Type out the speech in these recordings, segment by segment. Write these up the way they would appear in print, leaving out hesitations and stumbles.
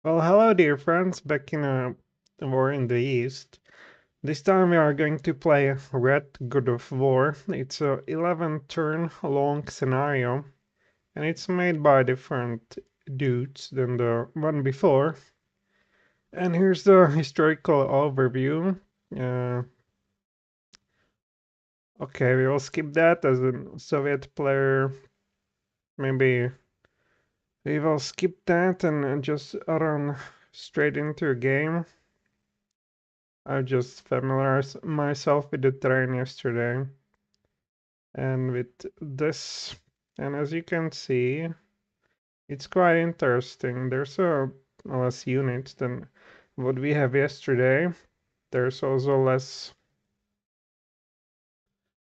Well, hello, dear friends, back in a war in the East. This time we are going to play Red God of War. It's a 11 turn long scenario, and it's made by different dudes than the one before. And here's the historical overview. Uh, okay, we will skip that as a Soviet player. Maybe we will skip that and just run straight into a game. I just familiarized myself with the terrain yesterday and with this. And as you can see, it's quite interesting. There's a less units than what we have yesterday. There's also less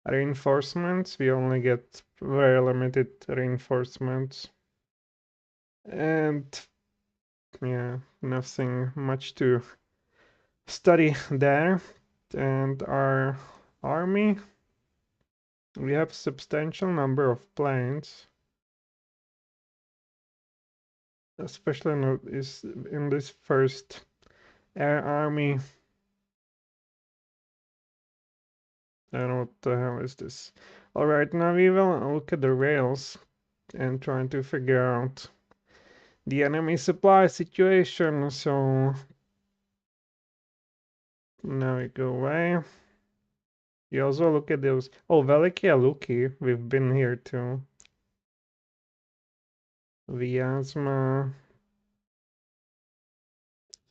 reinforcements. We only get very limited reinforcements. And yeah, nothing much to study there. And our army, we have substantial number of planes. Especially in this first air army. I don't know what the hell is this. All right, now we will look at the rails and trying to figure out the enemy supply situation. So now we go away. You also look at those. Oh, Velikia Luki, we've been here too. Vyazma.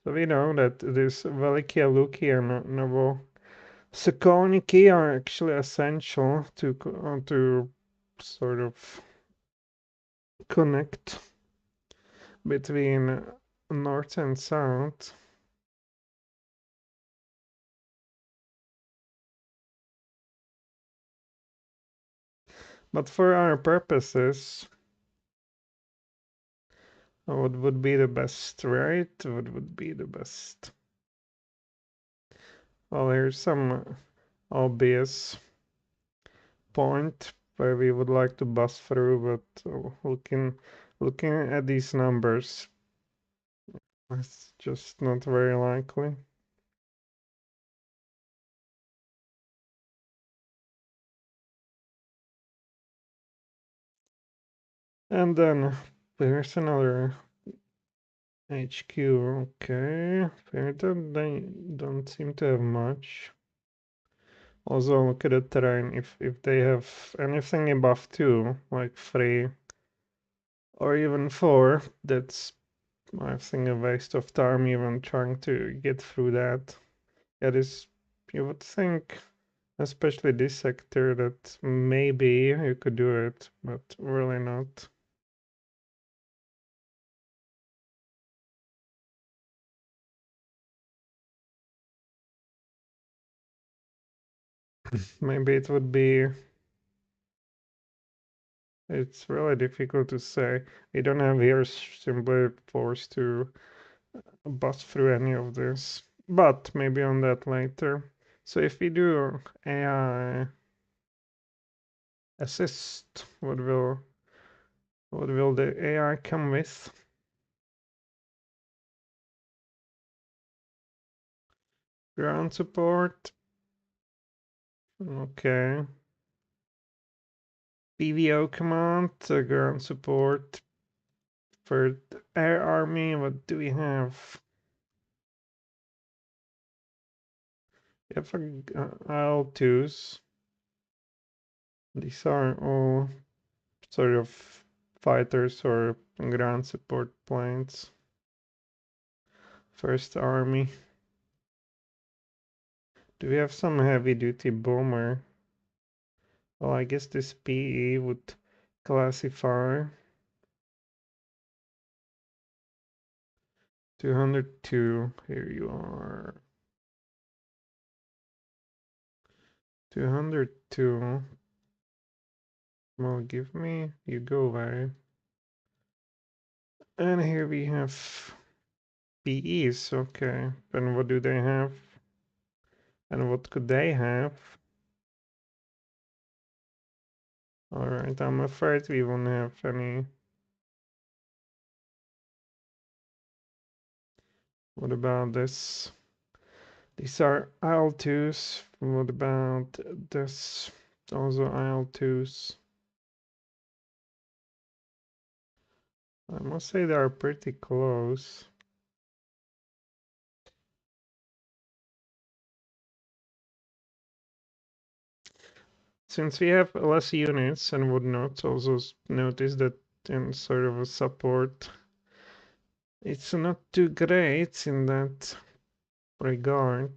So we know that this Velikia Luki and Novo Sokolniki are actually essential to sort of connect between north and south. But for our purposes, what would be the best, right? What would be the best? Well, here's some obvious point where we would like to bust through, but looking at these numbers, it's just not very likely. And then there's another HQ. Okay, they don't seem to have much. Also, look at the terrain. If they have anything above 2, like 3 or even 4, that's, I think, a waste of time even trying to get through that. It is, you would think, especially this sector, that maybe you could do it, but really not. Maybe it would be. It's really difficult to say. We don't have here simply forced to bust through any of this, but maybe on that later. So if we do AI assist, what will the AI come with? Ground support. Okay. PVO command, ground support for the air army. What do we have? We have IL-2s. These are all sort of fighters or ground support planes. First army. Do we have some heavy duty bomber? Well, I guess this PE would classify. 202. Here you are. 202. Well, give me. You go away. And here we have PEs. Okay. And what do they have? And what could they have? Alright, I'm afraid we won't have any. What about this? These are IL-2s. What about this? Also IL-2s. I must say they are pretty close. Since we have less units and would not also notice that in sort of a support, it's not too great in that regard.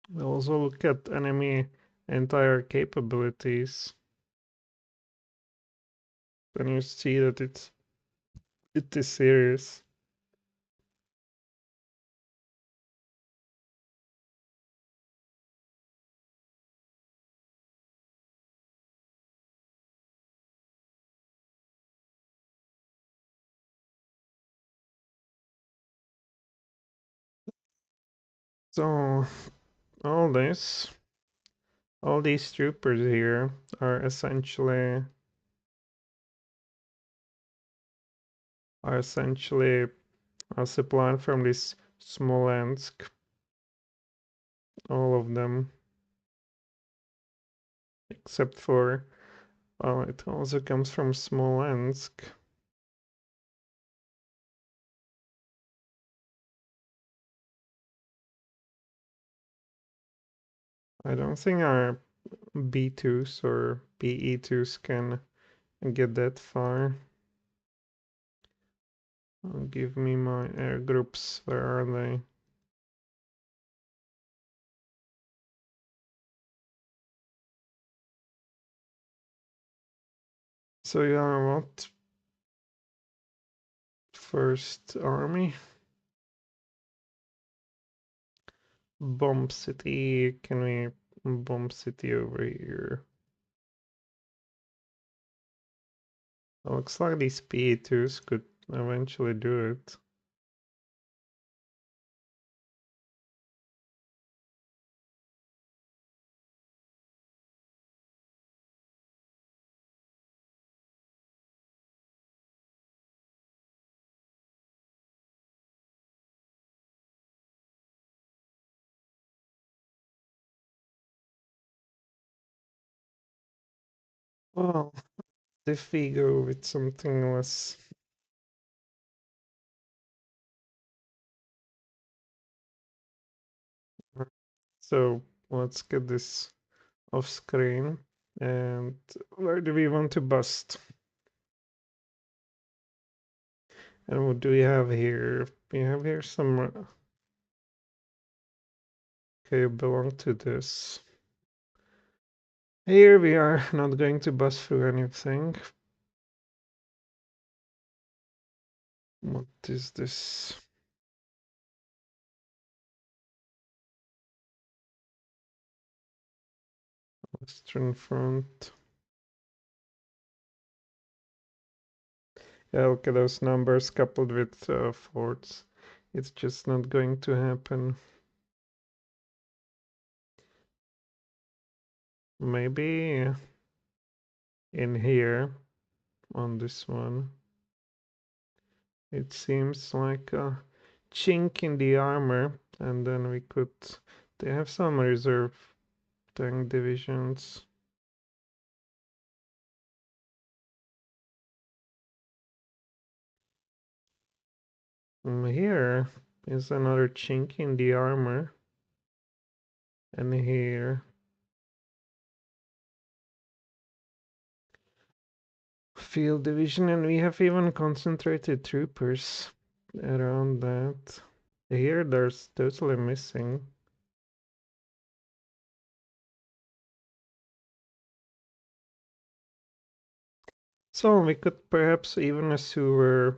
We'll also look at enemy entire capabilities. Then you see that it is serious. So all this, all these troopers here are essentially supplied from this Smolensk. All of them, except for, well, it also comes from Smolensk. I don't think our B2s or BE2s can get that far. Give me my air groups. Where are they? So you are what? First Army? Bomb City. Can we bomb City over here? It looks like these PE2s could eventually do it. Well, if we go with something less. So let's get this off screen. And where do we want to bust? And what do we have here? We have here some. Okay, you belong to this. Here we are not going to bust through anything. What is this? Western Front. Yeah, look at those numbers coupled with forts. It's just not going to happen. Maybe in here on this one. It seems like a chink in the armor, and then we could. They have some reserve tank divisions. Here is another chink in the armor, and here. Field division, and we have even concentrated troopers around that. Here, there's totally missing. So we could perhaps even assure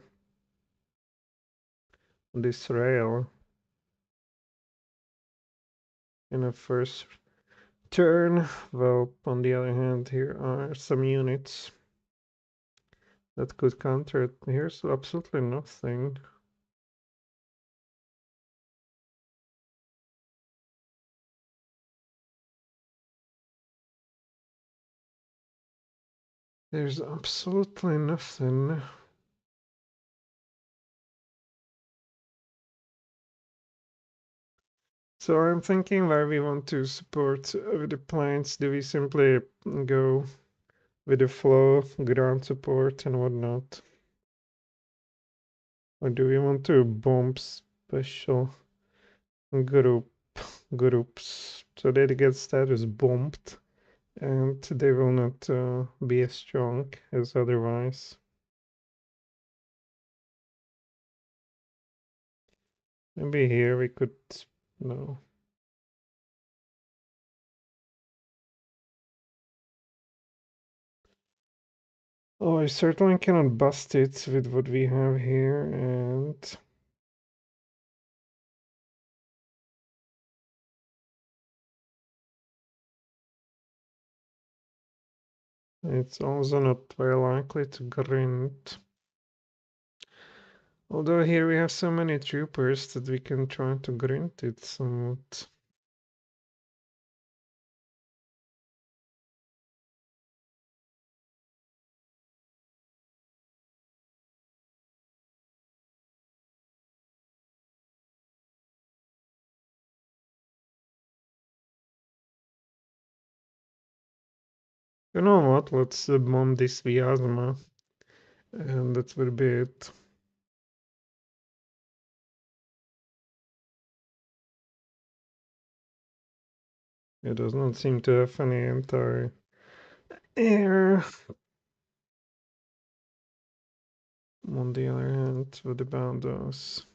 this rail in a first turn. Well, on the other hand, here are some units that could counter it. Here's absolutely nothing. There's absolutely nothing. So I'm thinking where we want to support with the planes. Do we simply go with the flow, ground support and whatnot? Or do we want to bomb special group groups so they get status bombed and they will not be as strong as otherwise? Maybe here we could no. Oh, I certainly cannot bust it with what we have here, and it's also not very likely to grind. Although here we have so many troopers that we can try to grind it somewhat. You know what? Let's bomb this Viasma, and that will be it. It does not seem to have any entire air. On the other hand, what about those?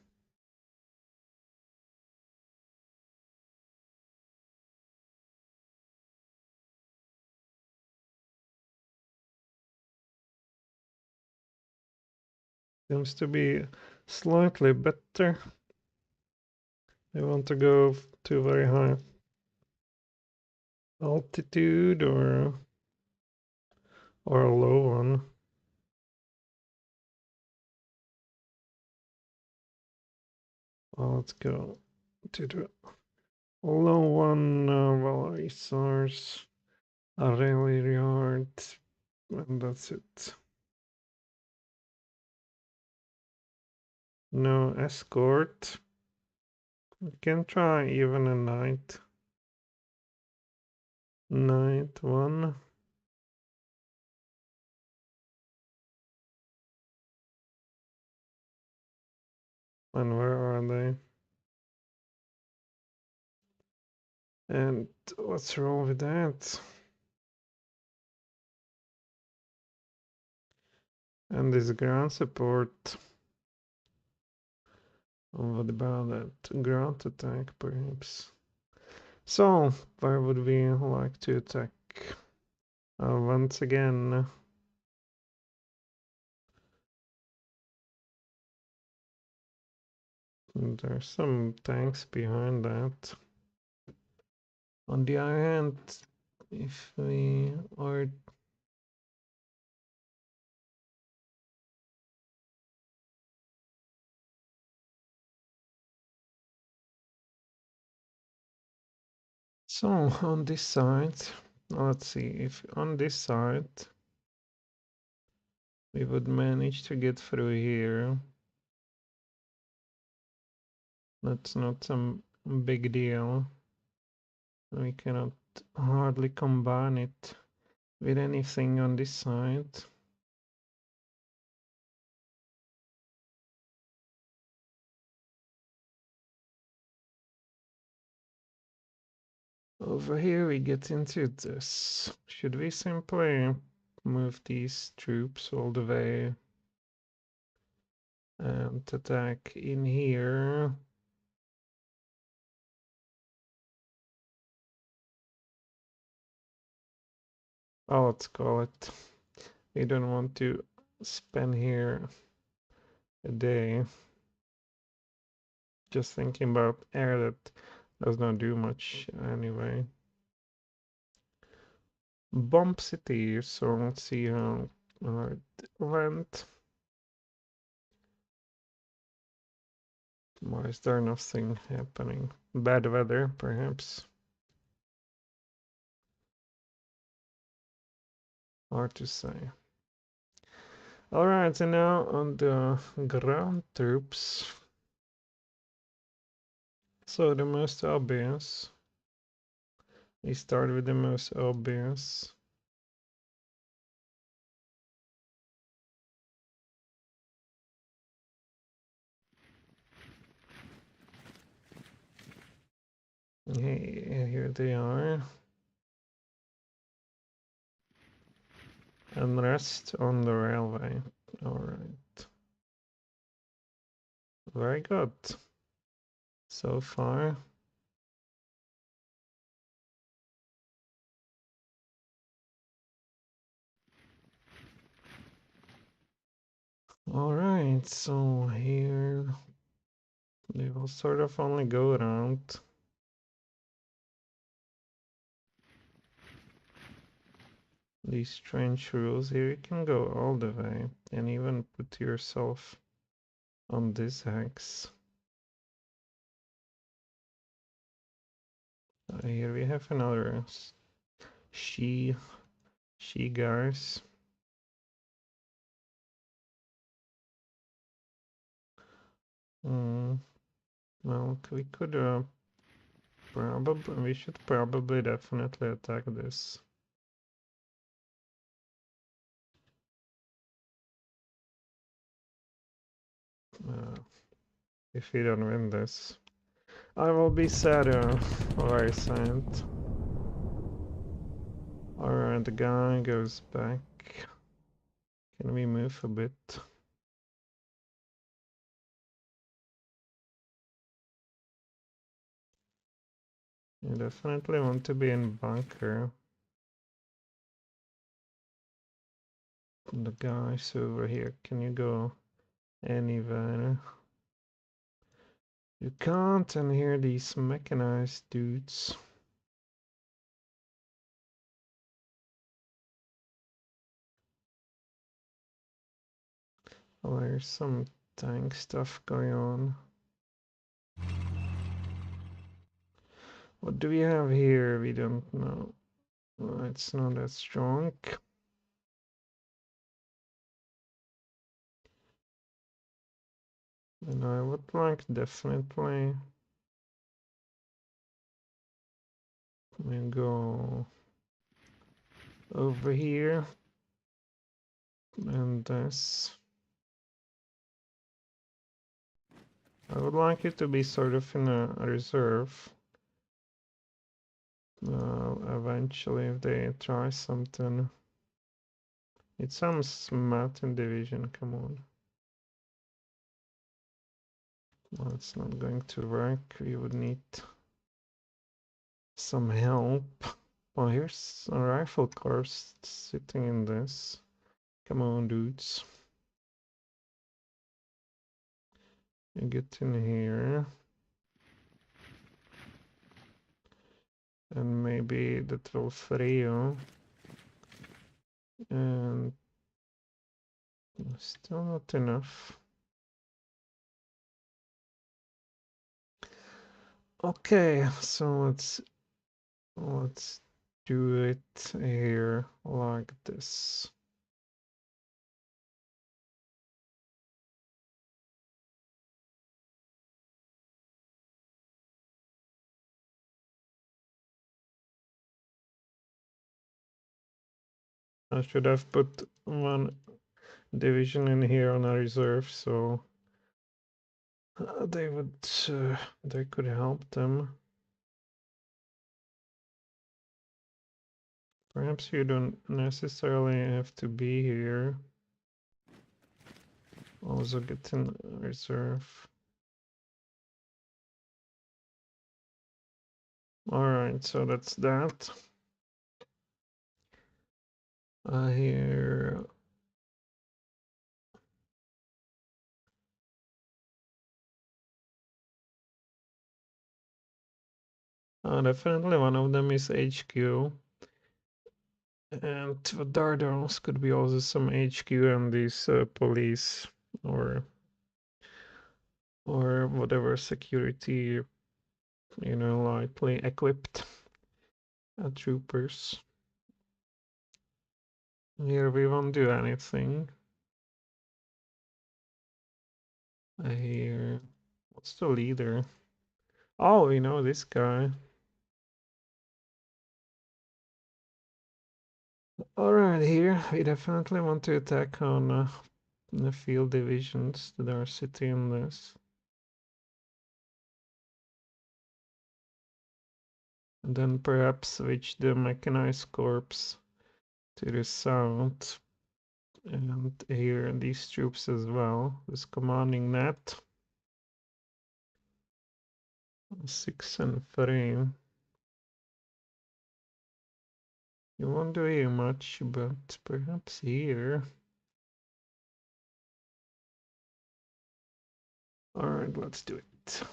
Seems to be slightly better. I want to go to very high altitude or a low one. Well, let's go to the low one. Well, resource, a railway yard, and that's it. No escort. We can try even a night. Night one. And where are they? And what's wrong with that? And this ground support. What about that? Ground attack, perhaps. So, where would we like to attack? Once again, there's some tanks behind that. On the other hand, if we are so on this side, let's see if on this side we would manage to get through here. That's not some big deal. We cannot hardly combine it with anything on this side. Over here we get into this. Should we simply move these troops all the way and attack in here? Oh, let's call it. We don't want to spend here a day just thinking about air that does not do much anyway. Bomb city, so let's see how it went. Why is there nothing happening? Bad weather, perhaps? Hard to say. Alright, so now on the ground troops. So the most obvious. We start with the most obvious. Hey, here they are. And rest on the railway. Alright. Very good. So far. Alright, so here they will sort of only go around. These strange rules. Here you can go all the way and even put yourself on this hex. Here we have another she guys. Well, we could we should probably definitely attack this. If we don't win this, I will be sad, very sad. Alright, the guy goes back. Can we move a bit? You definitely want to be in bunker. The guys over here, can you go anywhere? You can't, and here these mechanized dudes. Oh, there's some tank stuff going on. What do we have here? We don't know. Well, it's not that strong. And I would like definitely go over here and this. I would like it to be sort of in a reserve. Eventually, if they try something. It's some smart in division, come on. Well, it's not going to work. We would need some help. Well, here's a rifle corps sitting in this. Come on, dudes. You get in here. And maybe that will free you. And still not enough. Okay, so let's do it here like this. I should have put one division in here on a reserve, so they could help them. Perhaps you don't necessarily have to be here. Also get in reserve. Alright, so that's that. Here. Definitely one of them is HQ. And what are those? Could be also some HQ and these police or whatever security, lightly equipped troopers. Here we won't do anything. Here, what's the leader? Oh, we know this guy. Alright, here we definitely want to attack on the field divisions that are sitting in this. And then perhaps switch the mechanized corps to the south. And here these troops as well. This commanding net. 6 and 3. You won't do here much, but perhaps here. Alright, let's do it.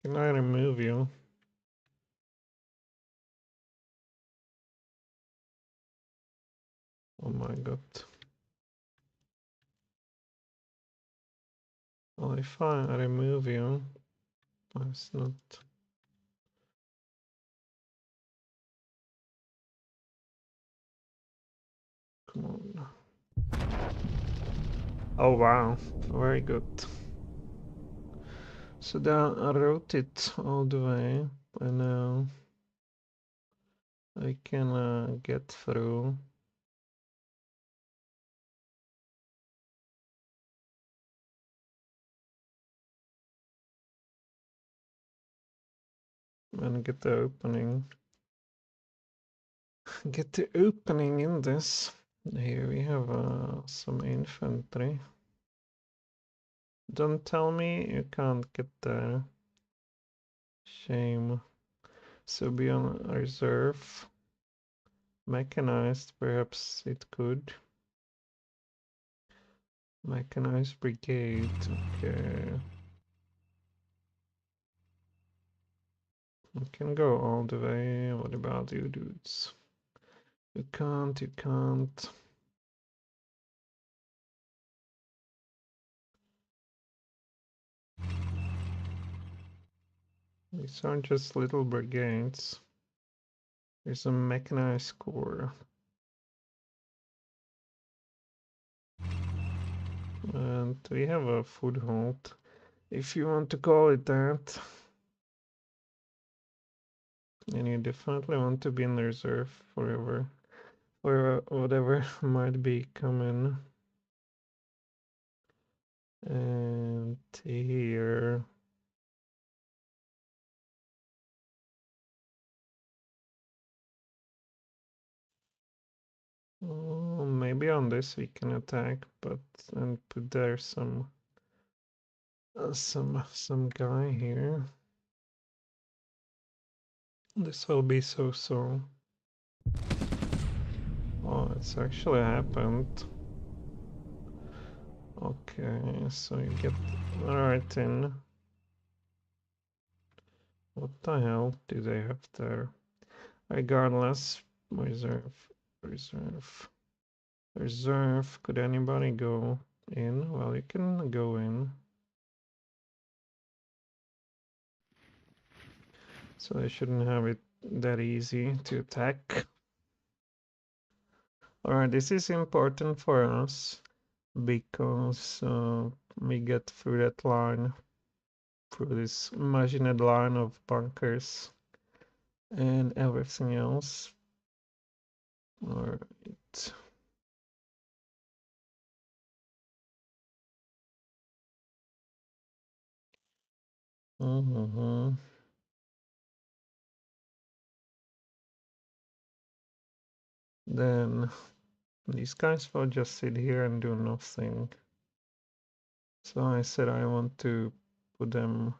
Can I remove you? Oh my god. Well, if I remove you, it's not. Come on. Oh wow, very good. So then I wrote it all the way, and now I can get through. And get the opening. Get the opening in this. Here we have some infantry. Don't tell me you can't get there. Shame. So be on reserve. Mechanized, perhaps it could. Mechanized brigade, okay. You can go all the way. What about you dudes? You can't, you can't. These aren't just little brigades. There's a mechanized corps. And we have a foothold, if you want to call it that. And you definitely want to be in the reserve forever. Or whatever might be coming. And here. Oh, maybe on this we can attack, but and put there some guy here. This will be so. Oh, it's actually happened. Okay, so you get right in. What the hell do they have there? Regardless, reserve. Could anybody go in? Well, you can go in. So they shouldn't have it that easy to attack. Alright, this is important for us because we get through that line, through this imagined line of bunkers and everything else. Alright. Then these guys will just sit here and do nothing. So I said I want to put them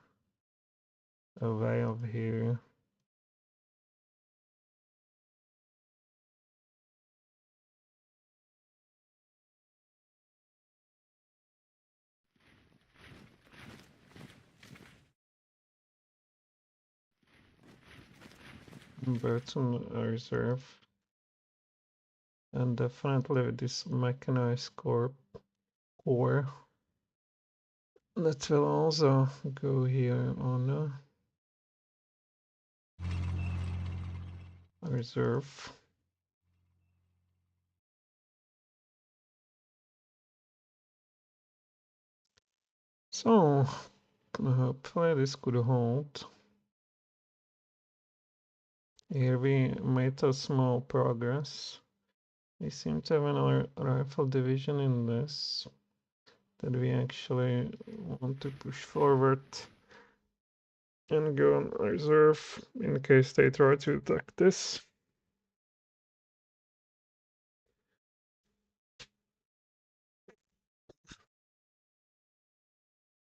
away of here. Burton reserve. And definitely this mechanized corps that will also go here on a reserve. So, hopefully this could hold. Here we made a small progress. We seem to have another rifle division in this that we actually want to push forward and go on reserve in case they try to attack this.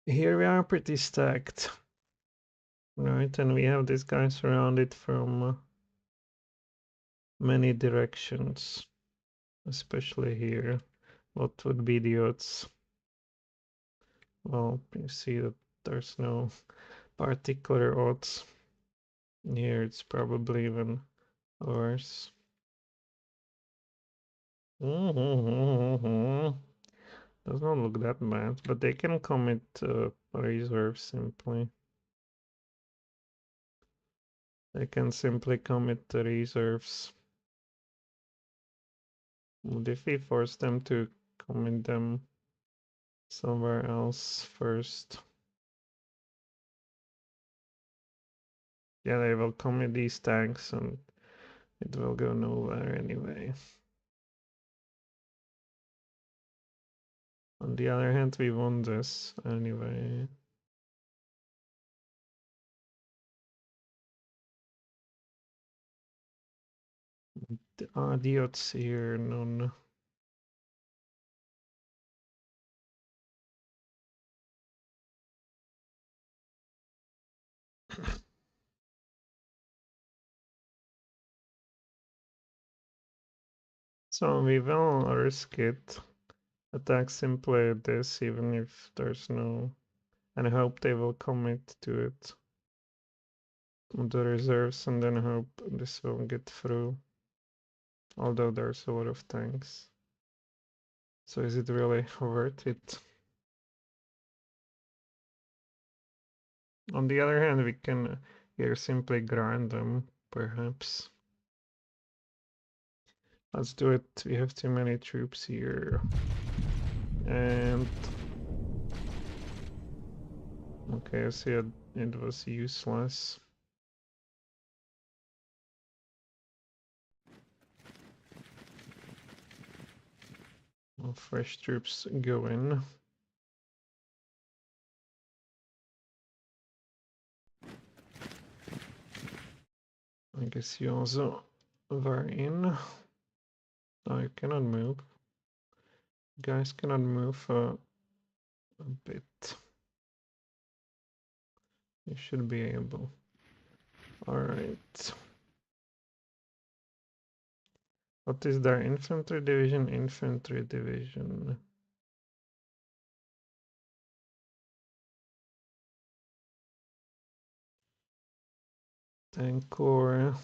Here we are pretty stacked, right? And we have this guy surrounded from many directions, especially here. What would be the odds? Well, you see that there's no particular odds. Here it's probably even worse. Does not look that bad, but they can commit reserve simply. They can simply commit the reserves. What if we force them to commit them somewhere else first? Yeah, they will commit these tanks and it will go nowhere anyway. On the other hand, we won this anyway. The odds here, none. So we will risk it. Attack simply this, even if there's no... And hope they will commit to it. The reserves, and then hope this will get through. Although there's a lot of tanks. So is it really worth it? On the other hand, we can here simply grind them, perhaps. Let's do it. We have too many troops here. And... Okay, I see it was useless. Well, fresh troops go in. I guess you also were in. Oh, you cannot move. You guys cannot move a bit. You should be able. Alright. What is their infantry division? Infantry division. Tank corps.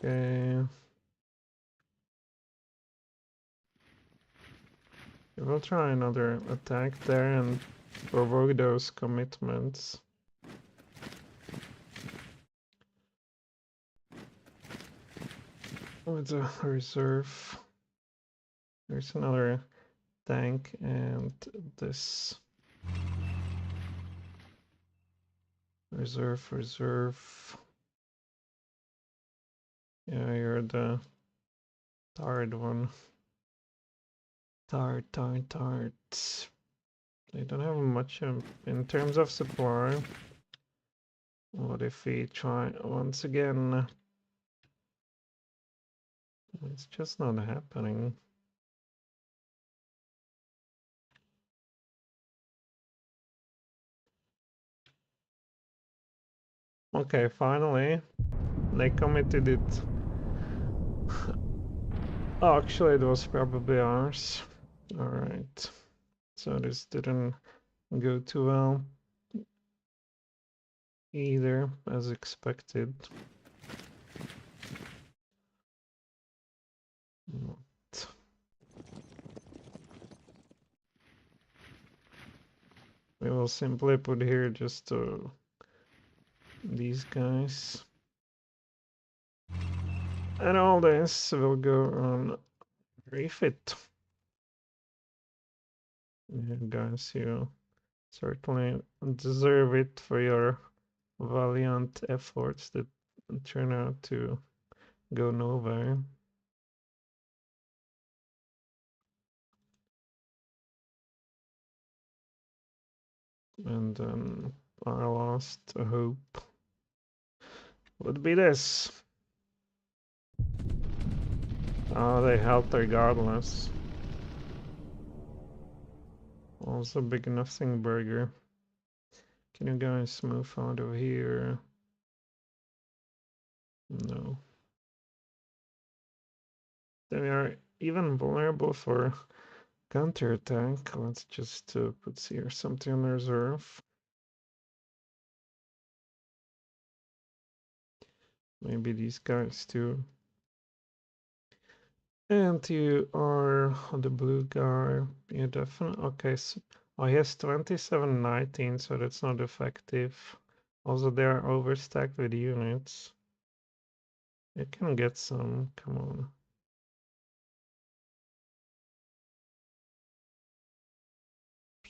Okay. We will try another attack there and provoke those commitments. With a reserve. There's another tank and this. Reserve. Yeah, you're the tired one. Tired. They don't have much in terms of supply. What if we try once again? It's just not happening. Okay, finally, they committed it. Oh, actually, it was probably ours. Alright, so this didn't go too well either, as expected. What? We will simply put here just these guys. And all this will go on refit. Yeah, guys, you certainly deserve it for your valiant efforts that turn out to go nowhere. And then our last hope would be this. Oh, they helped regardless. Also, big nothing burger. Can you guys move out of here? No. They are even vulnerable for counterattack. Let's just put here something on reserve. Maybe these guys too. And you are the blue guy. You definitely okay. So, oh, he has 2719, so that's not effective. Also, they are overstacked with units. You can get some. Come on.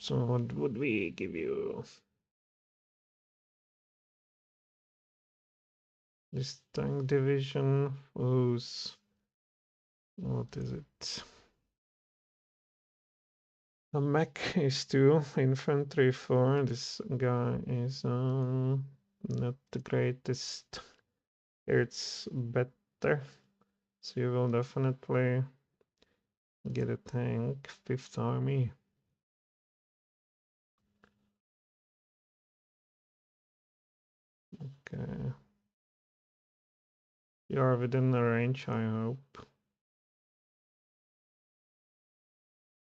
So what would we give you? This tank division. Who's what is it? A mech is 2, infantry 4. This guy is not the greatest. Here it's better. So you will definitely get a tank, 5th Army. Okay. You are within the range, I hope.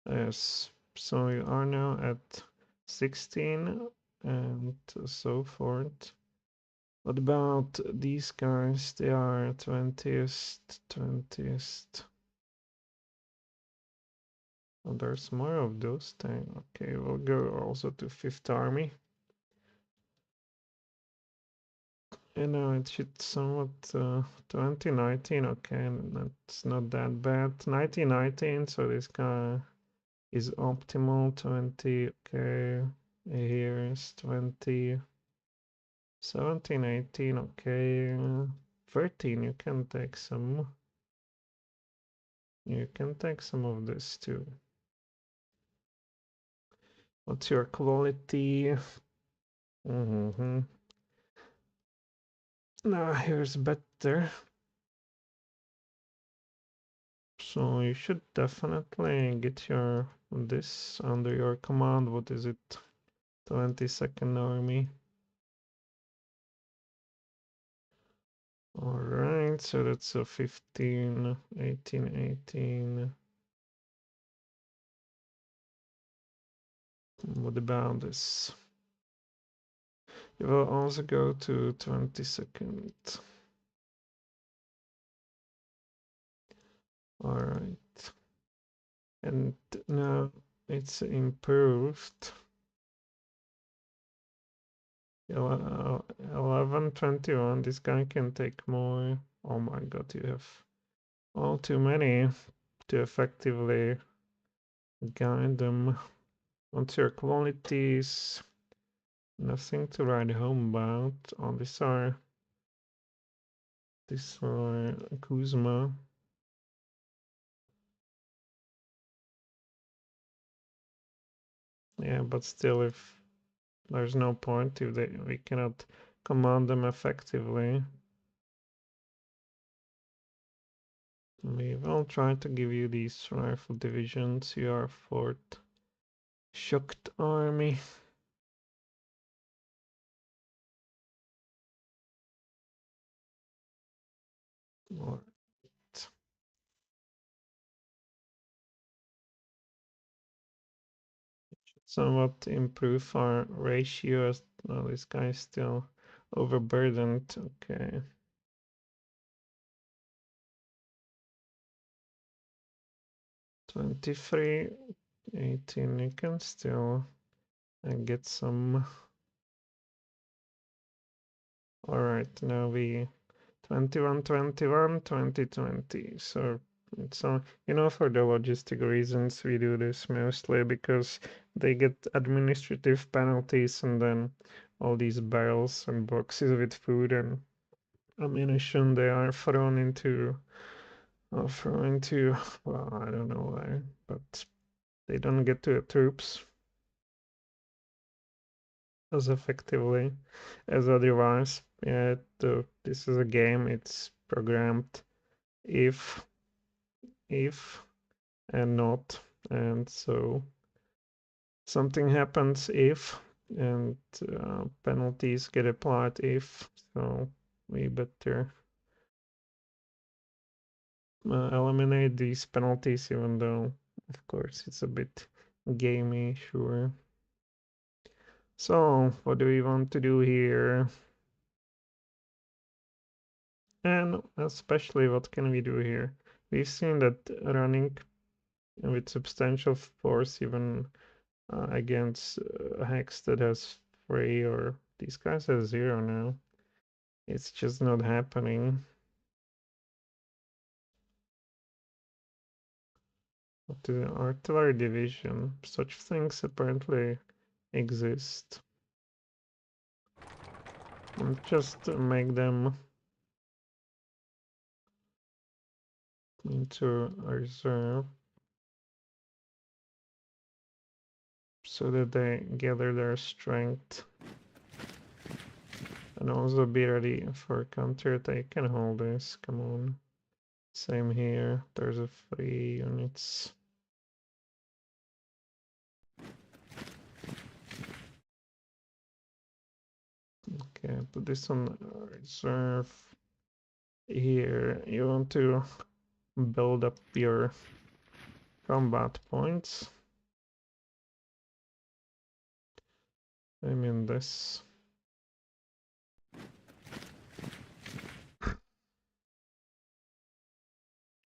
Yes. So you are now at 16 and so forth. What about these guys? They are 20th, 20th. Oh, there's more of those things. Okay, we'll go also to 5th Army. And now it should somewhat 2019. Okay, that's not that bad. 1919, so this guy is optimal. 20, okay. Here is 20. 17, 18, okay. 13, you can take some. You can take some of this too. What's your quality? Mm-hmm. Now here's better. So you should definitely get your this under your command. What is it? 22nd Army. Alright, so that's a 15, 18, 18. What about this? You will also go to 22nd. Alright. And now it's improved. 1121, this guy can take more. Oh my god, you have all too many to effectively guide them. What's your qualities? Nothing to write home about. Oh, these are Kuzma. Yeah, but still, if there's no point if we cannot command them effectively. We will try to give you these rifle divisions. You are 4th Shocked Army. Or somewhat improve our ratios. Oh, this guy is still overburdened. Okay. 23, 18, you can still get some. All right, now we 21, 21, 20, 20. So it's you know, for the logistic reasons, we do this mostly because they get administrative penalties, and then all these barrels and boxes with food and ammunition, they are thrown into, well, I don't know why, but they don't get to the troops as effectively as otherwise. Yeah, this is a game, it's programmed if, if, and not, and so something happens if, and penalties get applied if, so we better eliminate these penalties, even though, of course, it's a bit gamey, sure. So, what do we want to do here? And especially, what can we do here? We've seen that running with substantial force, even against hex that has 3, or these guys have 0 now. It's just not happening. The artillery division, such things apparently exist. And just make them into a reserve so that they gather their strength and also be ready for counter attack. Can hold this, come on. Same here, there's a 3 units. Okay, put this on reserve. Here, you want to build up your combat points. I mean this.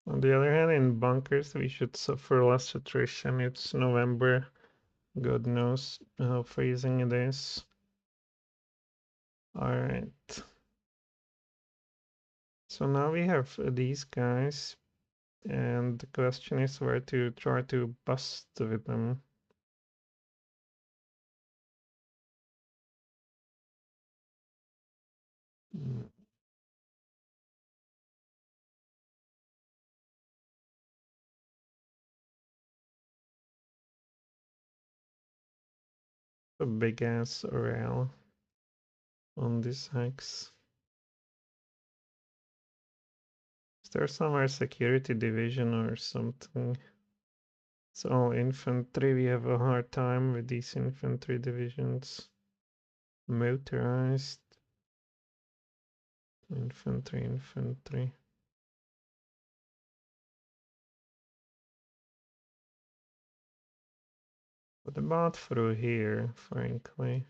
On the other hand, in bunkers, we should suffer less attrition. It's November. God knows how freezing it is. Alright. So now we have these guys, and the question is where to try to bust with them. A big ass rail on this hex. Is there somewhere security division or something? It's all infantry. We have a hard time with these infantry divisions. Motorized. Infantry. What about through here, frankly?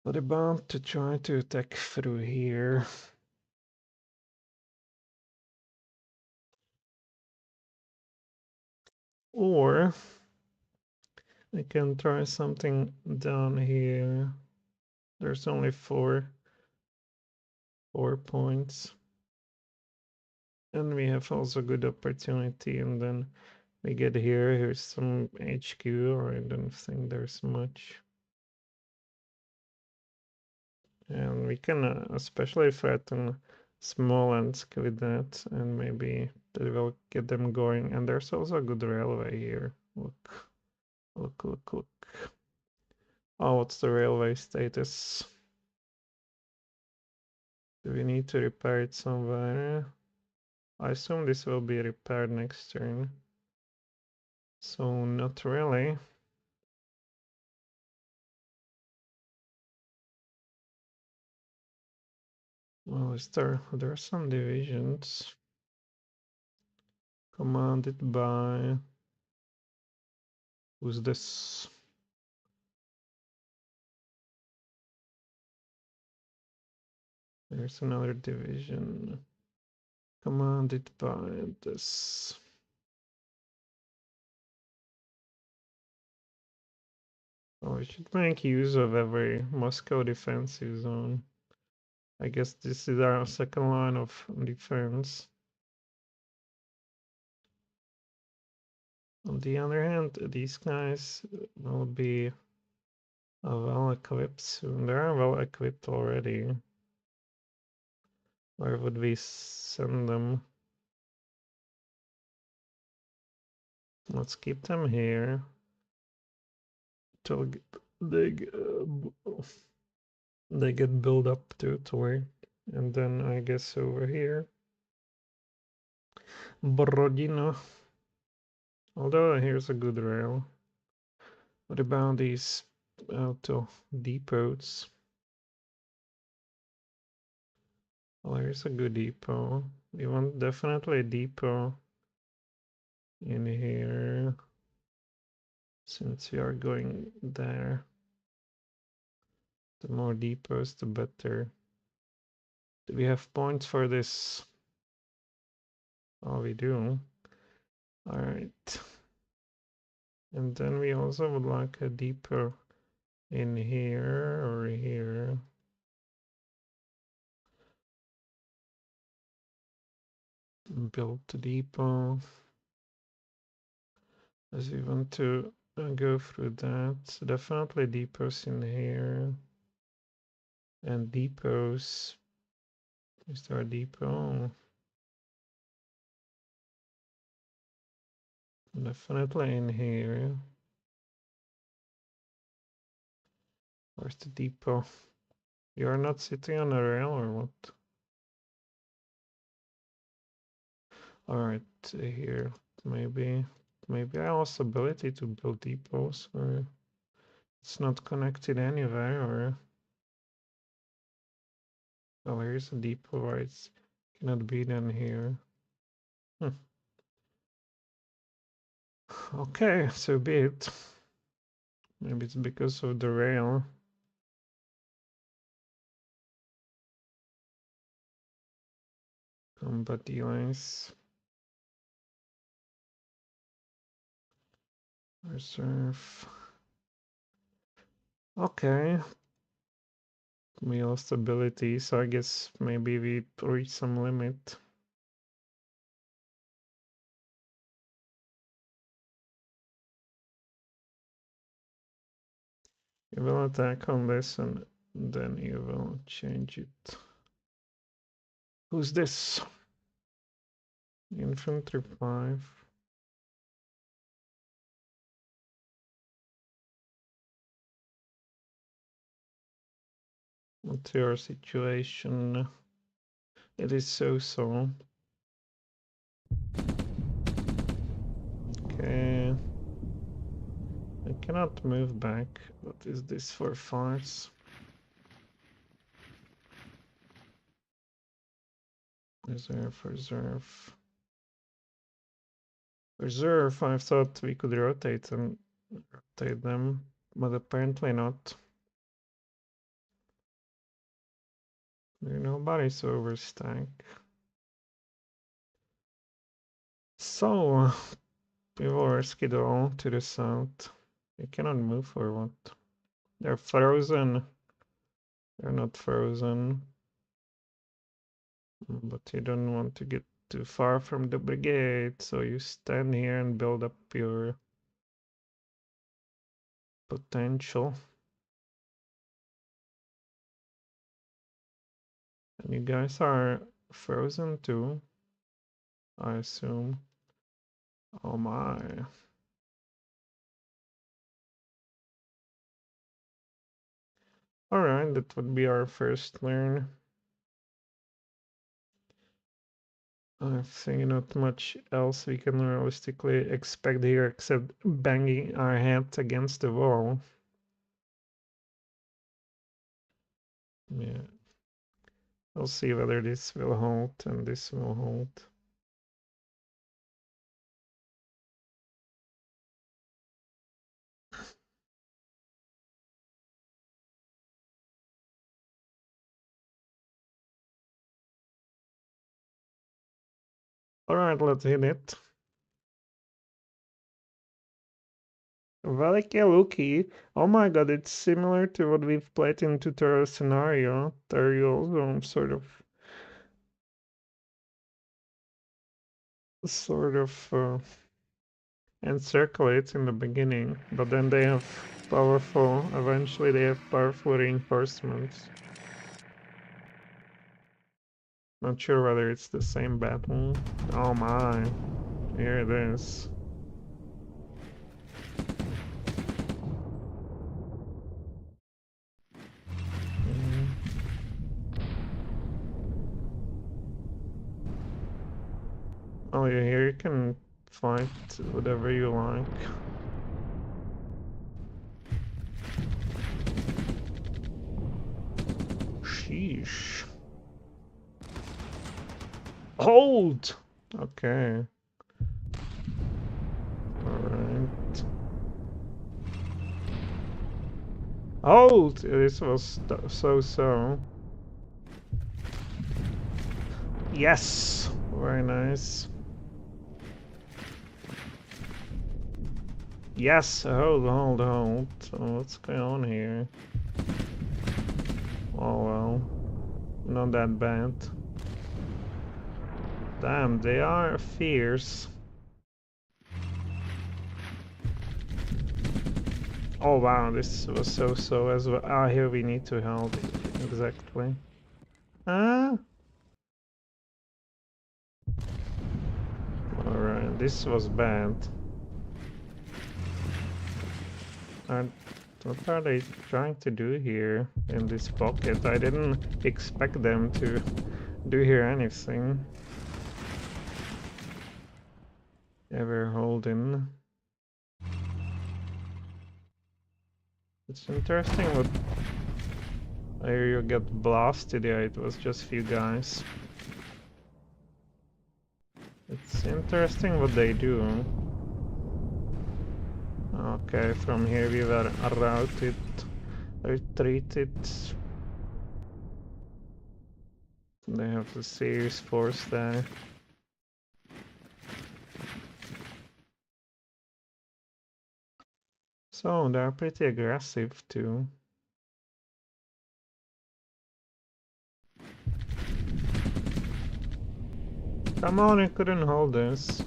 What about to try to attack through here? Or I can try something down here. There's only four points. And we have also good opportunity, and then we get here, here's some HQ, or I don't think there's much. And we can especially threaten Smolensk with that, and maybe that will get them going. And there's also a good railway here. Look. Oh, what's the railway status? Do we need to repair it somewhere? I assume this will be repaired next turn. So not really. Well, there are some divisions commanded by, who's this? There's another division commanded by this. Oh, we should make use of every Moscow defensive zone. I guess this is our second line of defense. On the other hand, these guys will be well equipped soon. They are well equipped already. Where would we send them? Let's keep them here till they get built up to a toy. And then I guess over here, Brodino. Although here's a good rail. What about these auto depots? Well, here's a good depot. We want definitely a depot in here, since we are going there. The more depots, the better. Do we have points for this? Oh, we do. All right. And then we also would like a depot in here or here. Build the depot. As we want to go through that. So definitely depots in here. And depots. Is there a depot? Definitely in here. Where's the depot? You are not sitting on a rail or what? Alright, here. Maybe I lost ability to build depots, or it's not connected anywhere, or oh, here's a depot, right? It cannot be done here. Okay, so be it. Maybe it's because of the rail. Combat delays. Reserve. Okay. We lost ability, so I guess maybe we reach some limit. You will attack on this and then you will change it. Who's this? Infantry 5. What's your situation? It is so-so. Okay. I cannot move back. What is this for farce? Reserve, reserve. Reserve, I thought we could rotate them, but apparently not. Nobody's overstack. So, we will risk it all to the south. You cannot move for what? They're frozen. They're not frozen. But you don't want to get too far from the brigade, so you stand here and build up your potential. And you guys are frozen too, I assume. Oh my. Alright, that would be our first learn. I think not much else we can realistically expect here except banging our head against the wall. Yeah. We'll see whether this will hold and this will hold. Alright, let's hit it. Velike Luki. Oh my god, it's similar to what we've played in tutorial scenario. There you also sort of encircle it in the beginning, but then they have eventually they have powerful reinforcements. Not sure whether it's the same battle. Oh my, here it is. Oh yeah, here you can fight whatever you like. Sheesh. Hold! Okay. Alright. Hold! This was so-so. Yes! Very nice. Yes! Hold. So what's going on here? Oh well. Not that bad. Damn, they are fierce. Oh wow, this was so as well. Ah, here we need to help. Exactly. Ah! Alright, this was bad. What are they trying to do here in this pocket? I didn't expect them to do here anything. Ever holding. It's interesting what here you get blasted. Yeah, it was just few guys. It's interesting what they do. Okay, from here we were routed, retreated. They have a serious force there. So they're pretty aggressive too. Come on, you couldn't hold this.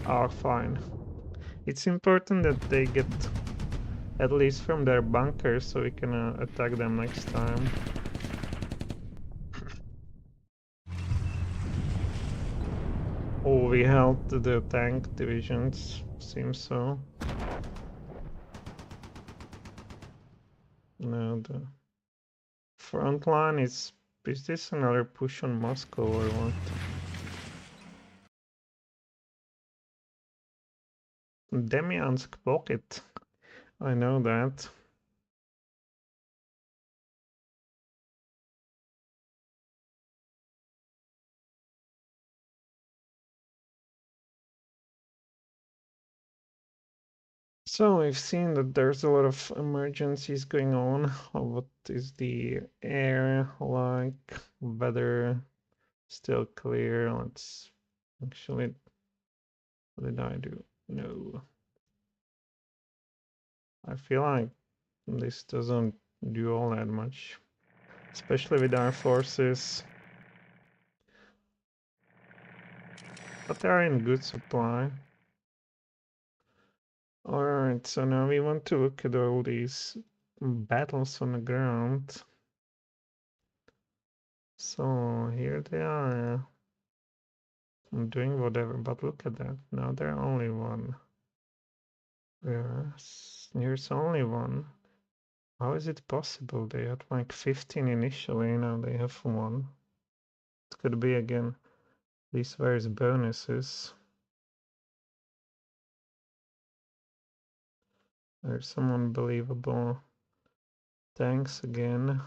Oh, fine. It's important that they get at least from their bunkers so we can attack them next time. Oh, we held the tank divisions, seems so. No, the front line is this another push on Moscow or what? Demyansk pocket. I know that. So we've seen that there's a lot of emergencies going on. What is the air like? Weather still clear. Let's actually, what did I do? No. I feel like this doesn't do all that much, especially with our forces. But they're in good supply. Alright, so now we want to look at all these battles on the ground. So here they are. I'm doing whatever, but look at that. Now there are only one. Here's only one. How is it possible? They had like 15 initially, now they have one. It could be again these various bonuses. There's some unbelievable tanks again.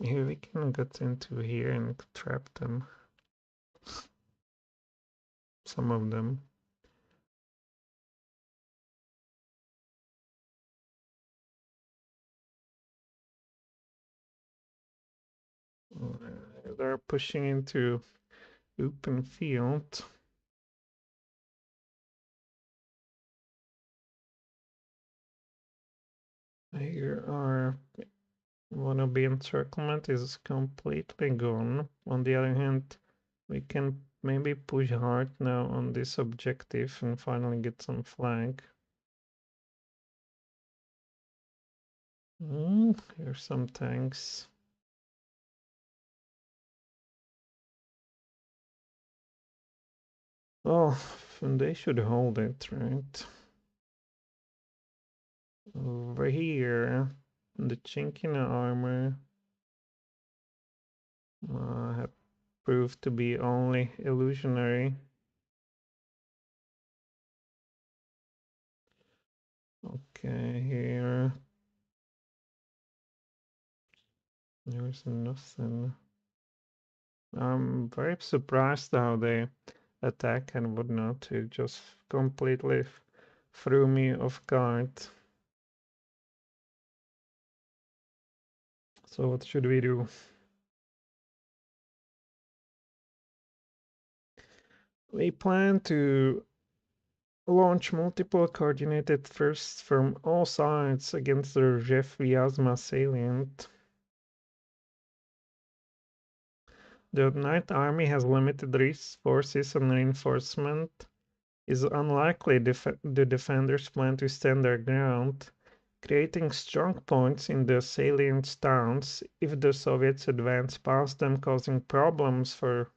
Here we can get into here and trap them. Some of them. They're pushing into open field. Here our wannabe encirclement is completely gone. On the other hand, we can maybe push hard now on this objective and finally get some flag. Here's some tanks. Oh, and they should hold it, right? Over here, the chink in the armor have proved to be only illusionary. Okay, here there's nothing. I'm very surprised how they attack and whatnot. It just completely threw me off guard. So what should we do? We plan to launch multiple coordinated thrusts from all sides against the Jeff Vyazma salient. The Night Army has limited resources and reinforcement. Is unlikely the defenders plan to stand their ground, creating strong points in the salient towns if the Soviets advance past them, causing problems for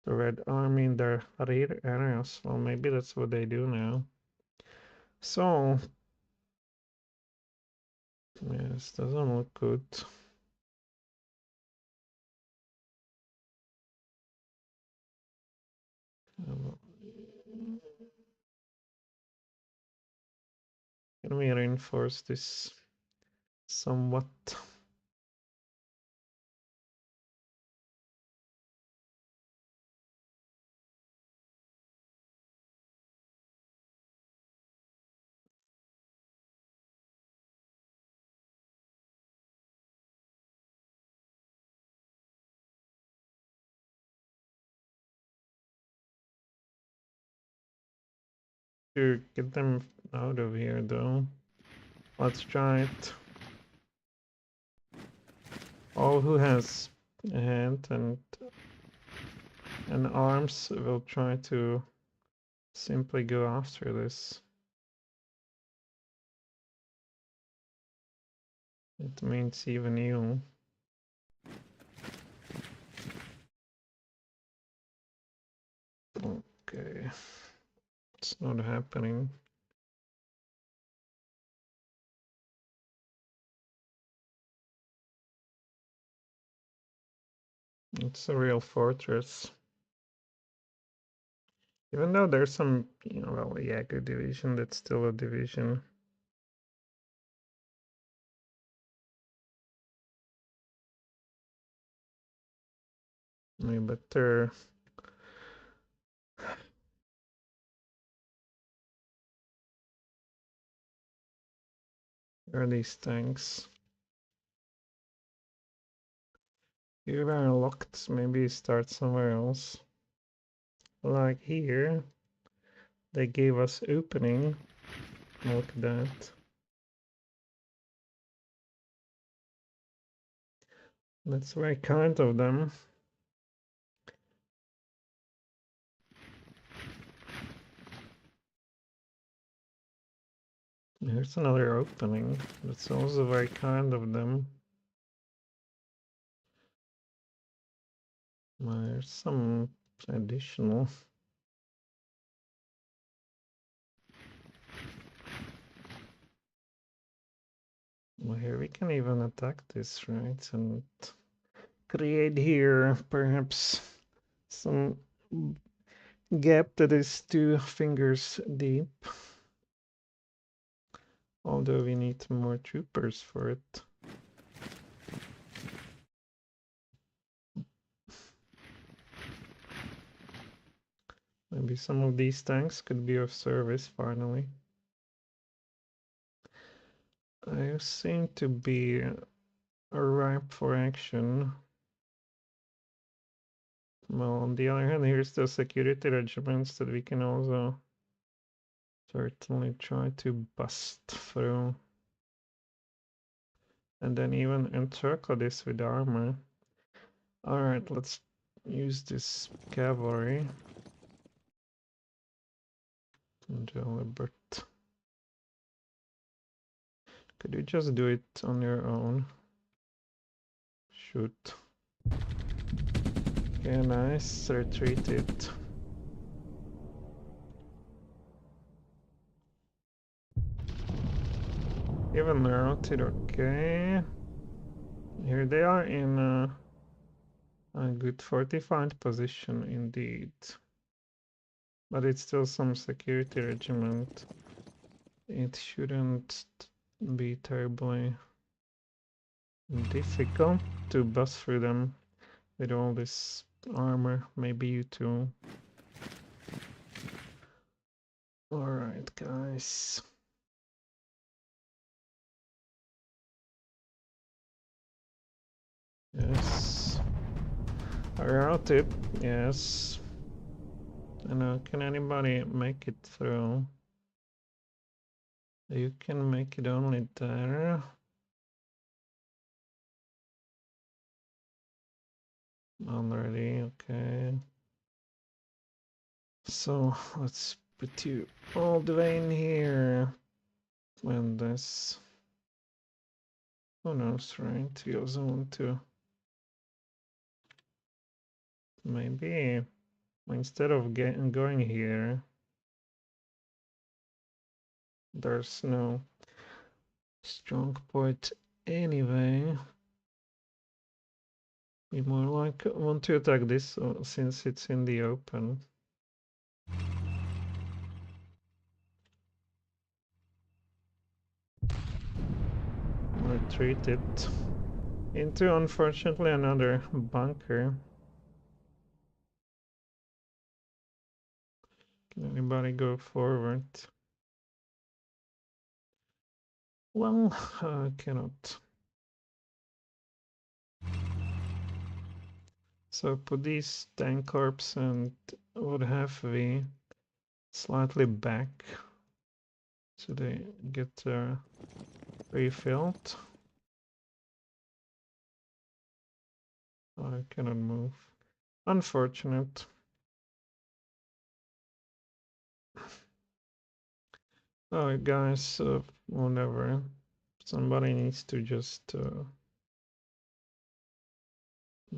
the Red Army in their rear areas. Well, maybe that's what they do now. So, yes, doesn't look good. Can we reinforce this somewhat? To get them out of here, though. Let's try it. All who has a hand and arms will try to simply go after this. It means even you. Okay. It's not happening. It's a real fortress. Even though there's some, well, Jaeger division, that's still a division. Maybe better. Where are these tanks? You are locked, maybe start somewhere else. Like here, they gave us opening. Look at that. That's very kind of them. Here's another opening. That's also very kind of them. There's some additional. Well, here we can even attack this, right? And create here perhaps some gap that is 2 fingers deep. Although we need more troopers for it. Maybe some of these tanks could be of service finally. I seem to be ripe for action. Well, on the other hand, here's the security regiments that we can also certainly try to bust through. And then even encircle this with armor. Alright, let's use this cavalry. Deliberate. Could you just do it on your own? Shoot. Okay, nice. Retreat it. Even routed, okay. Here they are in a good fortified position indeed. But it's still some security regiment. It shouldn't be terribly difficult to bust through them with all this armor. Maybe you too. Alright, guys. Yes. Routed, yes. And can anybody make it through? You can make it only there. Already, okay. So let's put you all the way in here. And this, who knows, right? You also want to maybe instead of going here, there's no strong point anyway. We more like want to attack this since it's in the open. Retreat it into, unfortunately, another bunker. Can anybody go forward? Well, I cannot. So put these tank corps and would have we slightly back so they get refilled. I cannot move. Unfortunate. Oh, guys, whatever. Somebody needs to just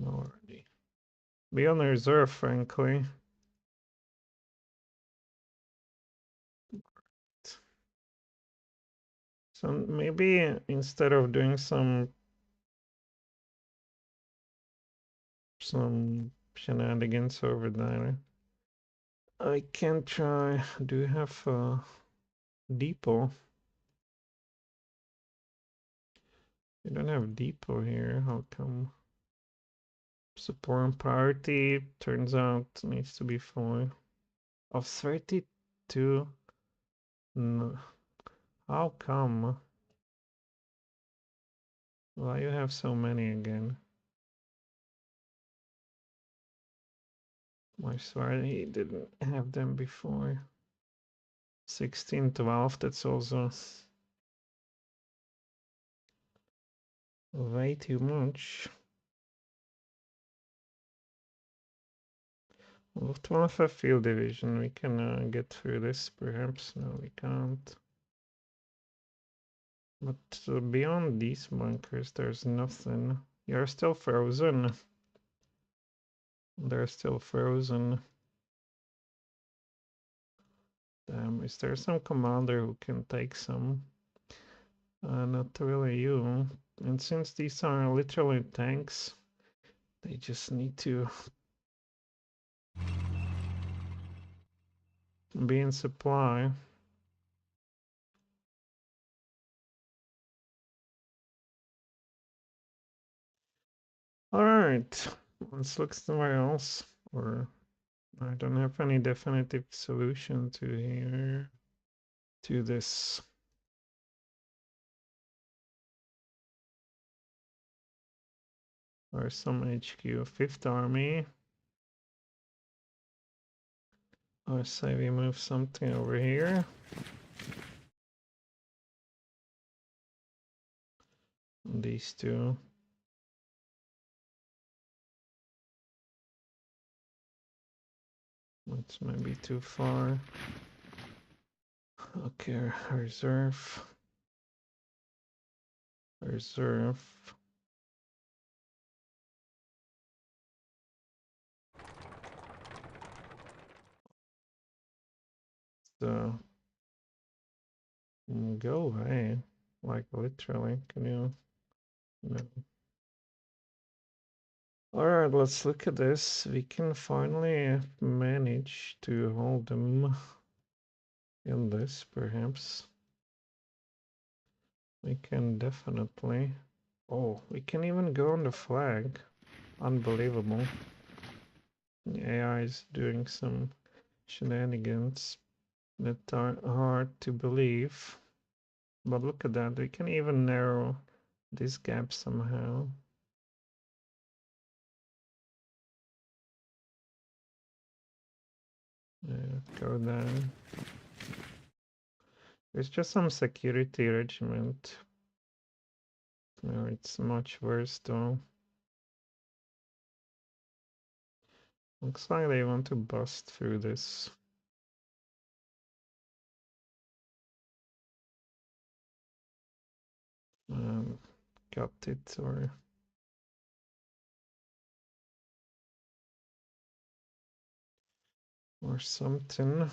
already be on reserve, frankly. So maybe instead of doing some shenanigans over there, I can try. Do you have a depot? You don't have depot here. How come? Support priority turns out needs to be full. Of 32. No. How come? Why you have so many again? I swear he didn't have them before. 16, 12, that's also way too much. Luftwaffe Field Division, we can get through this perhaps. No, we can't. But beyond these bunkers, there's nothing. You're still frozen. They're still frozen. Damn, is there some commander who can take some? Not really you. And since these are literally tanks, they just need to be in supply. Alright, let's look somewhere else. Or I don't have any definitive solution to this. Or some HQ, 5th Army. Or say we move something over here. These two. That's maybe too far. Okay, reserve. Reserve. So go away. Like literally, can you? No. Alright, let's look at this. We can finally manage to hold them in this, perhaps. We can definitely. Oh, we can even go on the flag. Unbelievable. The AI is doing some shenanigans that are hard to believe. But look at that, we can even narrow this gap somehow. Go down. There's just some security regiment. No, it's much worse though. Looks like they want to bust through this. Got it or something.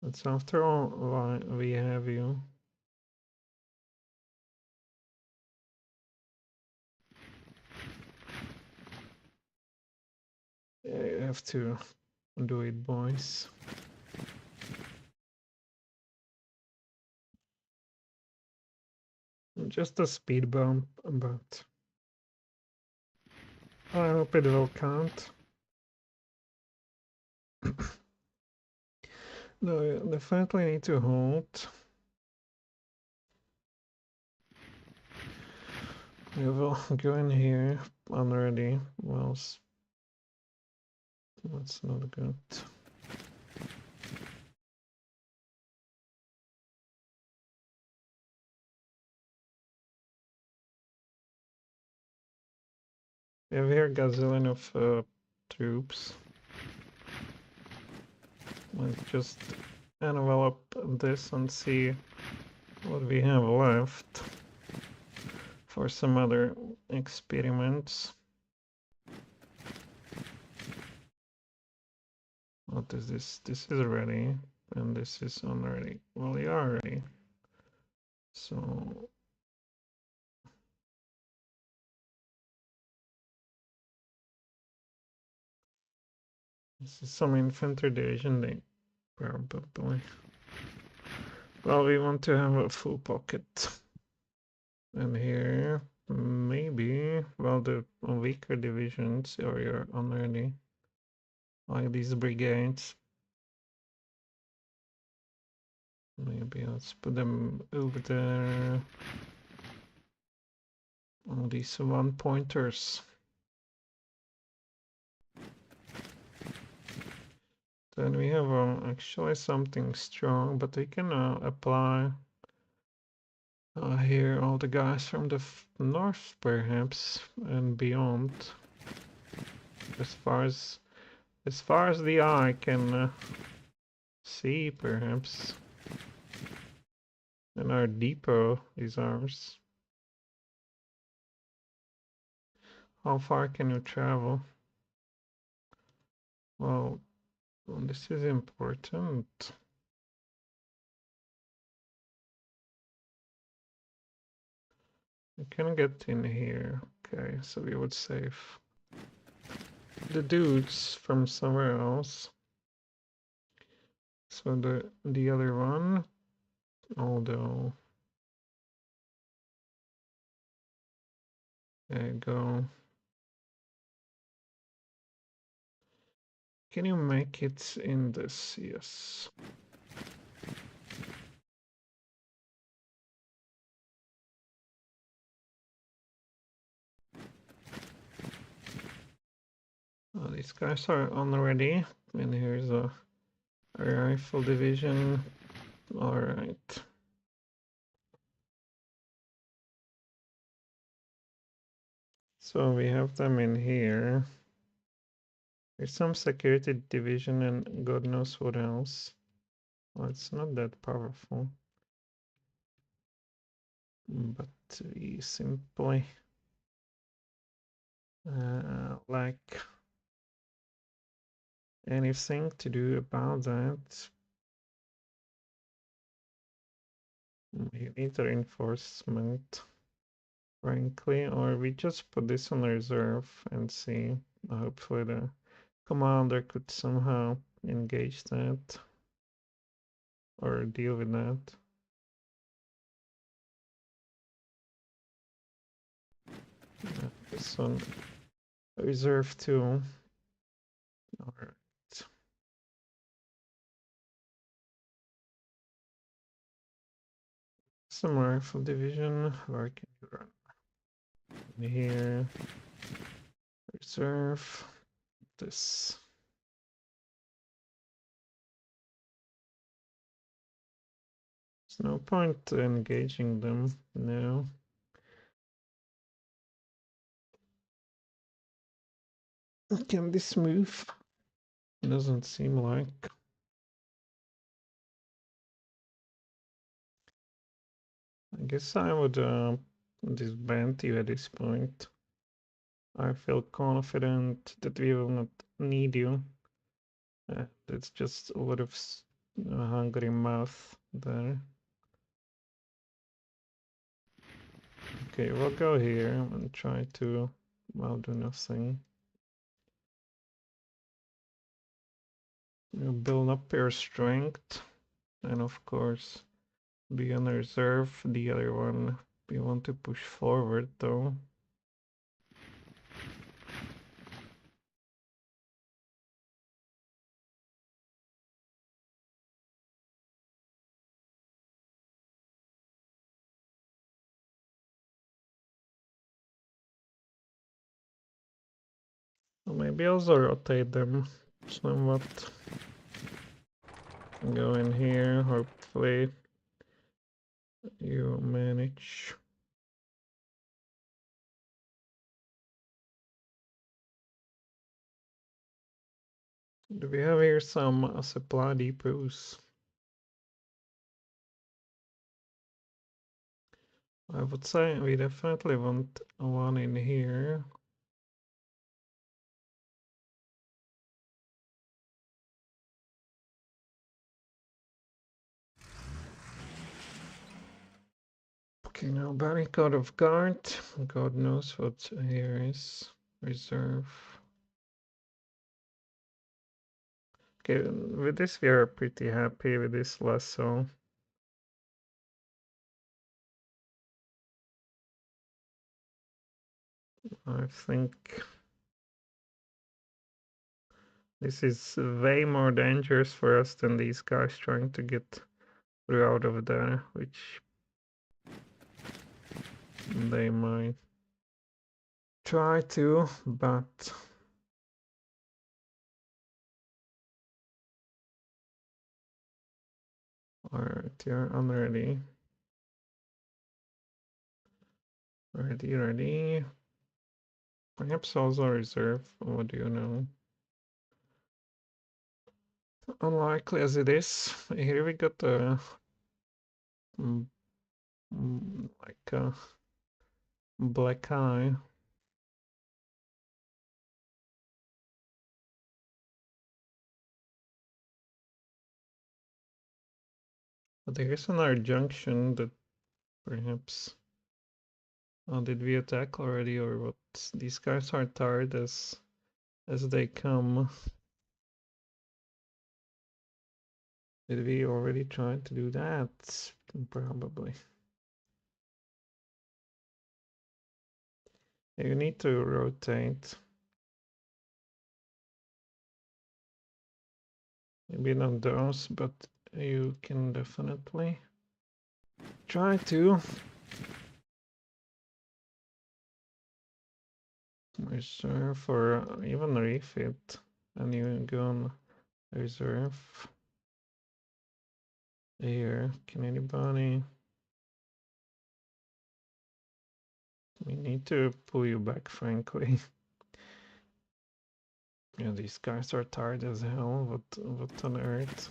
But after all, why we have you. Yeah, you have to do it, boys. Just a speed bump, but I hope it will count. No, definitely need to hold. We will go in here already. Well, that's not good. We have here gazillion of troops. Let's just envelop this and see what we have left for some other experiments. What is this? This is ready, and this is unready. Well, they are ready. So this is some infantry division, they probably. Well, we want to have a full pocket. And here, maybe, well, the weaker divisions are already, like these brigades. Maybe let's put them over there. All these one-pointers. Then we have actually something strong, but we can apply here all the guys from the north, perhaps, and beyond. As far as the eye can see, perhaps. And our depot is ours. How far can you travel? Well, this is important. We can get in here. Okay, so we would save the dudes from somewhere else. So the other one, although there you go. Can you make it in this? Yes. Oh, these guys are on already. And here's a rifle division. All right. So we have them in here. There's some security division and God knows what else. Well, it's not that powerful. But we simply lack anything to do about that. We need reinforcement, frankly, or we just put this on reserve and see. Hopefully the commander could somehow engage that or deal with that. This one, reserve 2. Alright. Some rifle division, where can you run? Here, reserve this. There's no point engaging them now. Can this move? Doesn't seem like. I guess I would disband you at this point. I feel confident that we will not need you. It's just a lot of hungry mouth there. Okay, we'll go here and try to, well, do nothing. You build up your strength, and of course, be on reserve. The other one, we want to push forward though. Maybe also rotate them somewhat. Go in here, hopefully you manage. Do we have here some supply depots? I would say we definitely want one in here. Okay, now barricade of guard. God knows what here is. Reserve. Okay, with this we are pretty happy with this lasso. I think this is way more dangerous for us than these guys trying to get through out of there, which they might try to, but alright, you're unready. Ready. Perhaps also reserve, what do you know? Unlikely as it is, here we got a like a black eye. But there is another junction that perhaps. Oh, did we attack already or what? These guys are tired as they come. Did we already try to do that? Probably. You need to rotate. Maybe not those, but you can definitely try to. Reserve or even refit, and you go on reserve. Here, can anybody? We need to pull you back, frankly. Yeah, these guys are tired as hell. What on earth?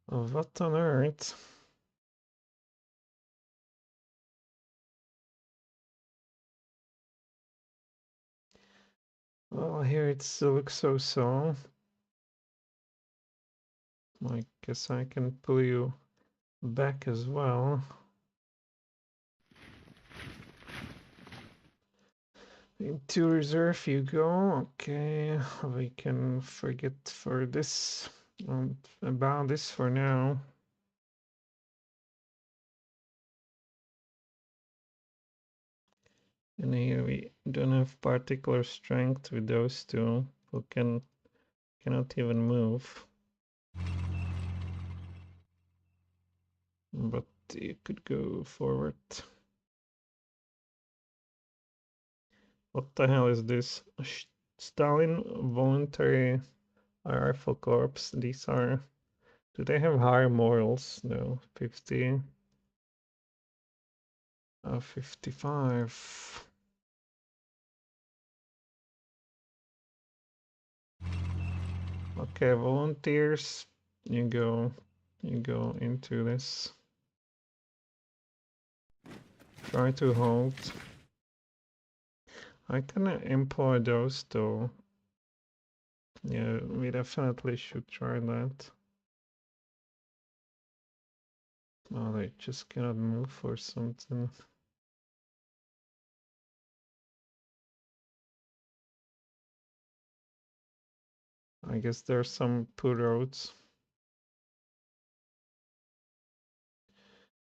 What on earth? Well, here it still looks so. I guess I can pull you back as well. Into reserve you go. Okay, we can forget for this about this for now. And here we don't have particular strength with those two who cannot even move. But you could go forward. What the hell is this? Stalin Voluntary Rifle Corps. These are... Do they have higher morals? No. 50. 55. Okay, volunteers, you go into this. Try to hold. I can employ those though. Yeah, we definitely should try that. Oh, they just cannot move or something. I guess there's some poor roads.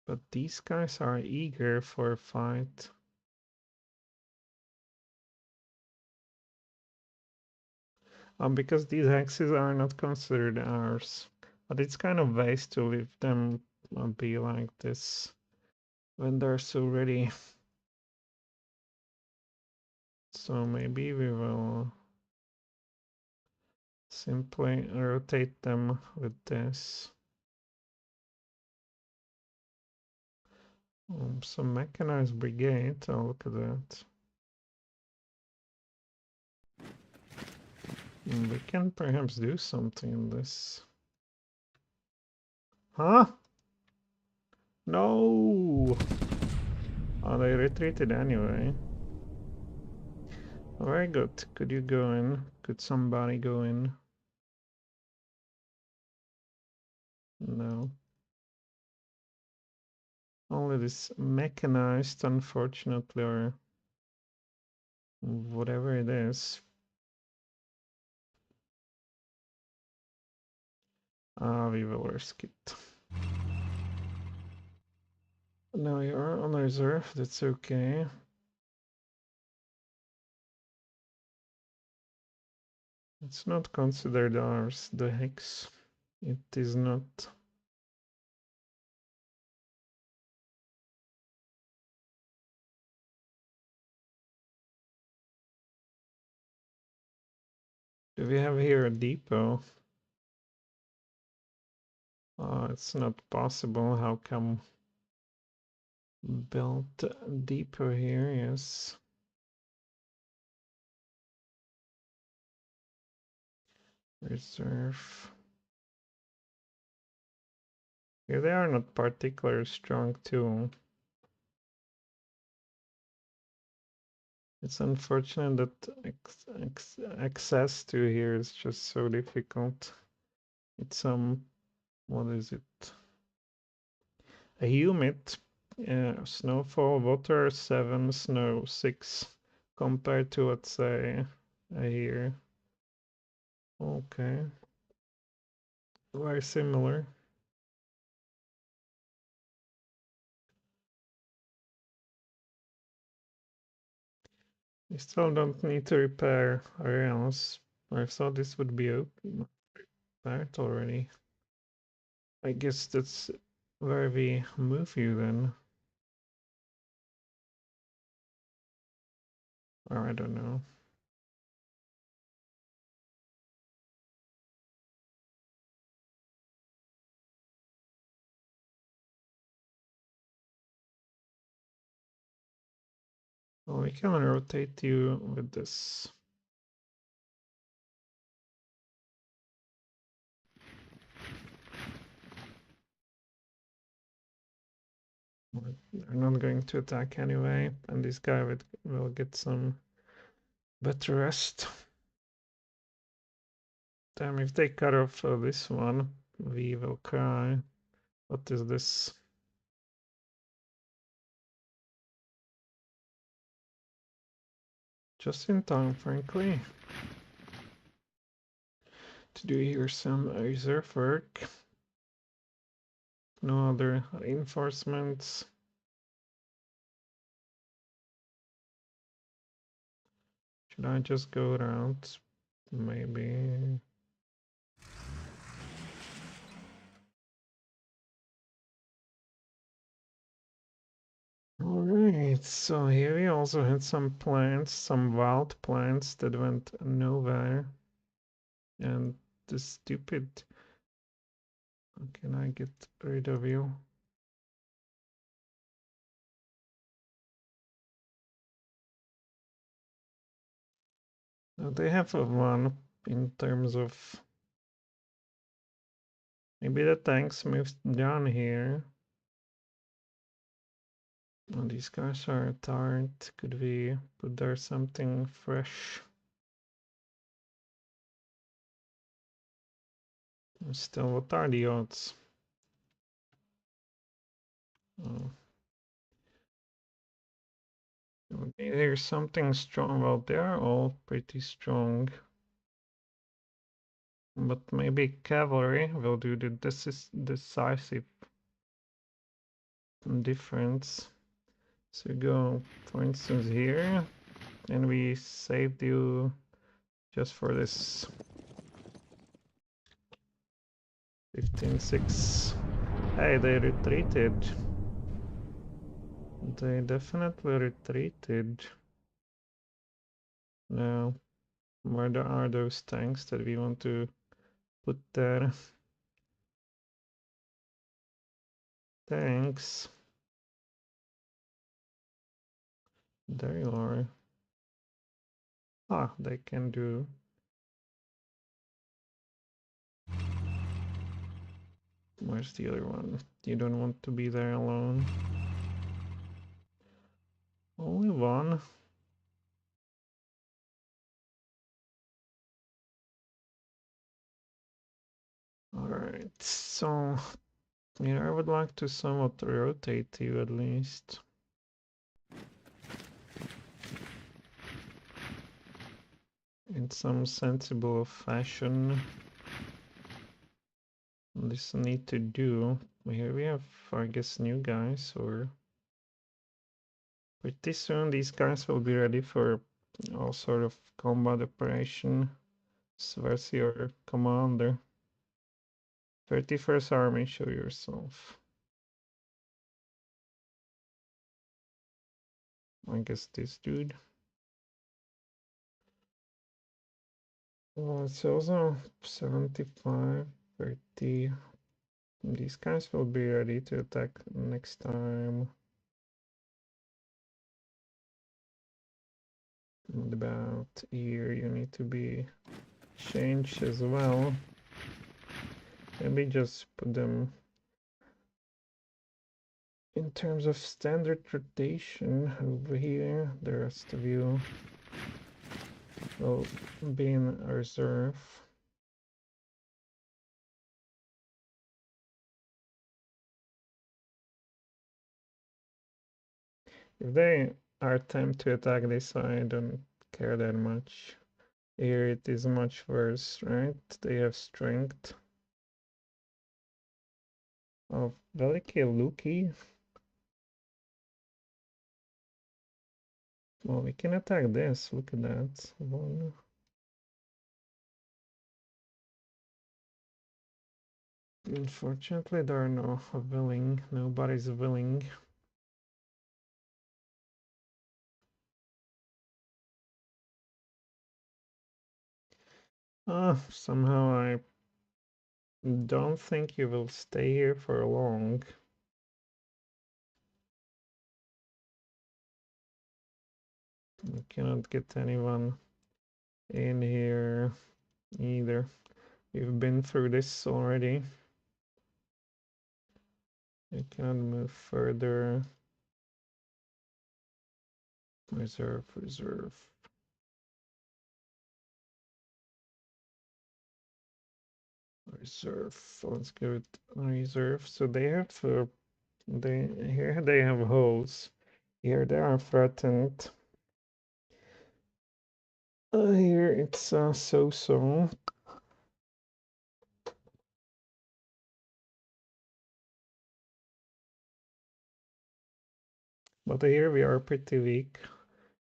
But these guys are eager for a fight. Because these hexes are not considered ours. But it's kind of waste to leave them be like this when they're so ready. So maybe we will simply rotate them with this. Some mechanized brigade. Oh, look at that. We can perhaps do something in this. Huh? No! Oh, they retreated anyway. Very good. Could you go in? Could somebody go in? No. Only this mechanized, unfortunately, or whatever it is. We will risk it. No, you're on reserve. That's okay. It's not considered ours, the hex. It is not. Do we have here a depot? It's not possible. How come? Built depot here, yes. Reserve. Yeah, they are not particularly strong too. It's unfortunate that access to here is just so difficult. It's what is it? A humid snowfall, water 7, snow 6, compared to let's say here. Okay, very similar. You still don't need to repair rails. I thought this would be repaired already. I guess that's where we move you then. Or I don't know. Well, we can rotate you with this. They're not going to attack anyway, and this guy will get some better rest. Damn, if they cut off this one, we will cry. What is this? Just in time, frankly. To do here some reserve work. No other reinforcements. Should I just go around? Maybe. Alright, so here we also had some plants, some wild plants that went nowhere. And the stupid... How can I get rid of you? They have a one in terms of... Maybe the tanks moved down here. Oh, these guys are tired. Could we put there something fresh? Still, what are the odds? Oh. There's something strong. Well, they are all pretty strong. But maybe cavalry will do the decisive difference. So we go, for instance, here, and we saved you just for this 15-6. Hey, they retreated. They definitely retreated. Now, where are those tanks that we want to put there? Tanks. There you are. Ah, they can do. Where's the other one? You don't want to be there alone. Only one. Alright, so yeah, I would like to somewhat rotate you at least. In some sensible fashion. This need to do. Here we have, I guess, new guys, or pretty soon these guys will be ready for all sort of combat operation. So where's your commander? 31st Army, show yourself. I guess this dude. It's also 75, 30. These guys will be ready to attack next time. And about here, you need to be changed as well. Maybe just put them in terms of standard rotation over here. The rest of you will be in reserve. If they are attempt to attack this, I don't care that much. Here it is much worse, right? They have strength. Oh, Veliki Luki. Well, we can attack this. Look at that. One. Unfortunately, there are no willing. Nobody's willing. Somehow I don't think you will stay here for long. We cannot get anyone in here either. We've been through this already. We cannot move further. Reserve, reserve. Reserve. Let's give it reserve. So they have here they have holes. Here they are threatened. Here it's so-so. But here we are pretty weak.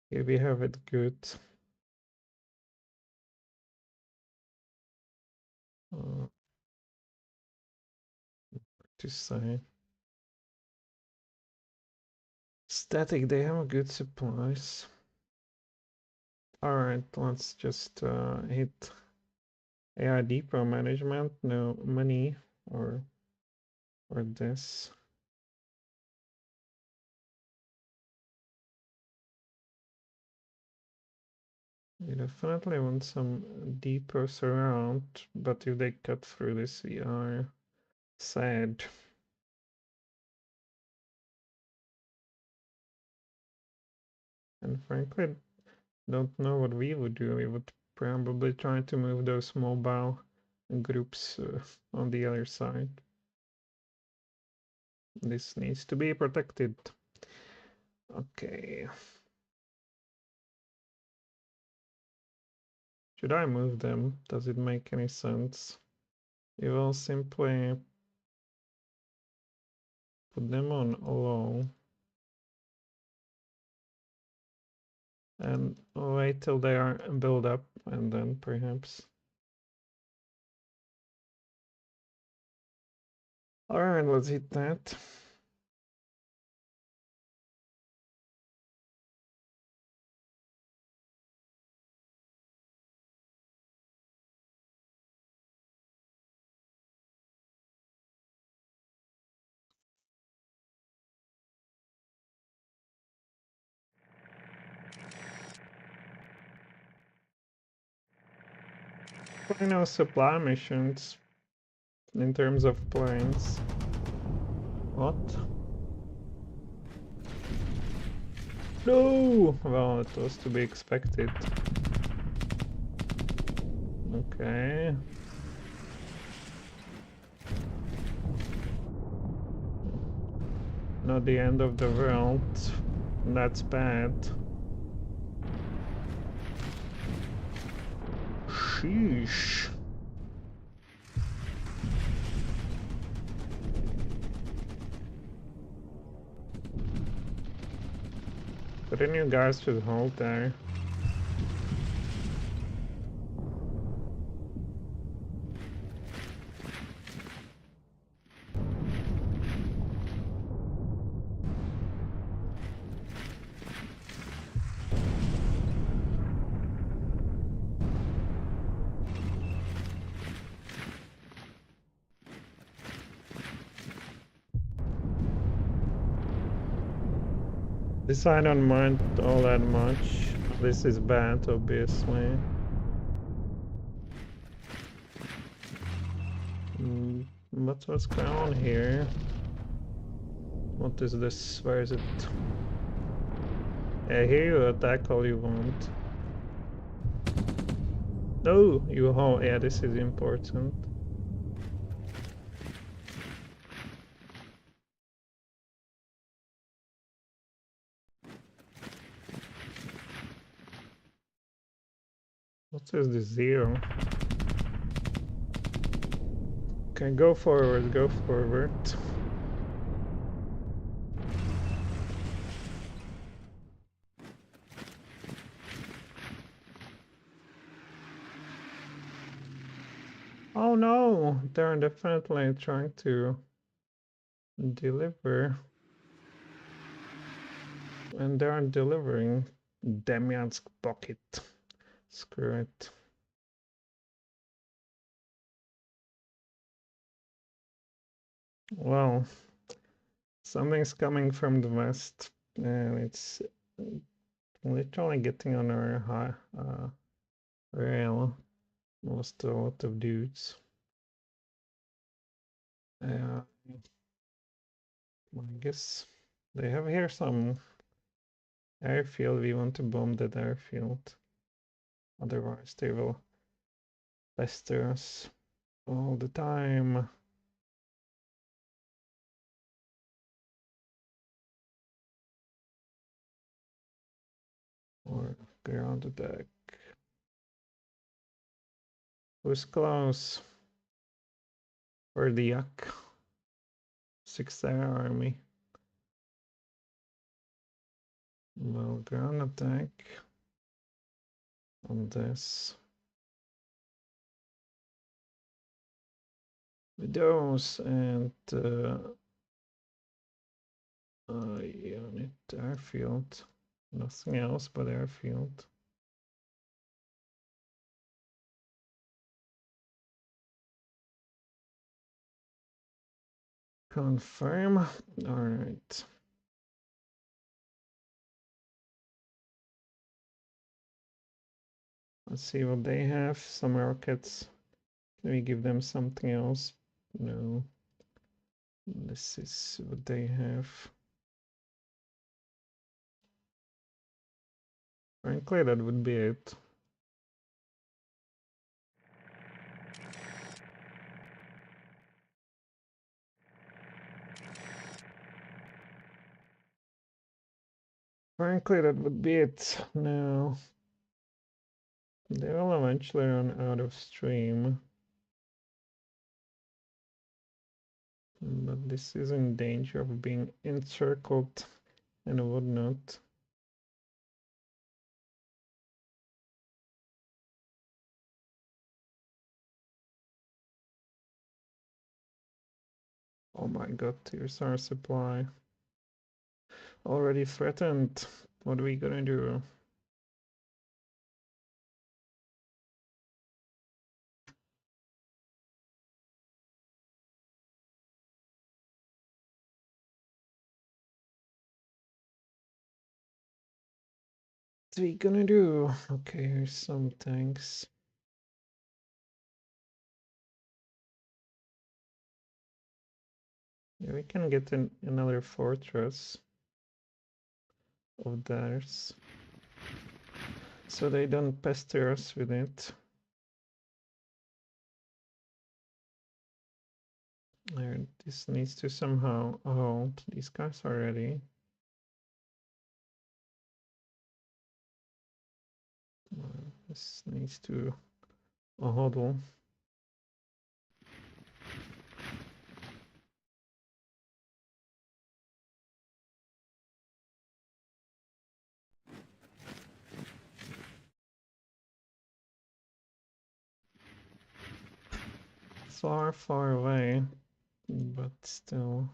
Here we have it good. To say. Static, they have good supplies. Alright, let's just hit AI depot management. No money or this. We definitely want some depots around, but if they cut through this, we are sad. And frankly, don't know what we would do. We would probably try to move those mobile groups on the other side. This needs to be protected. Okay. Should I move them? Does it make any sense? We will simply put them on low and wait till they are built up, and then perhaps. All right, let's hit that. Final supply missions in terms of planes. What? No! Well, it was to be expected. Okay. Not the end of the world. That's bad. Sheesh. But then you guys should hold there. This I don't mind all that much. This is bad, obviously. But what's going on here? What is this? Where is it? Yeah, here you attack all you want. No, you hold. Yeah, this is important. What is the 0? Okay, go forward, go forward. Oh no, they're definitely trying to deliver. And they aren't delivering. Demiansk pocket. Screw it. Well, something's coming from the west, and it's literally getting on our rail. Lost a lot of dudes. I guess they have here some airfield. We want to bomb that airfield. Otherwise they will pester us all the time. Or ground attack. Who's close? Or the Yak? 6-star army. Well, ground attack on this. With those and unit airfield. Nothing else but airfield. Confirm. All right. Let's see what they have. Some rockets. Can we give them something else? No. This is what they have. Frankly, that would be it. Frankly, that would be it. No. They will eventually run out of stream. But this is in danger of being encircled and whatnot. Oh my god, here's our supply. Already threatened. What are we gonna do? What are we gonna do? Okay, here's some tanks. Yeah, we can get another fortress of theirs. So they don't pester us with it. This needs to somehow hold. These guys are ready. This needs to huddle. Far, far away, but still.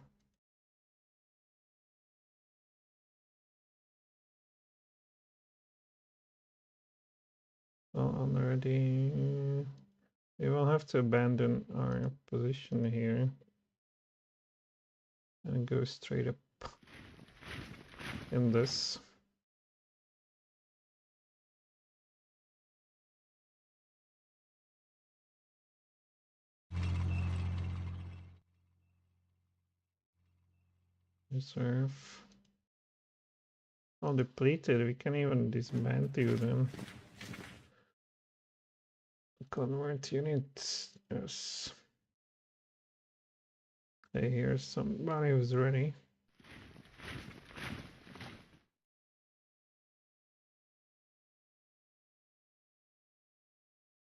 Well, already. We will have to abandon our position here and go straight up in this. Reserve. All depleted, we can even dismantle them. Convert units, yes. Hey, here's somebody who's ready.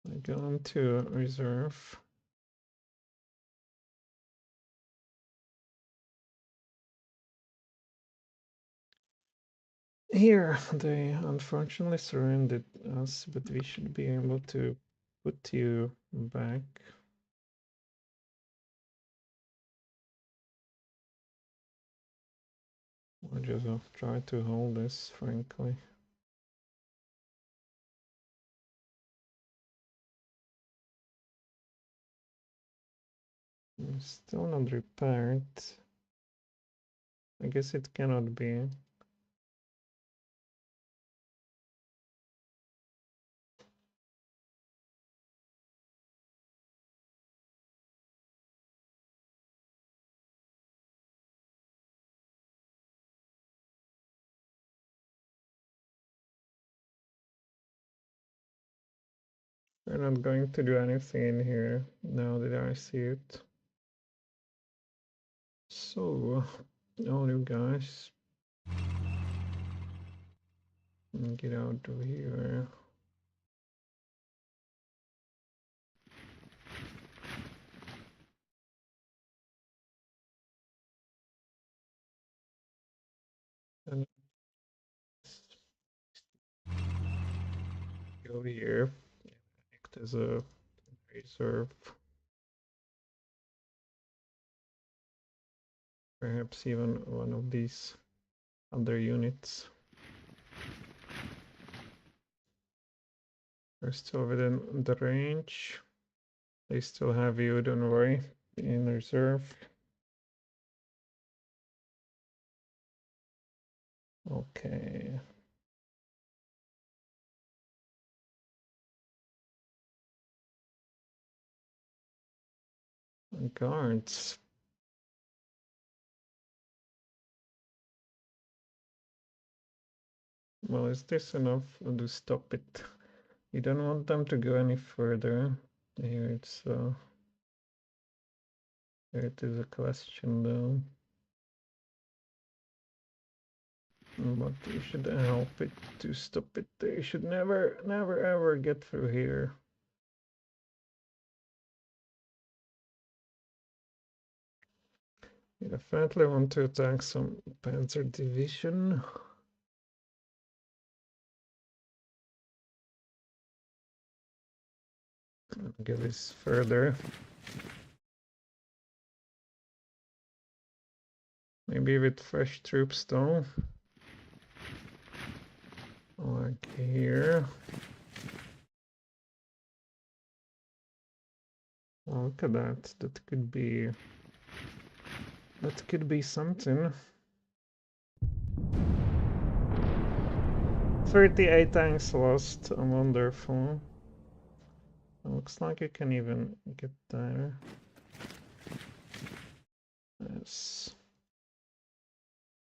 I go into reserve. Here, they unfortunately surrendered us, but we should be able to put you back. I just try to hold this, frankly. Still not repaired. I guess it cannot be. We're not going to do anything in here now that I see it. So, all you guys, get out of here. And go here, act as a reserve. Perhaps even one of these other units. We're still within the range. They still have you, don't worry, in reserve. Okay. Guards. Well, is this enough to stop it? You don't want them to go any further. Here it's here it is a question though. But you should help it to stop it. They should never ever get through here. You definitely want to attack some Panzer division. Get this further. Maybe with fresh troops though. Like here. Oh, look at that. That could be something. 38 tanks lost. Wonderful. It looks like you can even get there. Yes.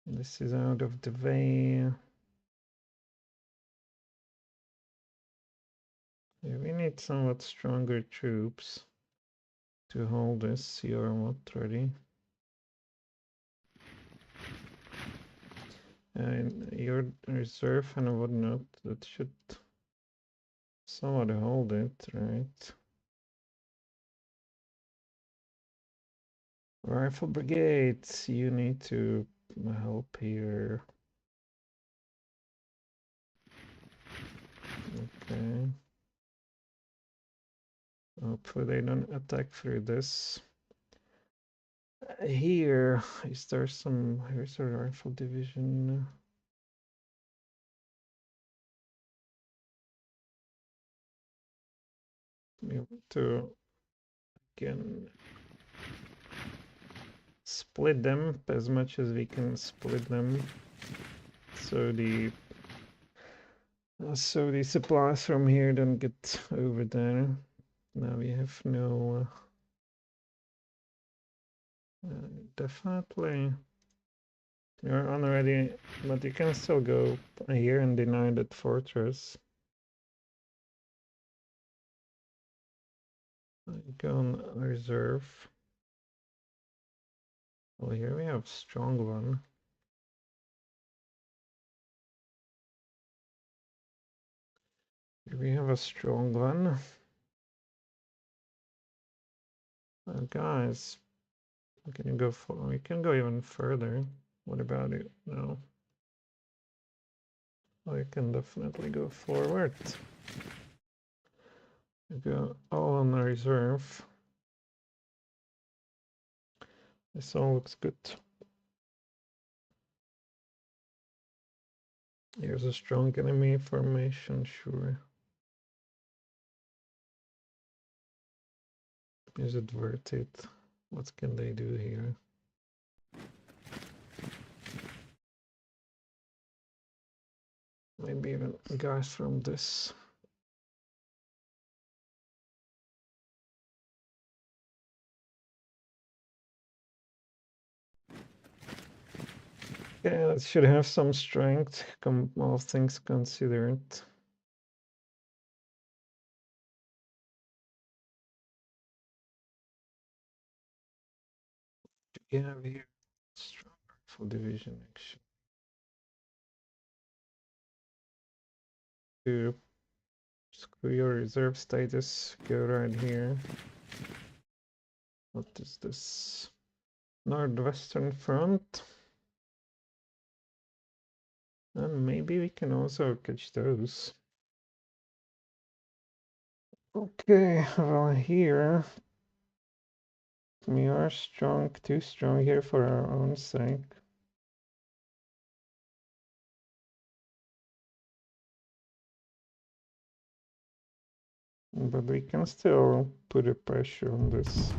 This is out of the way. Yeah, we need somewhat stronger troops to hold this. You're not ready. And your reserve and whatnot, that should somewhat hold it, right? Rifle brigades, you need to help here. Okay. Hopefully they don't attack through this. Here, is there some, here's a rifle division. We want to, again, split them as much as we can split them. So the supplies from here don't get over there. Now we have no definitely you're already, but you can still go here and deny that fortress. Go on reserve. Well, here we have strong one. Here we have a strong one. Guys, can you go for? We can go even further. What about it? No. I can definitely go forward. Go all on reserve. This all looks good. Here's a strong enemy formation, sure. Is it worth it? What can they do here? Maybe even guys from this. Yeah, it should have some strength, all things considered. Yeah, we have strong rifle division action. To screw your reserve status, go right here. What is this? Northwestern Front. And maybe we can also catch those. Okay, well here we are strong, too strong here for our own sake. But we can still put a pressure on this.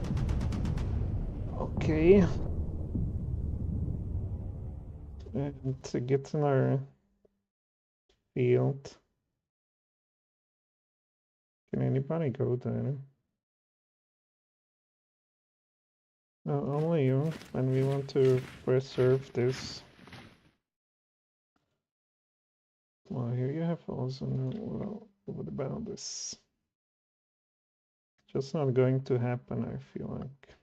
Okay. And to get in our field. Can anybody go there? No, only you. And we want to preserve this. Well, here you have also no. Well, what about this? Just not going to happen, I feel like.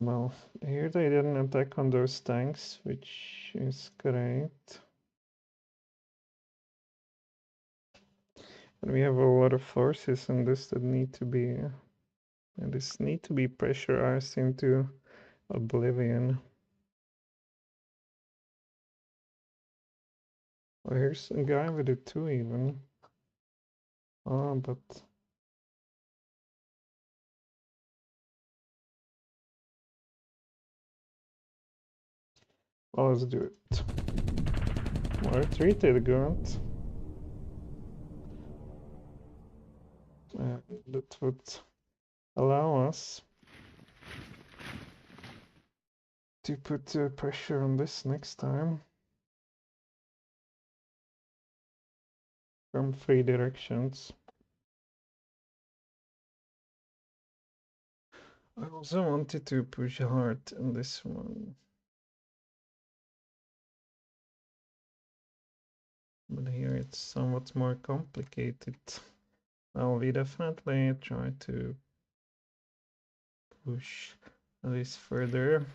Well, here they didn't attack on those tanks, which is great. And we have a lot of forces in this that need to be, and this need to be pressurized into oblivion. Oh, here's a guy with it too, even. Oh, but well, let's do it. Well, retreated, Grunt. That would allow us to put pressure on this next time from 3 directions. I also wanted to push hard in this one. But here it's somewhat more complicated. Well, we definitely try to push this further.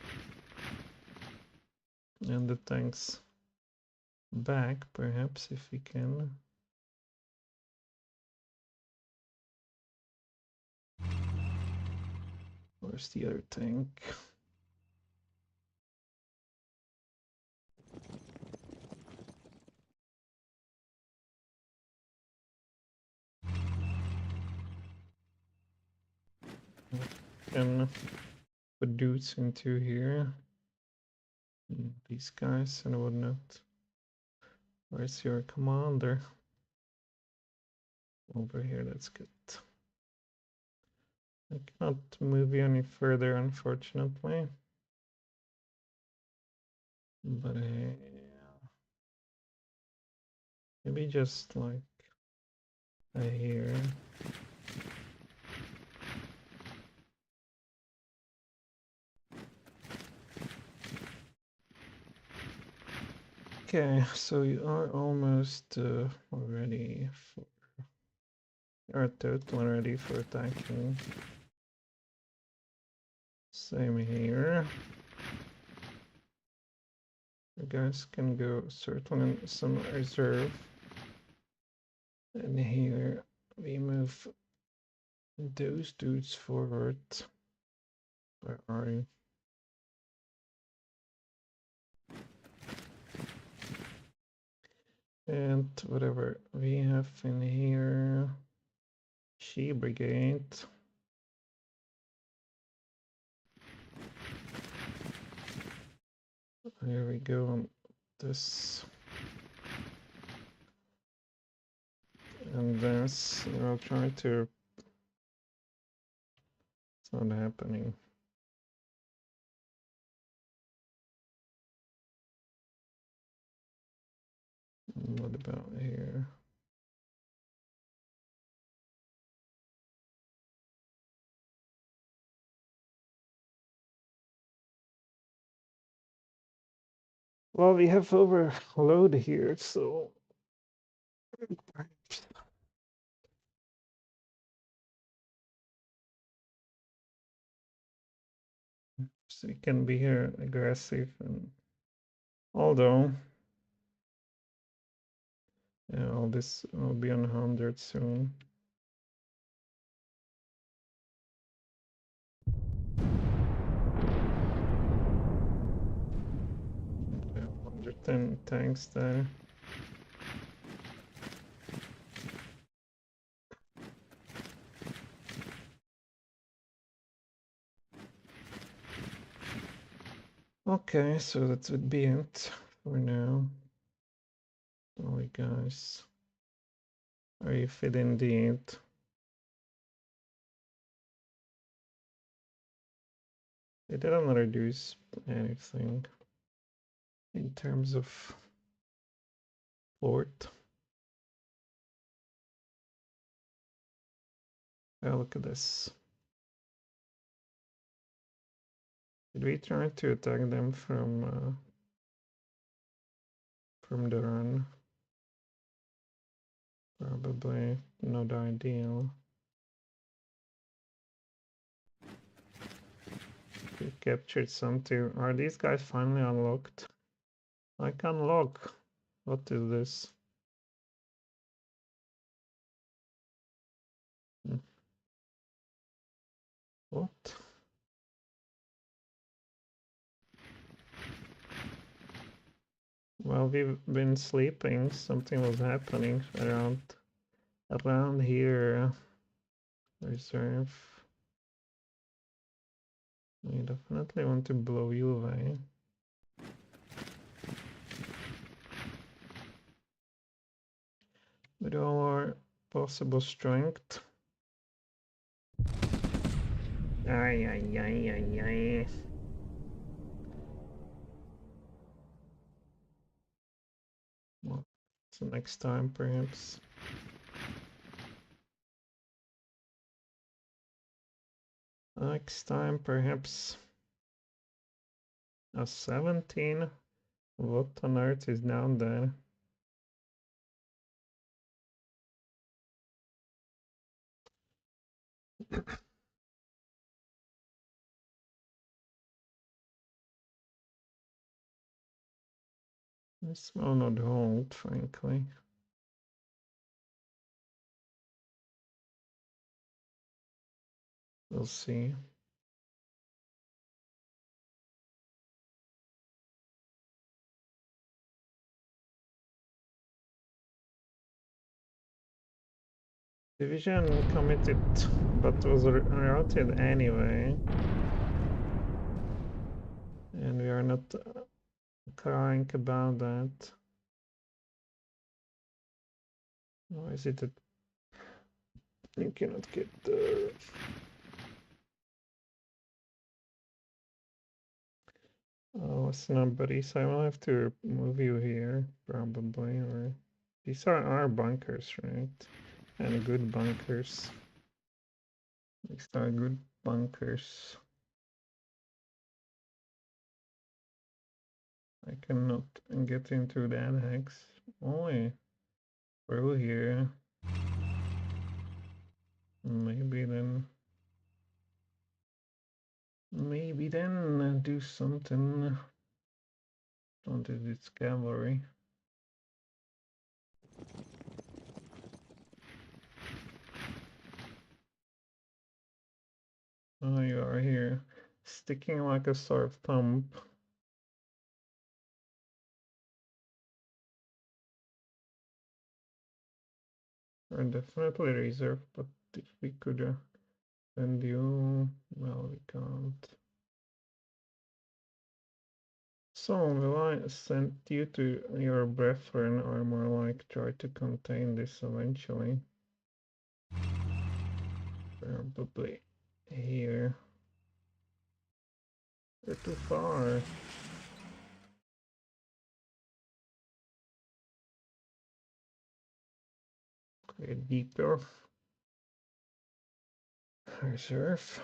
And the tanks back, perhaps, if we can. Where's the other tank? Can put dudes into here. These guys and whatnot. Where's your commander? Over here, that's good. I cannot move you any further, unfortunately. But maybe just like here. Okay, so you are almost ready for. You're totally ready for attacking. Same here. You guys can go certainly in some reserve. And here we move those dudes forward. Where are you? And whatever we have in here, She Brigade. Here we go on this. And this, I'll try to. It's not happening. What about here? Well, we have overload here, so so it can be here aggressive, and although yeah, all this will be on 100 soon. Yeah, 110 tanks there. Okay, so that would be it for now. Sorry, guys. Are you fit indeed? It didn't reduce anything in terms of port. Oh, look at this. Did we try to attack them from the run? Probably not ideal. We captured some too. Are these guys finally unlocked? I can unlock. What is this? What? Well, we've been sleeping. Something was happening around here. Reserve. We definitely want to blow you away. With all our possible strength. Ay, ay, ay, ay, ay. Well, so next time, perhaps. Next time, perhaps. A 17? What on earth is down there? This will not hold, frankly. We'll see. Division committed, but was routed anyway. And we are not crying about that. Why is it that you cannot get there? Oh, somebody, so I will have to move you here, probably, or these are our bunkers, right? And good bunkers. These are good bunkers. I cannot get into that hex. Only through here. Maybe then do something. Don't do this cavalry. Oh, you are here, sticking like a sore thumb. Are definitely reserved, but if we could send you, well, we can't. So will I send you to your brethren, or more like try to contain this eventually? Probably here. They're too far. Okay, deeper. Reserve.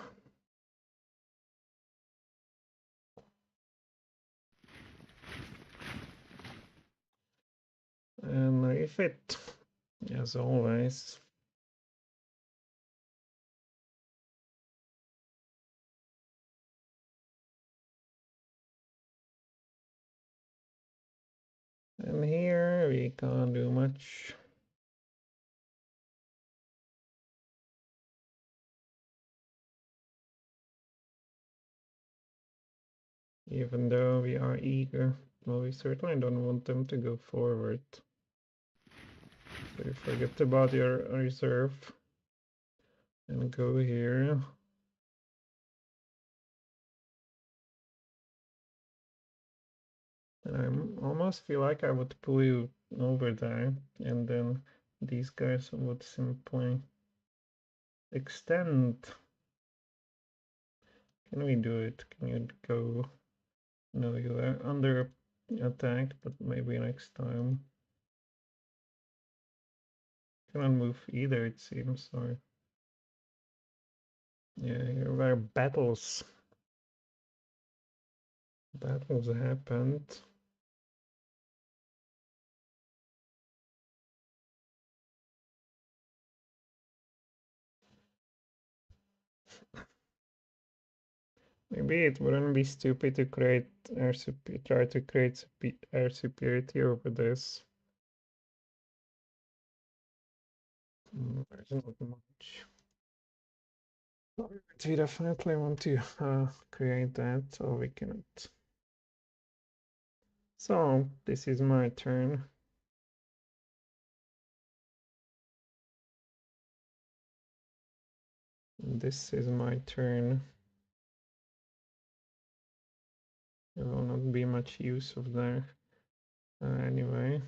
refit, as always. And here we can't do much. Even though we are eager. Well, we certainly don't want them to go forward. So you forget about your reserve and go here. And I almost feel like I would pull you over there, and then these guys would simply extend. Can we do it? Can you go? No, you are under attack, but maybe next time. Cannot move either, it seems. Sorry. Yeah, here were battles. Battles happened. Maybe it wouldn't be stupid to create try to create air superiority over this. There's not much. We definitely want to create that, or we cannot. So this is my turn. This is my turn. There will not be much use of there. Anyway.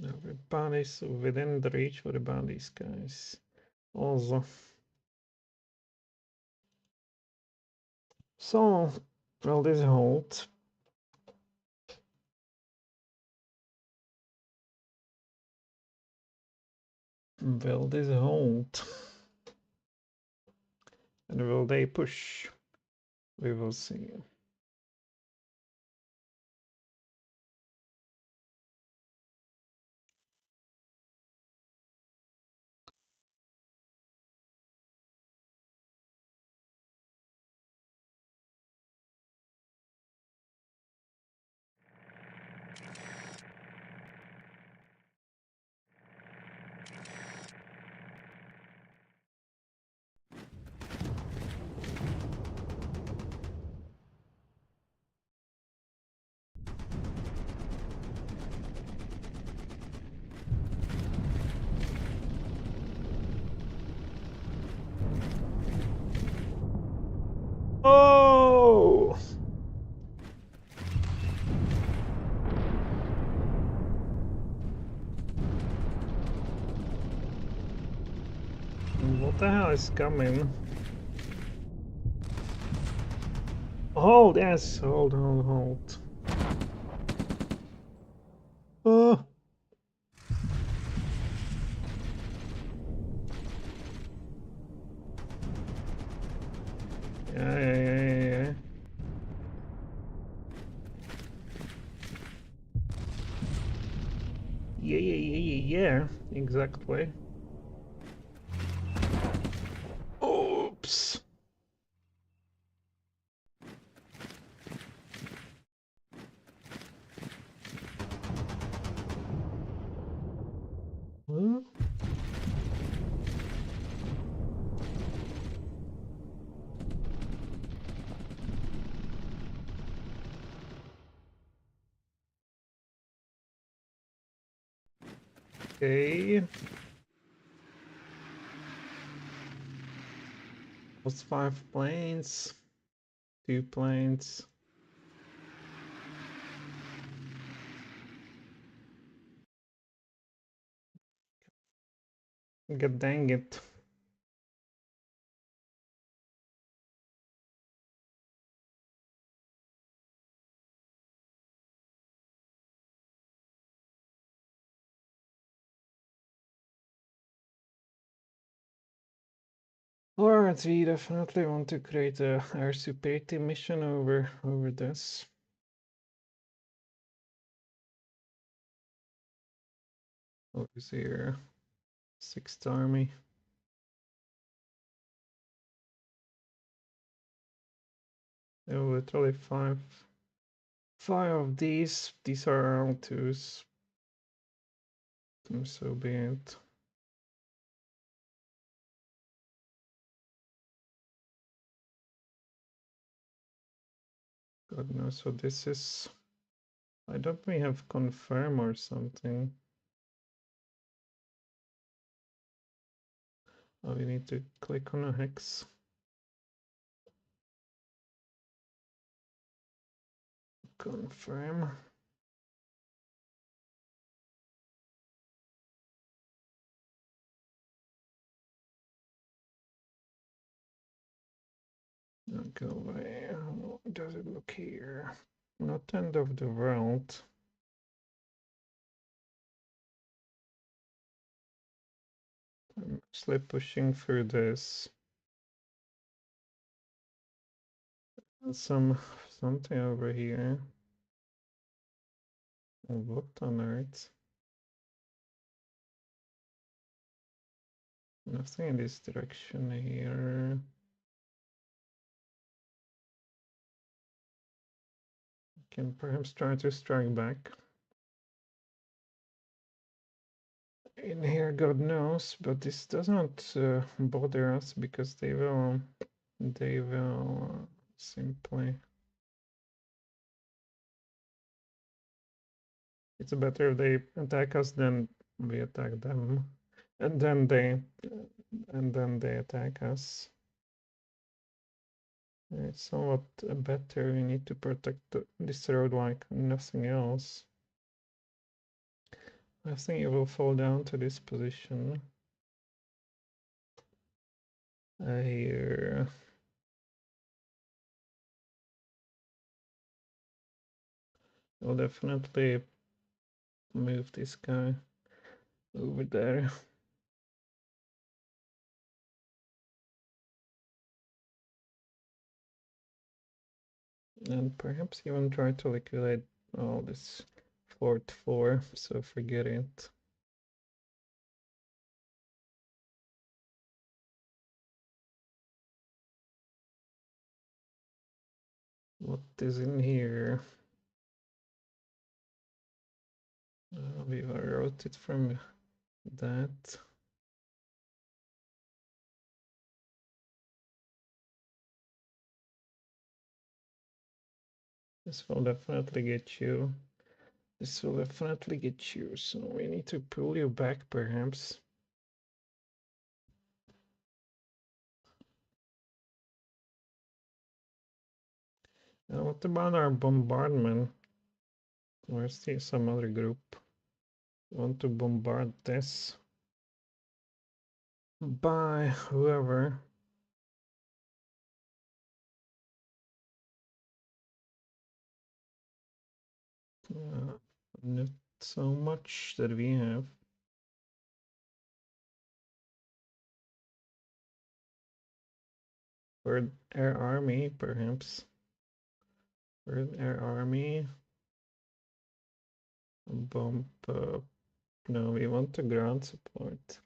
Everybody's within the reach. What about these guys? Also. So, well, this hold. Will this hold? And will they push? We will see. Oh! What the hell is coming? Hold, yes, hold. Oh! Yeah. Yeah, exactly. Oops. Huh? Okay. What's 5 planes? 2 planes. God dang it. Alright, we definitely want to create a air superiority mission over this. What is here? 6th Army. Oh, literally five of these. These are all twos. So be it. God knows what this is. Why don't we have confirm or something? Oh, we need to click on a hex. Confirm. Go away. How does it look here? Not end of the world. I'm actually pushing through this. Something over here. What on earth? Nothing in this direction here. Can perhaps try to strike back. In here, God knows, but this doesn't bother us because they will simply. It's better if they attack us than we attack them, and then they attack us. It's somewhat better. We need to protect this road like nothing else. I think it will fall down to this position. Here. I'll definitely move this guy over there. And perhaps even try to liquidate all this fort 4, so forget it. What is in here? We wrote it from that. This will definitely get you. This will definitely get you, so we need to pull you back perhaps. What about our bombardment? Where's some other group? Want to bombard this? By whoever. Not so much that we have. Or air army, perhaps. Or air army. Bomb. No, we want the ground support.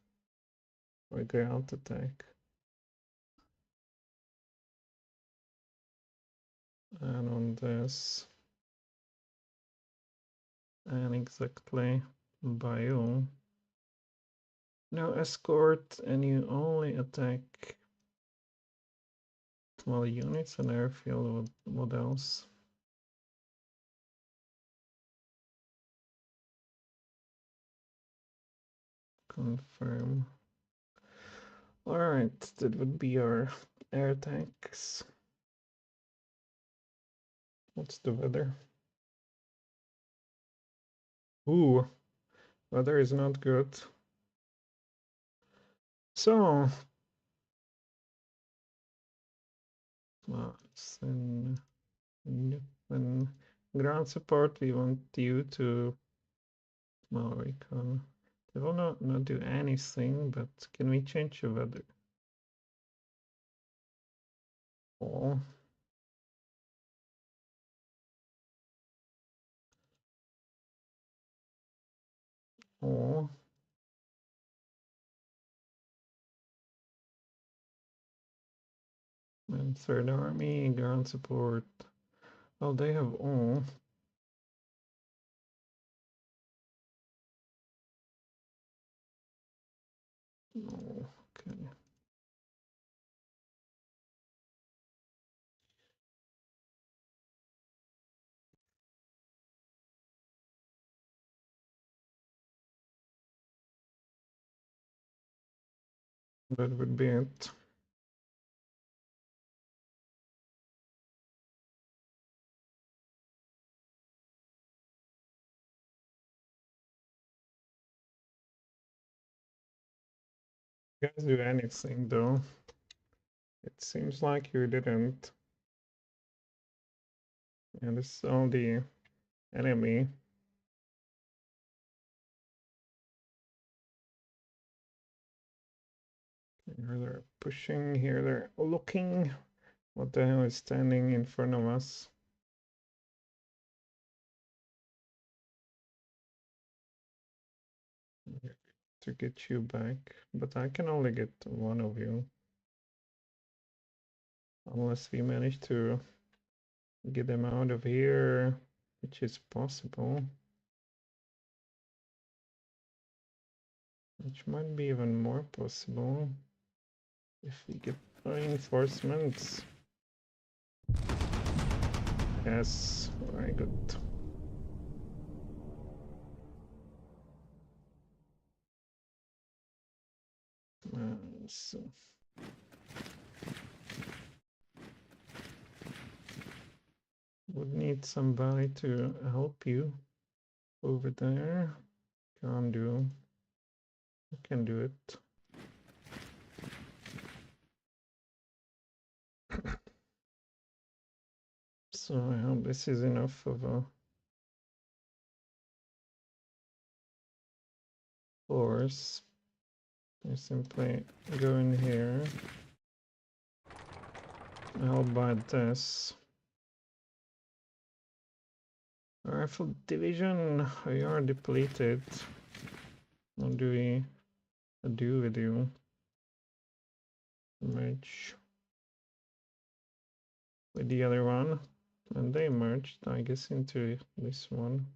Or ground attack. And on this. And exactly bio. No escort, and you only attack small units and airfield. What else? Confirm. Alright, that would be our air tanks. What's the weather? Ooh, weather is not good. So, when ground support, we want you to, well, we can, they will not do anything, but can we change the weather? Oh. Oh. And Third Army, ground support. Oh, they have all. Oh, okay. That would be it. You guys do anything though? It seems like you didn't. And this is all the enemy. Here they're pushing, here they're looking. What the hell is standing in front of us? To get you back, but I can only get one of you. Unless we manage to get them out of here, which is possible. Which might be even more possible if we get reinforcements. Yes, very good. So would need somebody to help you over there. Can do. I can do it. So I hope this is enough of a force. I simply go in here. How about this? Rifle division, we are depleted. What do we do with you? Merge with the other one. And they merged, I guess, into this one.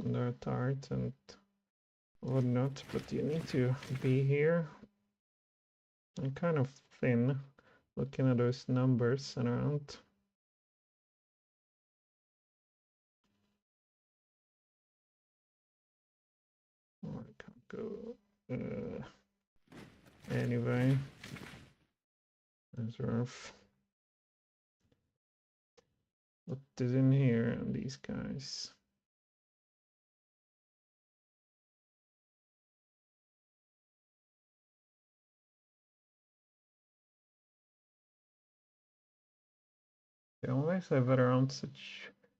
And they're tired and whatnot, but you need to be here. I'm kind of thin looking at those numbers around. Oh, I can't go. Anyway, reserve. What is in here? These guys. They always have around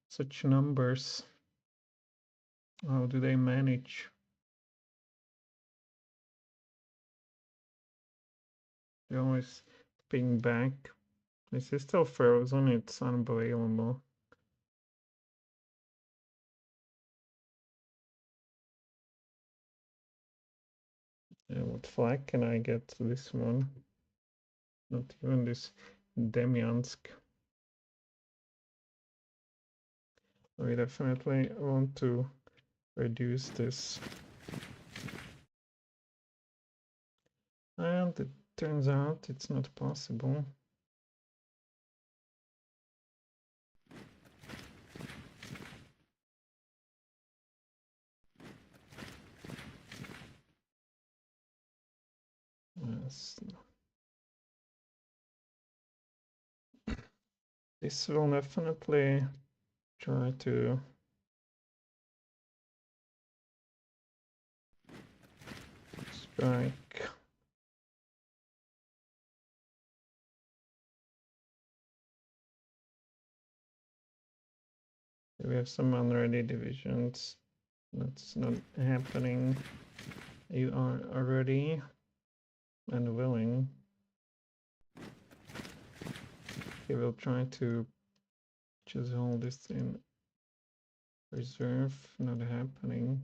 such numbers. How do they manage? They always ping back. This is still frozen. It's unbelievable. What flag can I get this one? Not even this Demyansk. We definitely want to reduce this. And it turns out it's not possible. Yes. This will definitely try to strike. We have some unready divisions. That's not happening. You are already. and willing. He will try to just hold this in reserve, not happening.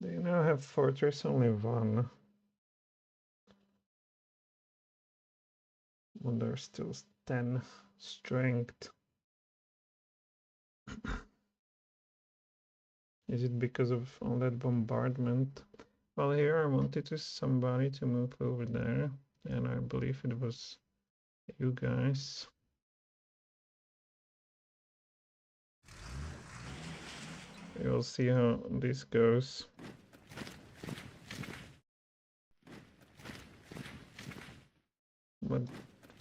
They now have fortress only one. But there's still 10 strength. Is it because of all that bombardment? Well, here I wanted somebody to move over there, and I believe it was you guys. We'll see how this goes. But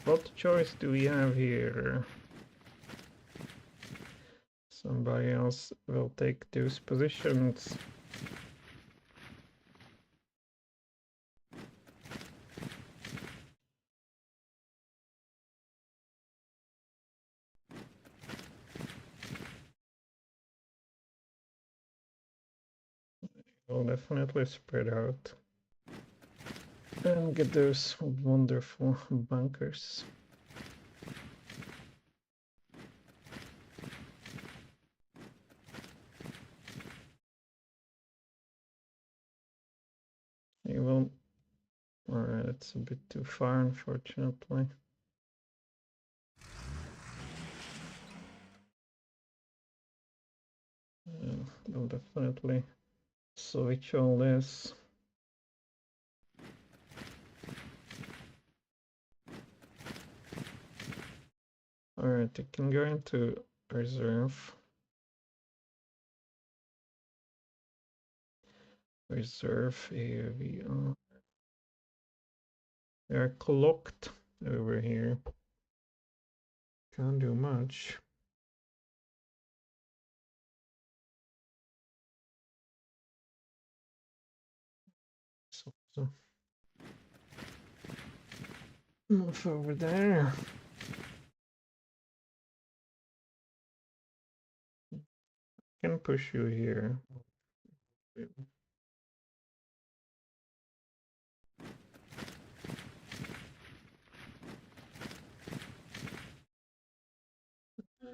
what choice do we have here? Somebody else will take those positions. We'll definitely spread out and get those wonderful bunkers. You will. Alright, it's a bit too far, unfortunately. We'll definitely switch all this. Alright, I can go into reserve. Reserve, here we are. We are clocked over here. Can't do much. So move over there. Can push you here.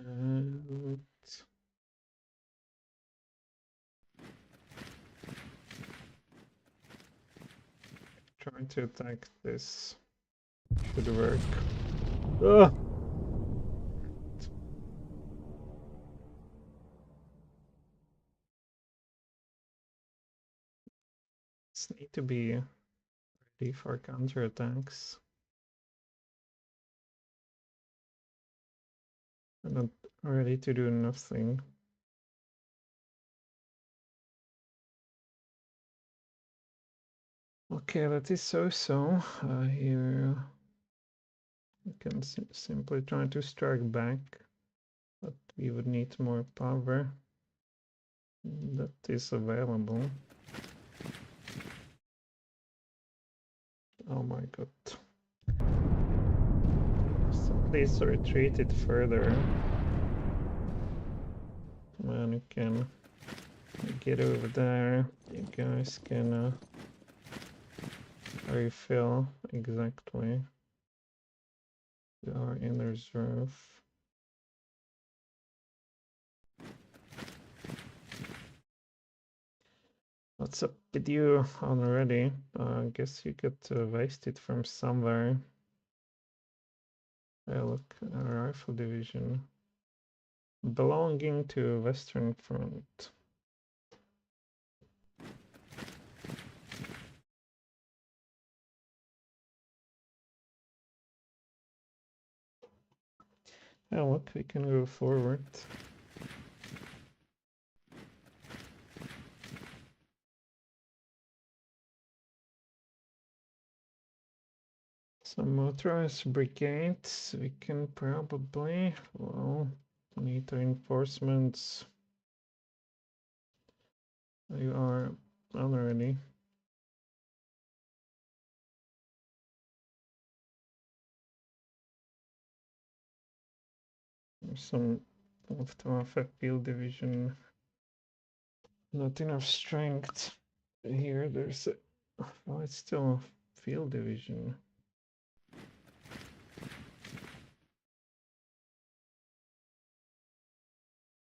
And trying to attack this. Should work. Ugh. This need to be ready for counterattacks. I'm not ready to do nothing. Okay, that is so. Here we can simply try to strike back, but we would need more power. That is available. Oh my god. So please retreat it further. Man, you can get over there. You guys can refill exactly. We are in reserve. What's up with you already? I guess you got wasted from somewhere. Hey, look, a rifle division belonging to Western Front. Yeah, look, we can go forward. Some motorized brigades, we can probably, well, need reinforcements. You are already. Some Left off at field division. Not enough strength. Here there's a... Oh, it's still field division.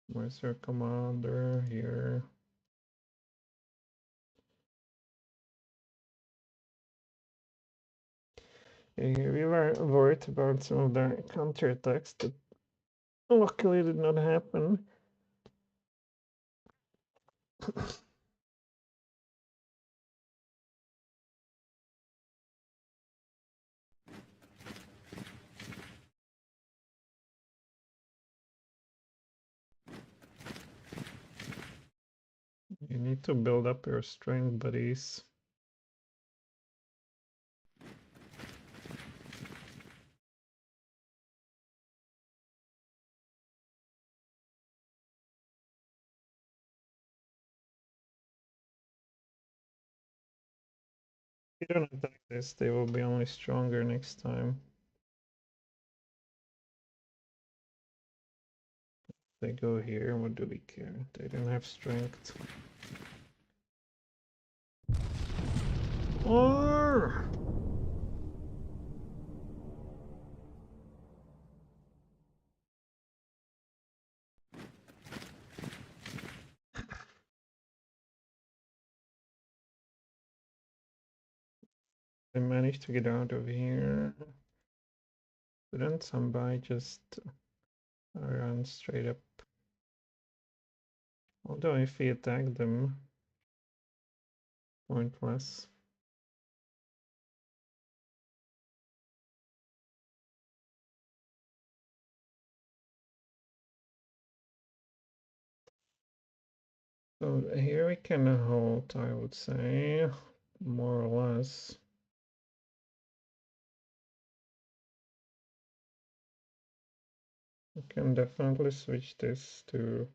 Where's our commander here? Here we were worried about some of the counterattacks that luckily did not happen. You need to build up your strength, buddies. If you don't attack this, they will be only stronger next time. They go here, what do we care? They don't have strength. Or I managed to get out of here. Couldn't somebody just run straight up? Although if we attack them, pointless. So here we can halt, I would say, more or less. We can definitely switch this to,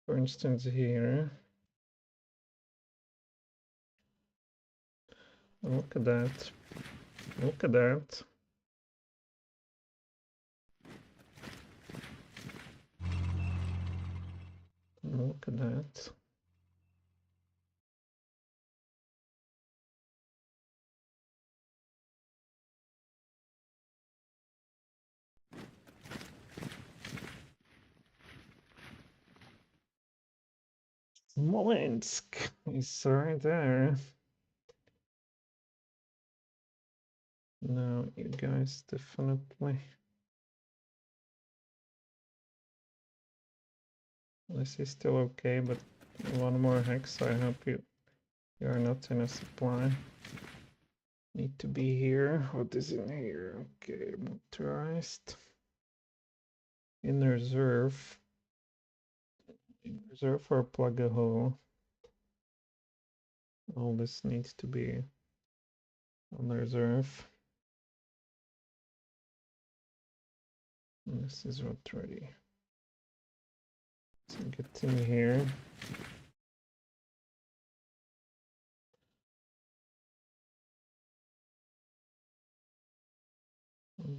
for instance, here. Look at that. Look at that. Look at that. Smolensk is right there. No, you guys definitely. This is still okay, but one more hex. I hope you are not in a supply. Need to be here. What is in here? Okay, motorized. In reserve. In reserve for plug a hole. All this needs to be on reserve. And this is what ready. So get in here.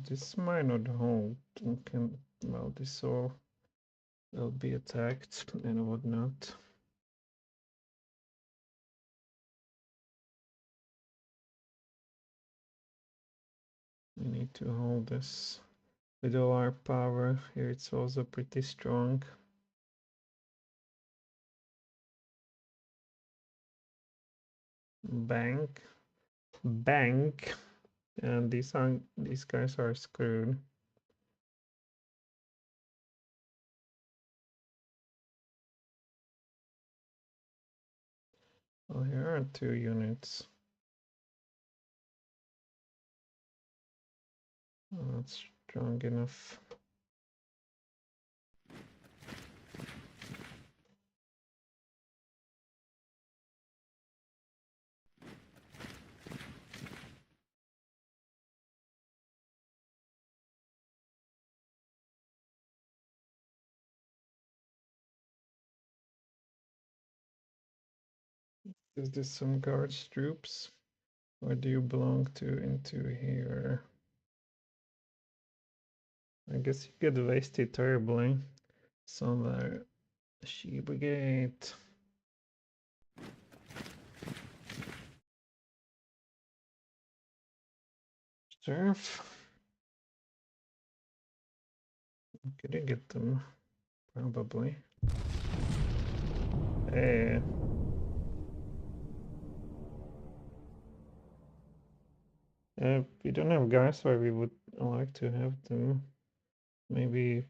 This might not hold. Okay, well, this all will be attacked and whatnot. We need to hold this with all our power. Here it's also pretty strong. Bank. Bank. And these guys are screwed. Oh, here are 2 units. Oh, that's strong enough. Is this some guards troops? Where do you belong to into here? I guess you get wasted terribly. Solar She Brigade. Surf. Could I get them? Probably. Hey. We don't have guys where we would like to have them. Maybe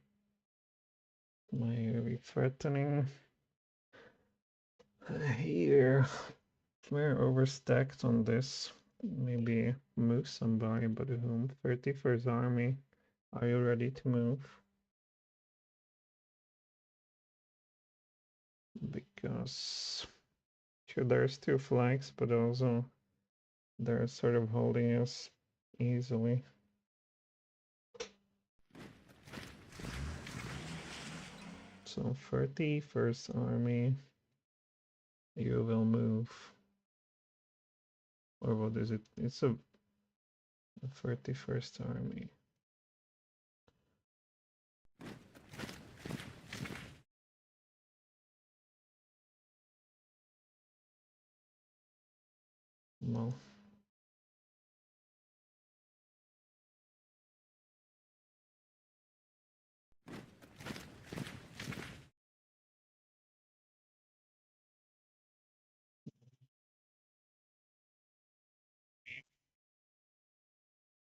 my threatening here. We're overstacked on this. Maybe move somebody, but whom? 31st Army. Are you ready to move? Because sure, there's 2 flags, but also they're sort of holding us easily. So 31st Army, you will move. Or what is it? It's a 31st Army. Well,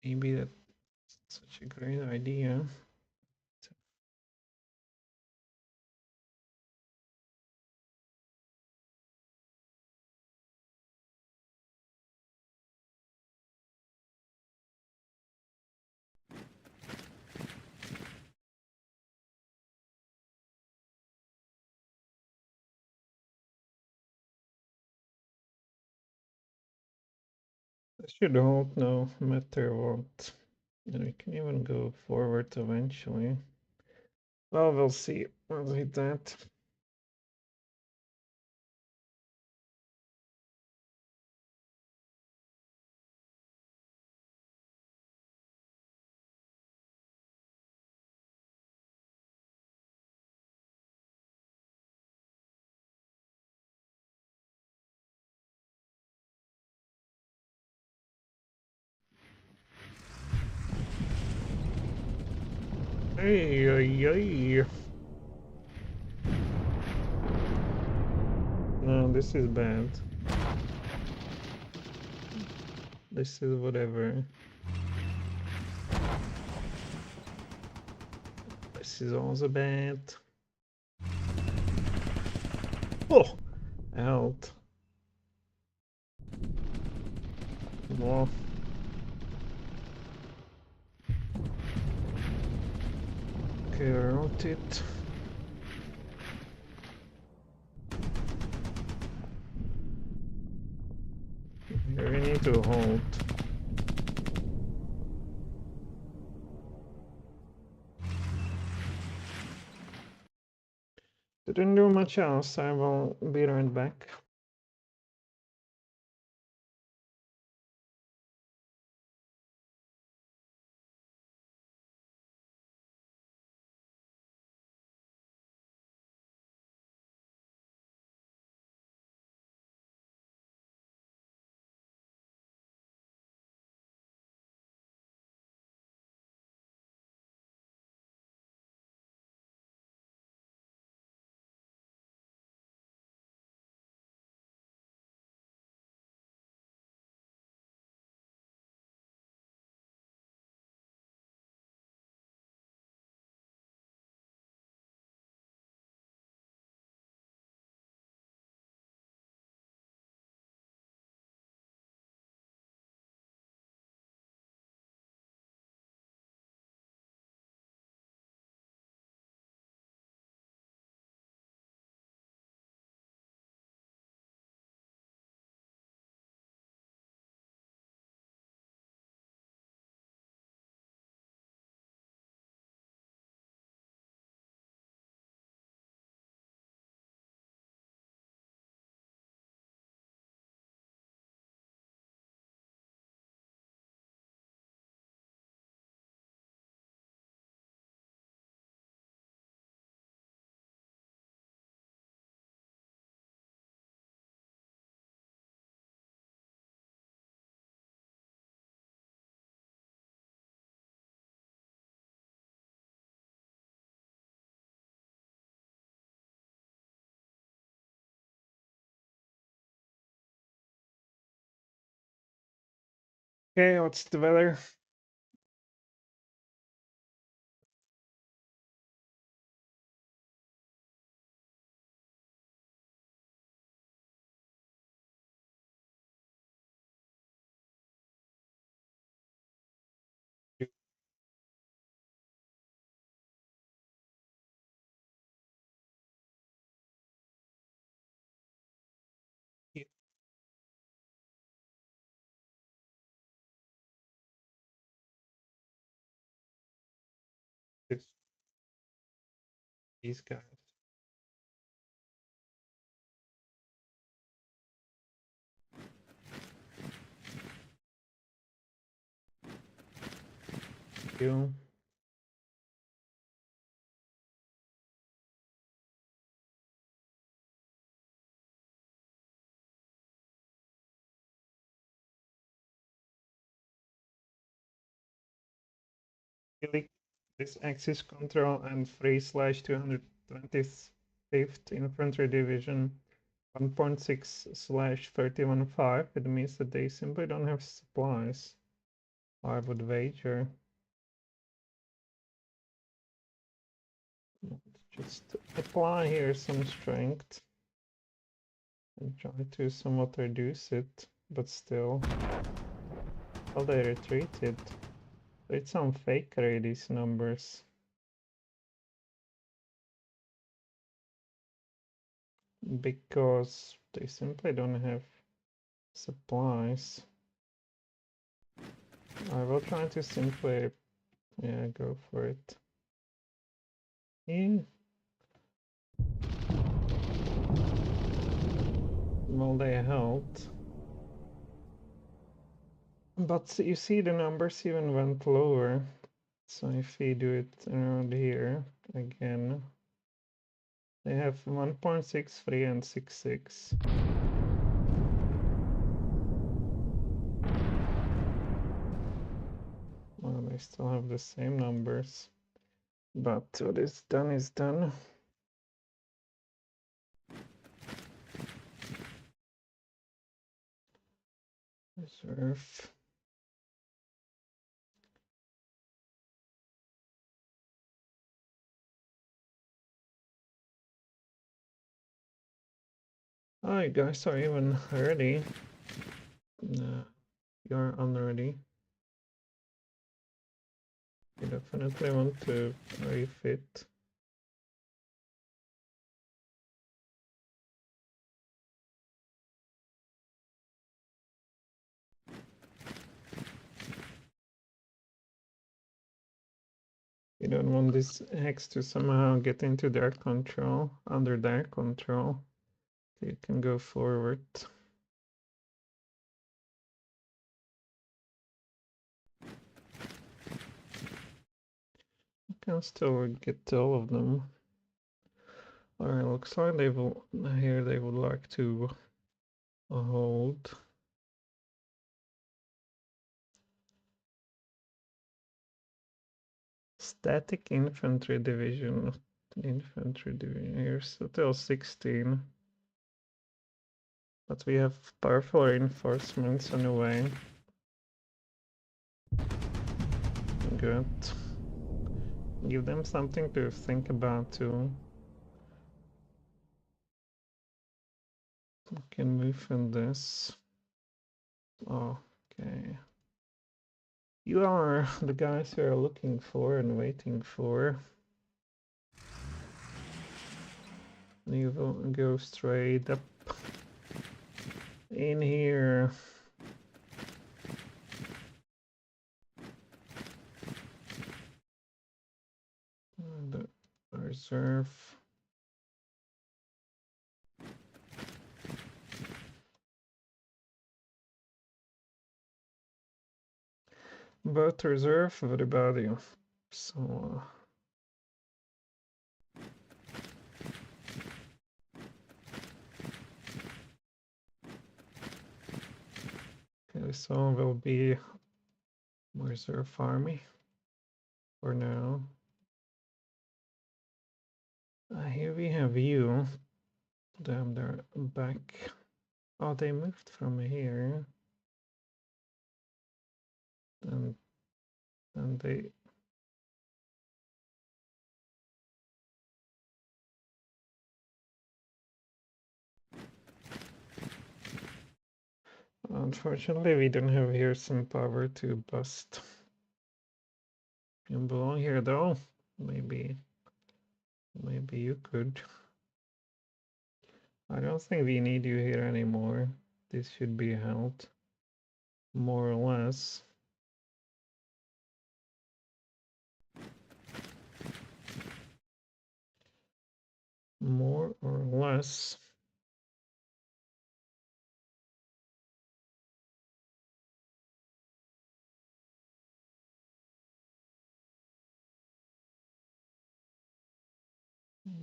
maybe that's such a great idea. This should hold no matter what. And we can even go forward eventually. Well, we'll see. We'll hit that. Hey, hey. No, this is bad. This is whatever. This is also bad. Oh, out. More. Okay, rotate. Here we need to hold. Didn't do much else. I will be right back. Okay, what's the weather? Yeah, it's these guys. You click this axis control and 3/225th Infantry Division 1.6/315. It means that they simply don't have supplies. I would wager. Just apply here some strength and try to somewhat reduce it, but still. Well, they retreated. It's some fakery, these numbers. Because they simply don't have supplies. I will try to simply, yeah, go for it. Yeah. Well, they helped. But you see the numbers even went lower. So if we do it around here again, they have 1.63 and 66. Well, they still have the same numbers. But what is done is done. Reserve. Oh, you guys are even ready. No, you're unready. You definitely want to refit. You don't want this hex to somehow get into their control, under their control. You can go forward. You can still get all of them. Alright, looks like they will, here they would like to hold. Static infantry division. Infantry division, here's still 16. But we have powerful reinforcements on the way. Good. Give them something to think about too. We can move in this. Okay. You are the guys who are looking for and waiting for. You will go straight up in here. The reserve. But reserve everybody. So okay, so will be reserve army for now. Here we have you. Damn, they're back. Oh, they moved from here. and they unfortunately we don't have here some power to bust. You belong here though. Maybe you could. I don't think we need you here anymore. This should be held more or less. More or less.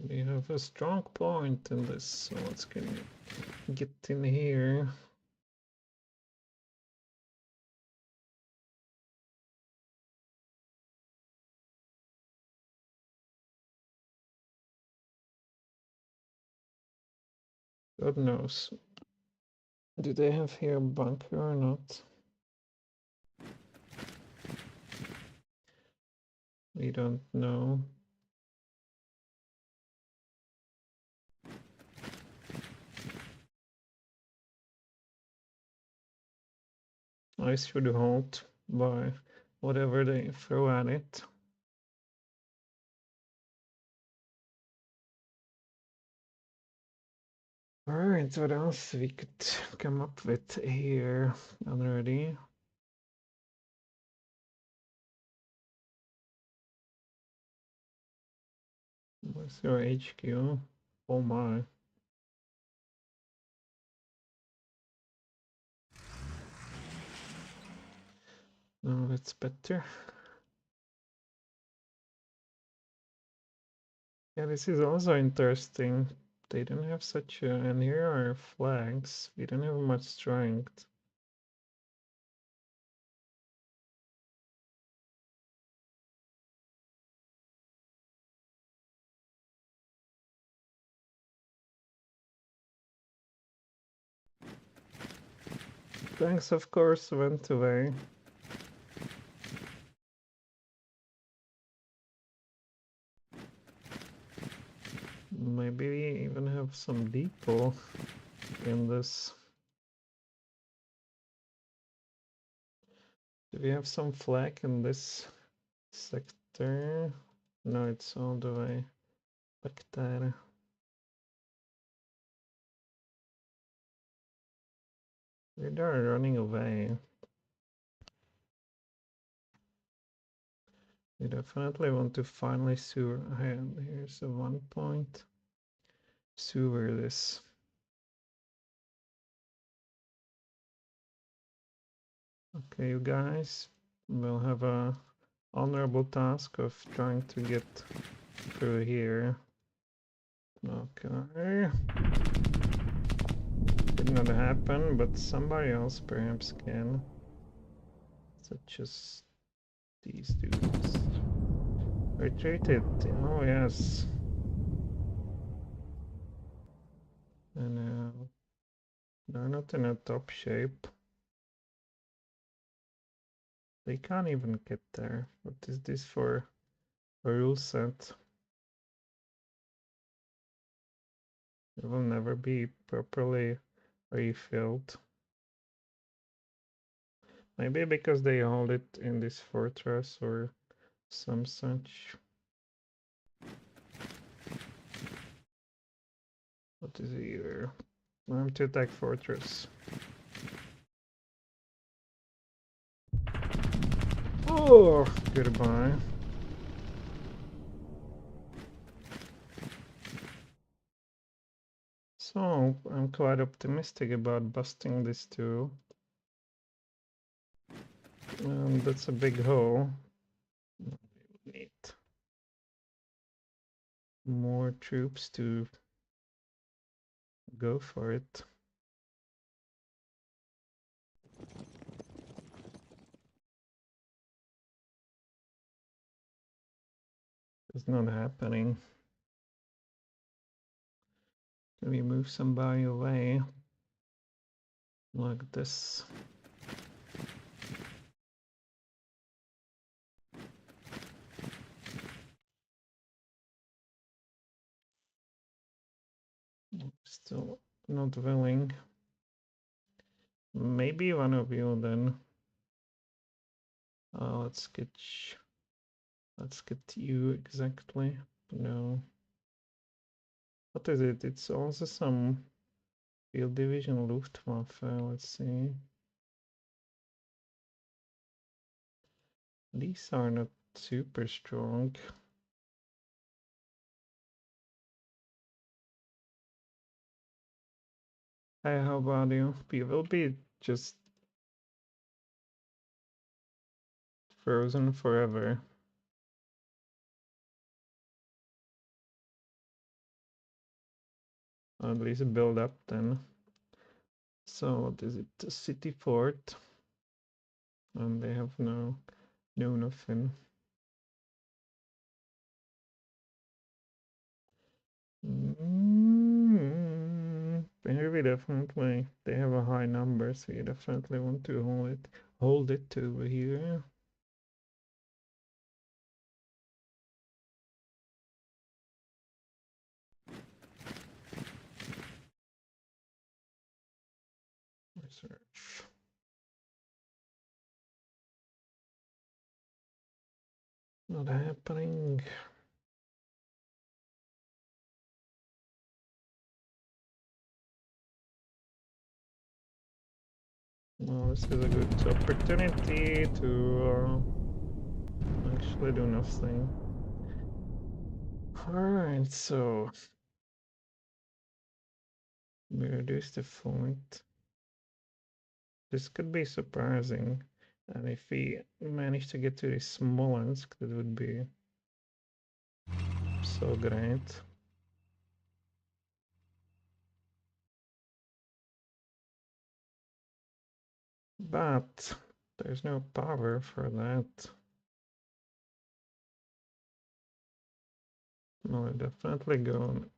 We have a strong point in this, so let's get in here. God knows. Do they have here a bunker or not? We don't know. I should halt by whatever they throw at it. Alright, what else we could come up with here already? Where's your HQ? Oh my. No, that's better. Yeah, this is also interesting. They don't have such a... and here are flags. We don't have much strength. Thanks, of course, went away. Maybe we even have some depot in this. Do we have some flag in this sector? No, it's all the way back there. They're running away. We definitely want to finally sewer. Here's a 1 point. Sewer this. Okay, you guys will have a honorable task of trying to get through here. Okay. Did not happen, but somebody else perhaps can. Such as these dudes. Retreated. Oh yes. And they're not in a top shape. They can't even get there. What is this for a rule set? It will never be properly refilled. Maybe because they hold it in this fortress or some such. What is here? Time to attack fortress. Oh, goodbye. So, I'm quite optimistic about busting this too. That's a big hole. Need more troops to go for it. It's not happening. Can we move somebody away? Like this. Still not willing. Maybe one of you then. Let's get you exactly. No. What is it? It's also some field division Luftwaffe. Let's see. These are not super strong. Hey, how about you? We will be just frozen forever. At least build up then. So what is it? A city fort. And they have no nothing. Maybe definitely they have a high number, so you definitely want to hold it over here. Research. Not happening. Well, this is a good opportunity to actually do nothing. Alright, so we reduce the font. This could be surprising. And if we manage to get to the Smolensk, that would be so great. But there's no power for that. No, I definitely go on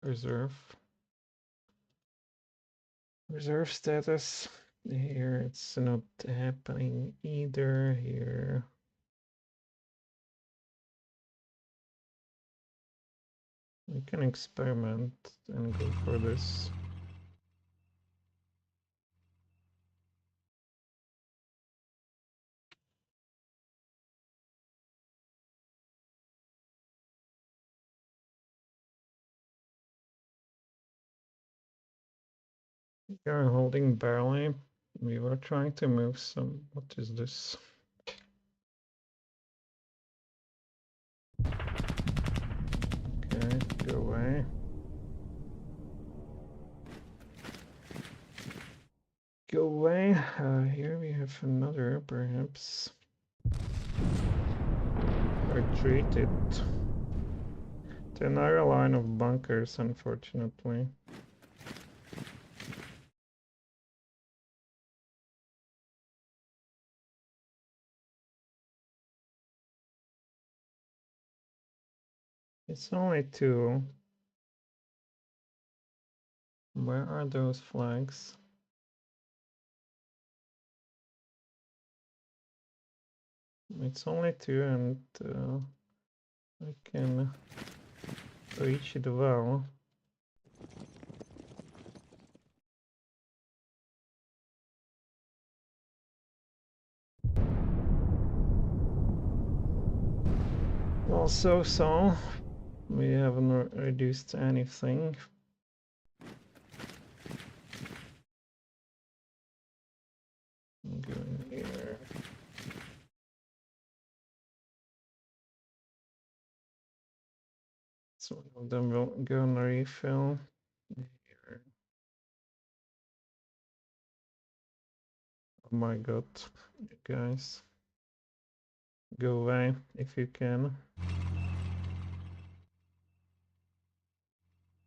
reserve. Reserve status. Here it's not happening either. Here. We can experiment and go for this. We are holding barely. We were trying to move some. What is this? Okay, go away. Go away. Here we have another, perhaps. Retreated. To another line of bunkers, unfortunately. It's only two. Where are those flags? It's only two, and I can reach it well. Well, so. We haven't reduced anything. Go in here. So one of them will go and refill. Here. Oh my god, you guys. Go away if you can.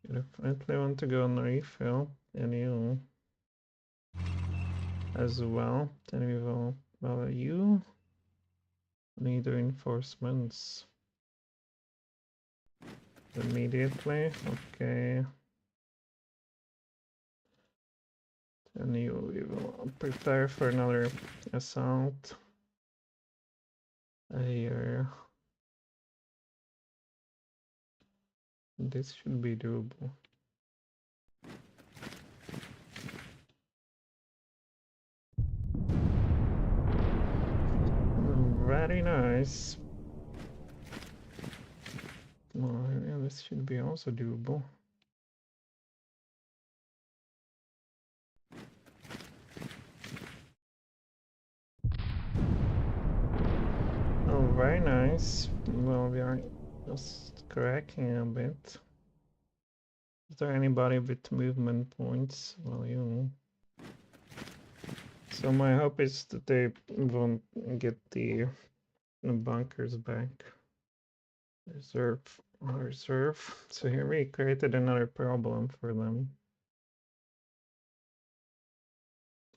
You definitely want to go and refill, and you as well. Then we will, well, you need reinforcements immediately. Okay. And we will prepare for another assault. Here. This should be doable. Very nice. Well, yeah, this should be also doable. Oh, very nice. Well, we are just cracking a bit. Is there anybody with movement points? Well, you. So my hope is that they won't get the bunkers back. Reserve. So here we created another problem for them.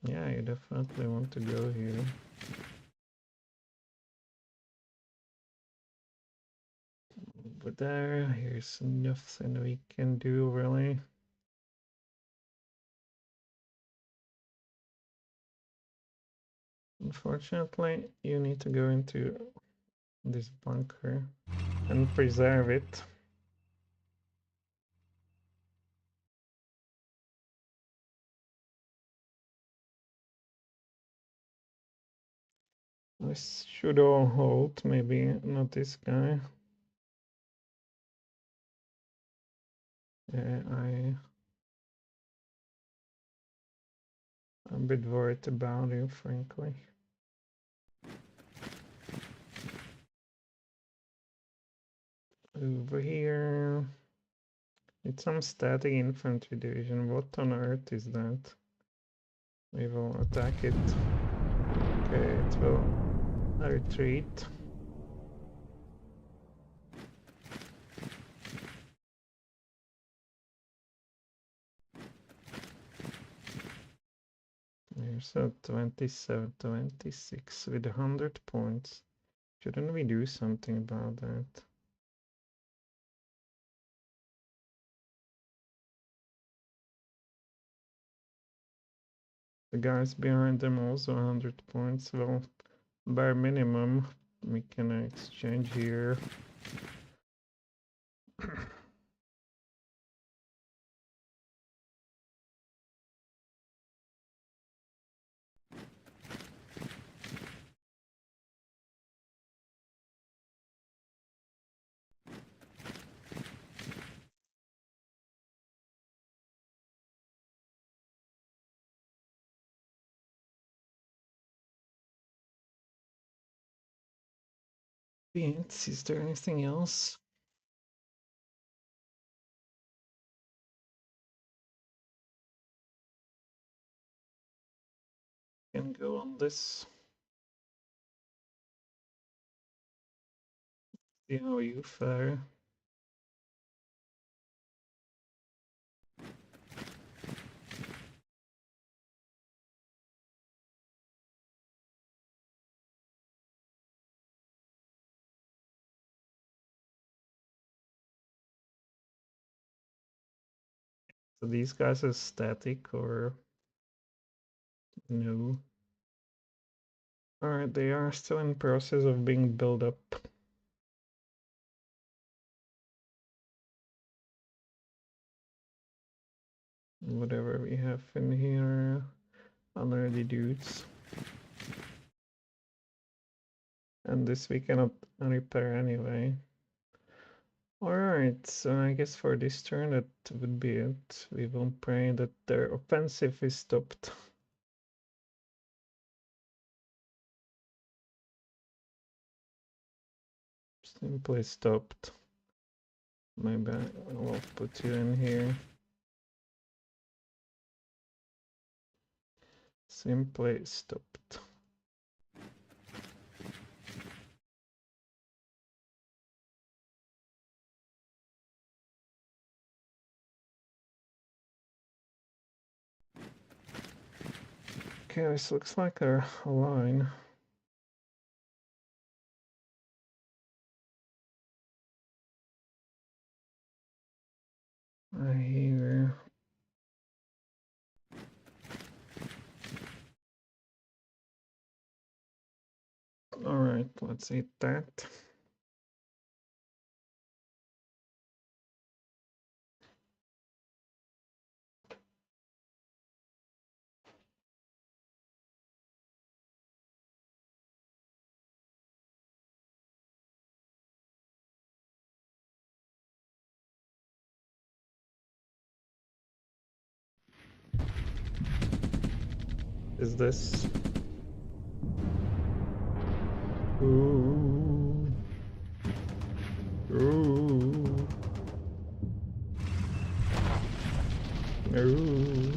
Yeah, you definitely want to go here. But here's nothing we can do really. Unfortunately, you need to go into this bunker and preserve it. This should all hold, maybe not this guy. I'm a bit worried about you, frankly. Over here, it's some static infantry division. What on earth is that? We will attack it. Okay, it will retreat. Here's a 27, 26 with 100 points. Shouldn't we do something about that? The guys behind them also 100 points. Well, bare minimum, we can exchange here. Is there anything else? Can go on this. See how you fare. So these guys are static or no? Alright, they are still in process of being built up. Whatever we have in here, unready dudes. And this we cannot repair anyway. Alright, so I guess for this turn that would be it. We will pray that their offensive is stopped. Simply stopped. Maybe I will put you in here. Simply stopped. Okay, this looks like a line. Here. Alright, let's eat that. is this? Ooh. Ooh. Ooh.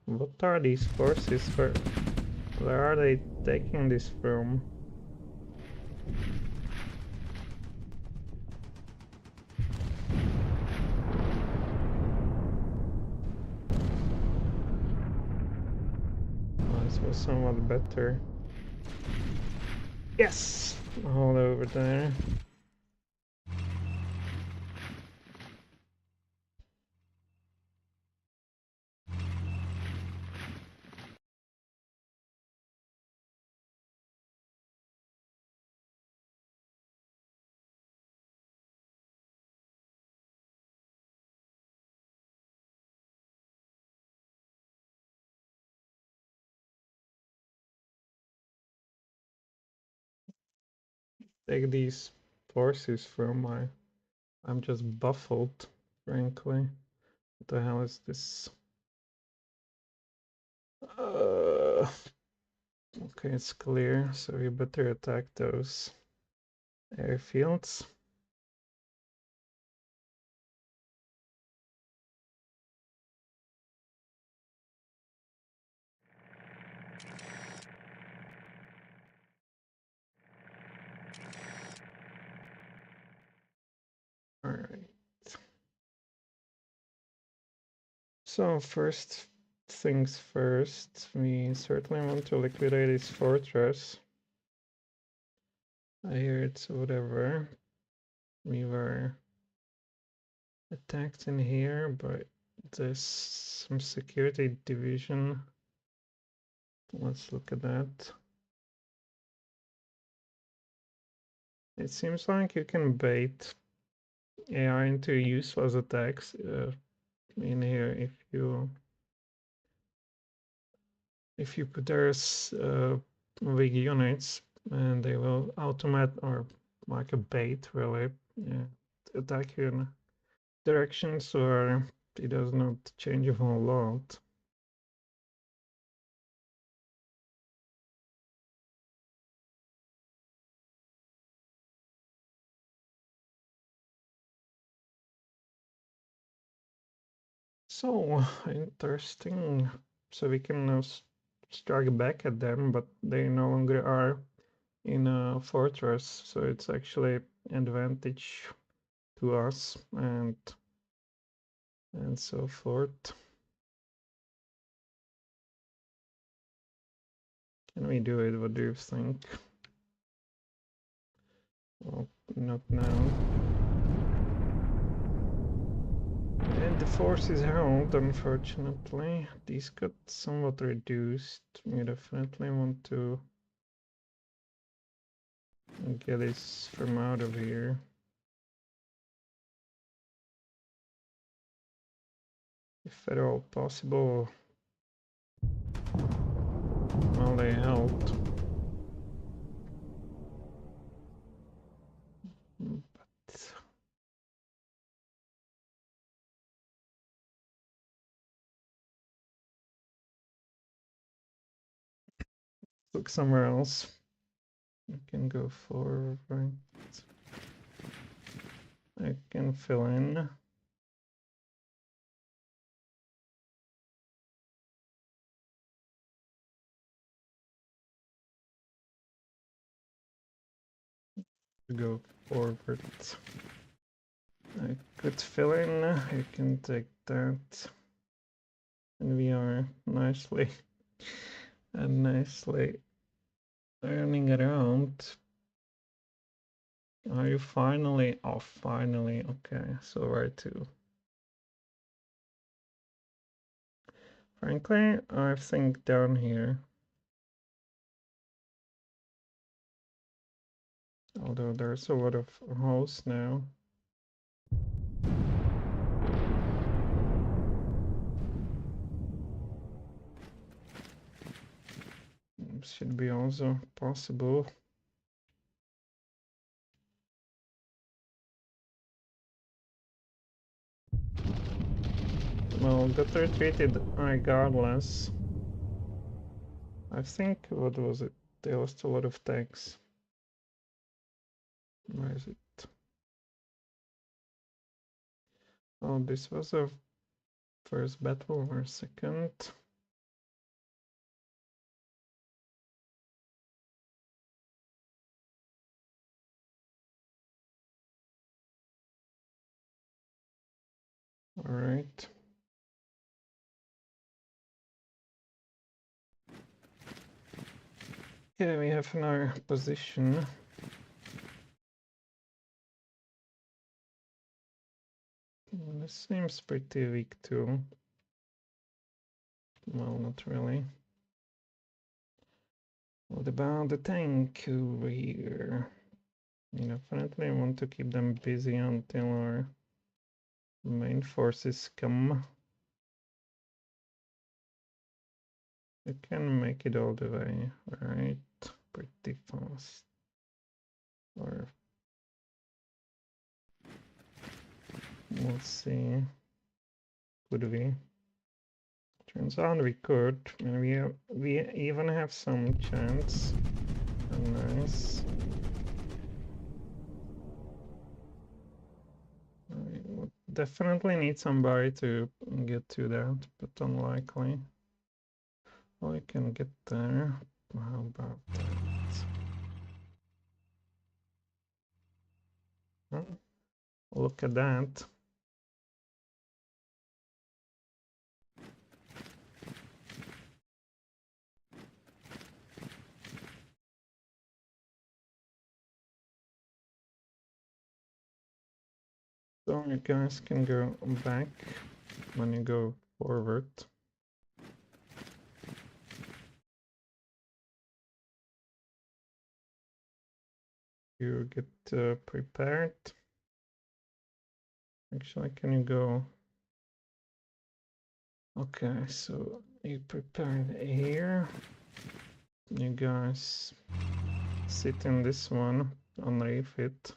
What are these forces for? Where are they taking this from? Oh, this was somewhat better. Yes! All over there. Take these forces from I'm just baffled, frankly. What the hell is this? Okay, it's clear, so we better attack those airfields. Alright. So first things first, we certainly want to liquidate this fortress. I hear it's whatever. We were attacked in here, but there's some security division. Let's look at that. It seems like you can bait AI into useless attacks in here if you put there's big units, and they will automate or like a bait really attack you in directions where it does not change a whole lot. So interesting. So we can now strike back at them, but they no longer are in a fortress, so it's actually advantage to us and so forth. Can we do it? What do you think? Well, not now. And the force is held, unfortunately. These got somewhat reduced. We definitely want to get this from out of here. If at all possible. Well, they helped. But look somewhere else. I can go forward. I can fill in. Go forward. I could fill in. I can take that. And we are nicely turning around. Are you finally? Oh, finally. Okay, so where to? Frankly, I think down here. Although there's a lot of holes now. Should be also possible. Well, got retreated regardless. I think, what was it? They lost a lot of tanks. Where is it? Oh, this was a first battle or second? All right. Yeah, we have another position. This seems pretty weak too. Well, not really. What about the tank over here? You definitely want to keep them busy until our main forces come. We can make it all the way, right? Pretty fast. Or we'll see. Could we? Turns out we could. We even have some chance. Oh, nice. We'll definitely need somebody to get to that, but unlikely. Well, we can get there. How about that? Oh, look at that. So you guys can go back when you go forward. You get prepared. Actually, can you go? Okay, so you prepared here. You guys sit in this one, unleaf it.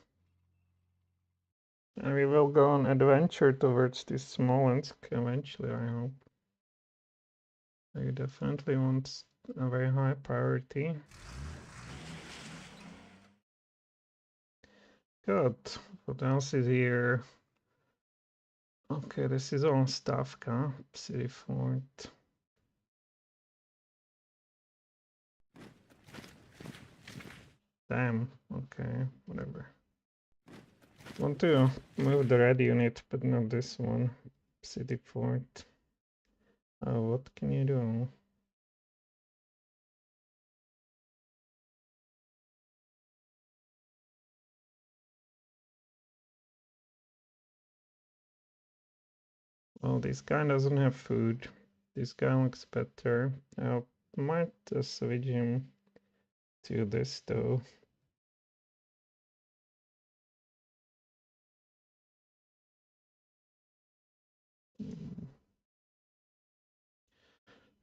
And we will go on adventure towards this Smolensk eventually, I hope. You definitely want a very high priority. Good. What else is here? Okay, this is all Stavka, city fort. Damn, okay, whatever. Want to move the red unit, but not this one. City fort. What can you do? Well, this guy doesn't have food. This guy looks better. I might switch him to this though.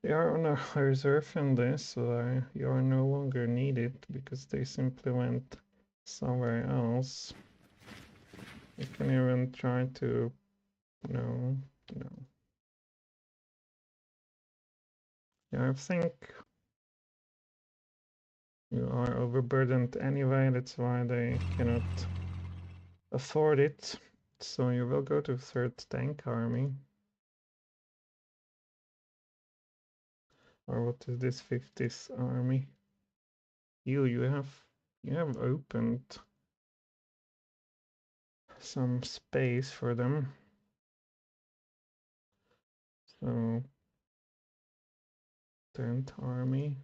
They are on a reserve in this, so you are no longer needed because they simply went somewhere else. You can even try to... No. Yeah, I think you are overburdened anyway, that's why they cannot afford it. So you will go to 3rd Tank Army. Or what is this 50th Army? You have opened some space for them. So 10th Army.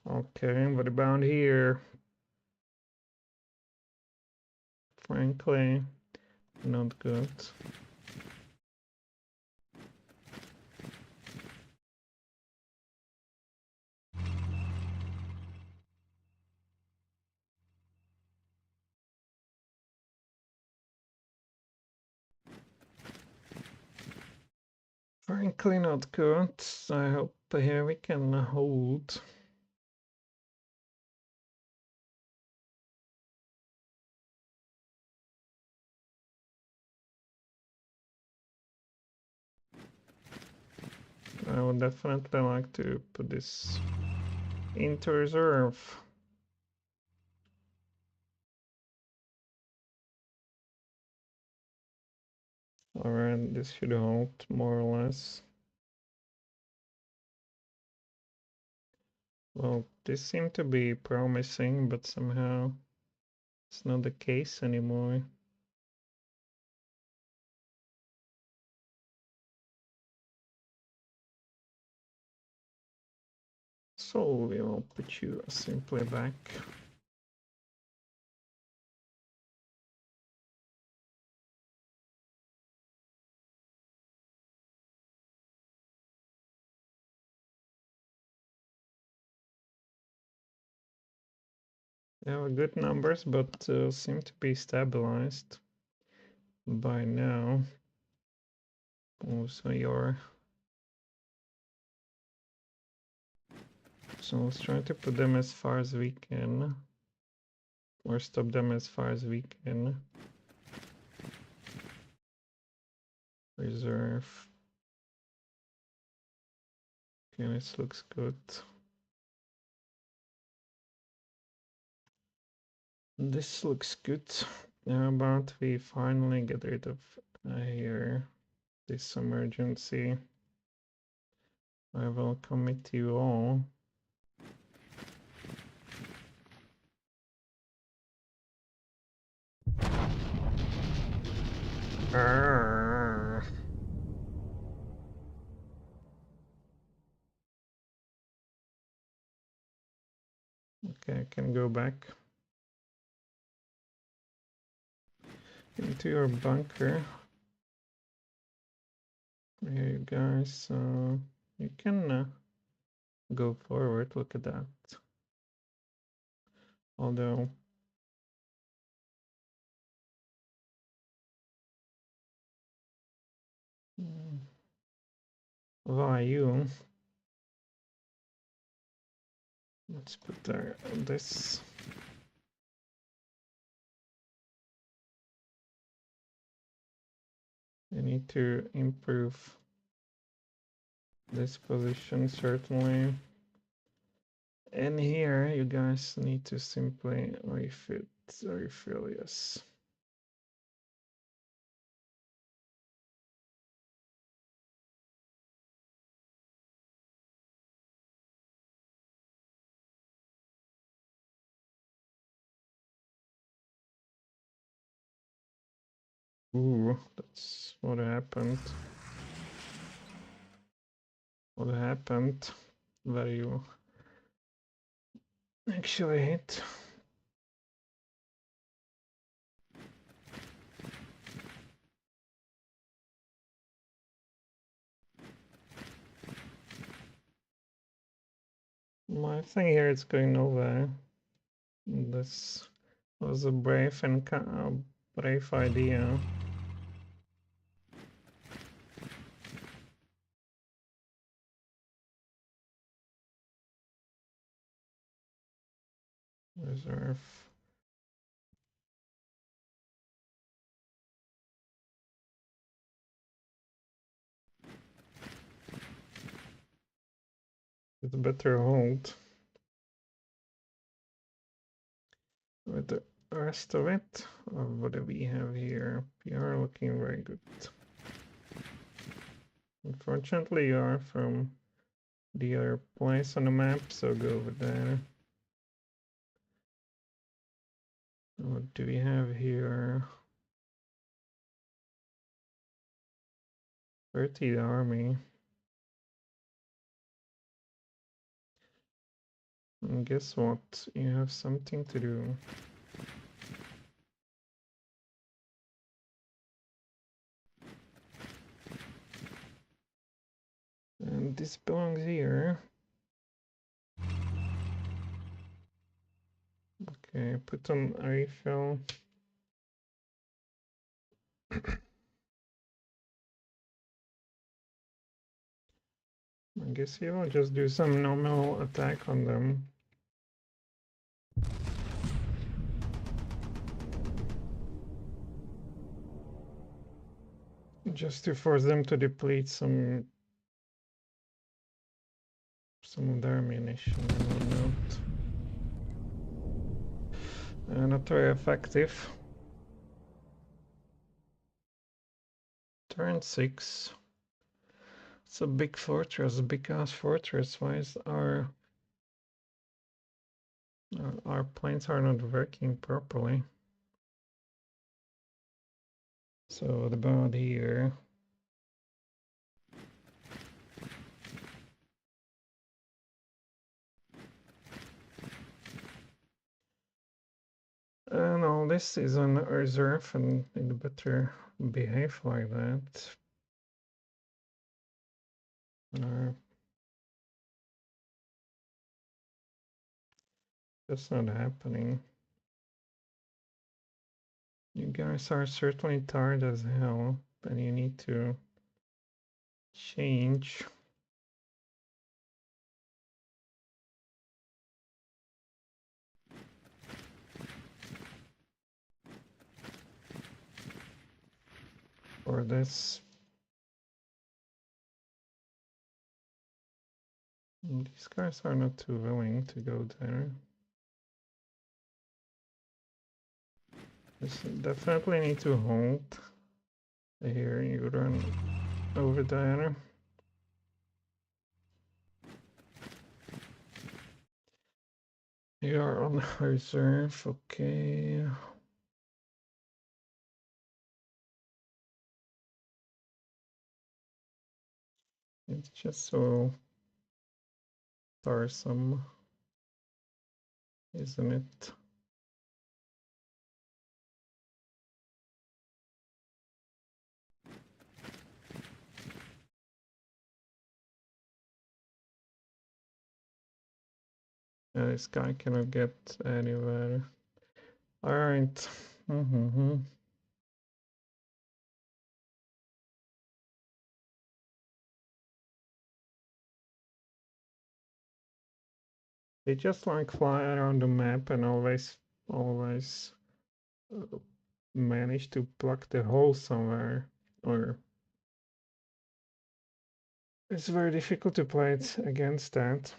Okay, what about here? Frankly, not good. Frankly, not good. I hope here we can hold. I would definitely like to put this into reserve. Alright, this should hold more or less. Well, this seemed to be promising, but somehow it's not the case anymore. So we will put you simply back. They have good numbers, but seem to be stabilized by now. Also so let's try to put them as far as we can, or stop them as far as we can. Reserve. Okay, this looks good. This looks good. How about we finally get rid of here this emergency? I will commit you all. Okay, I can go back into your bunker. Here, you guys. You can go forward. Look at that. Although why you? Let's put there this. I need to improve this position certainly. And here you guys need to simply refill, yes. Ooh, that's what happened. What happened? Where you actually hit? My thing here is going nowhere. This was a brave idea. Reserve. It's better hold. With the rest of it, what do we have here? PR looking very good. Unfortunately, you are from the other place on the map, so go over there. What do we have here? 30 army. And guess what? You have something to do. And this belongs here. Okay, put on refill. I guess you will just do some normal attack on them. Just to force them to deplete some some of their ammunition and whatnot. Not very effective. Turn 6. It's a big fortress, a big ass fortress. Why is our planes are not working properly? So what about here? And all this is on reserve, and it better behave like that. That's not happening. You guys are certainly tired as hell, and you need to change. For this. These guys are not too willing to go there. This definitely need to hold. Here you run over there. You are on reserve, okay. It's just so tiresome, isn't it? This guy cannot get anywhere. All right. They just like fly around the map and always manage to plug the hole somewhere, or it's very difficult to play it against that.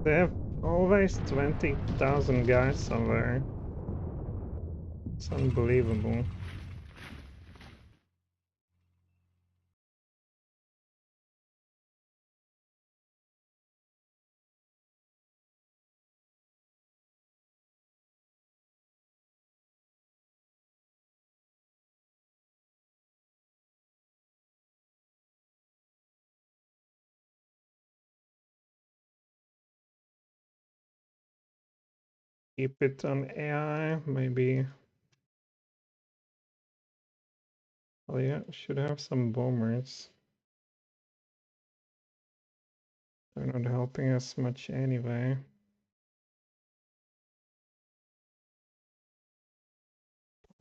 They have always 20,000 guys somewhere. It's unbelievable. Keep it on AI, maybe. Oh yeah, should have some bombers. They're not helping us much anyway.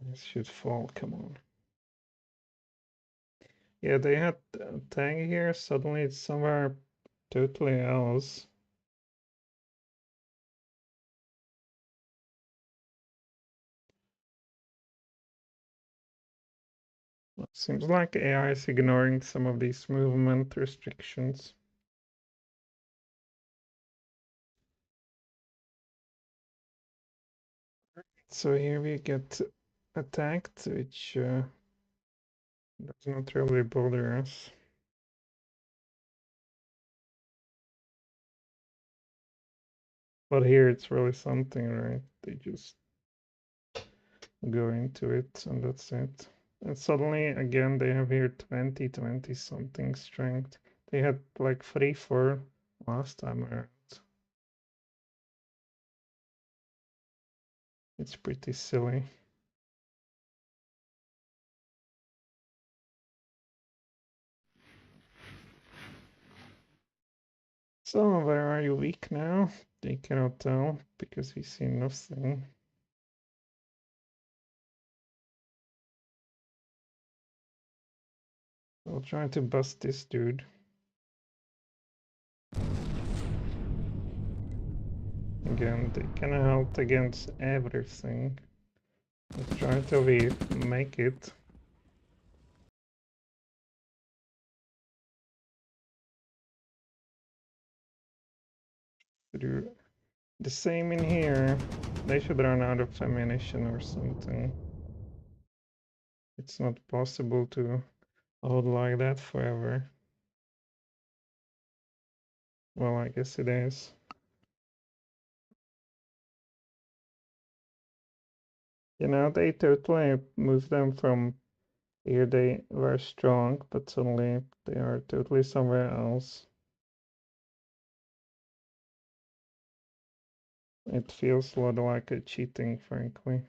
This should fall, come on. Yeah, they had a tank here, suddenly it's somewhere totally else. Seems like AI is ignoring some of these movement restrictions. So here we get attacked, which does not really bother us. But here it's really something, right? They just go into it and that's it. And suddenly, again, they have here 20 something strength. They had like 3-4 last time around. It's pretty silly. So, where are you weak now? They cannot tell because we see nothing. I'll try to bust this dude. Again, they can help against everything. Let's try till we make it. Do the same in here. They should run out of ammunition or something. It's not possible to hold like that forever. Well, I guess it is. You know, they totally moved them from here they were strong, but suddenly they are totally somewhere else. It feels a lot like a cheating, frankly.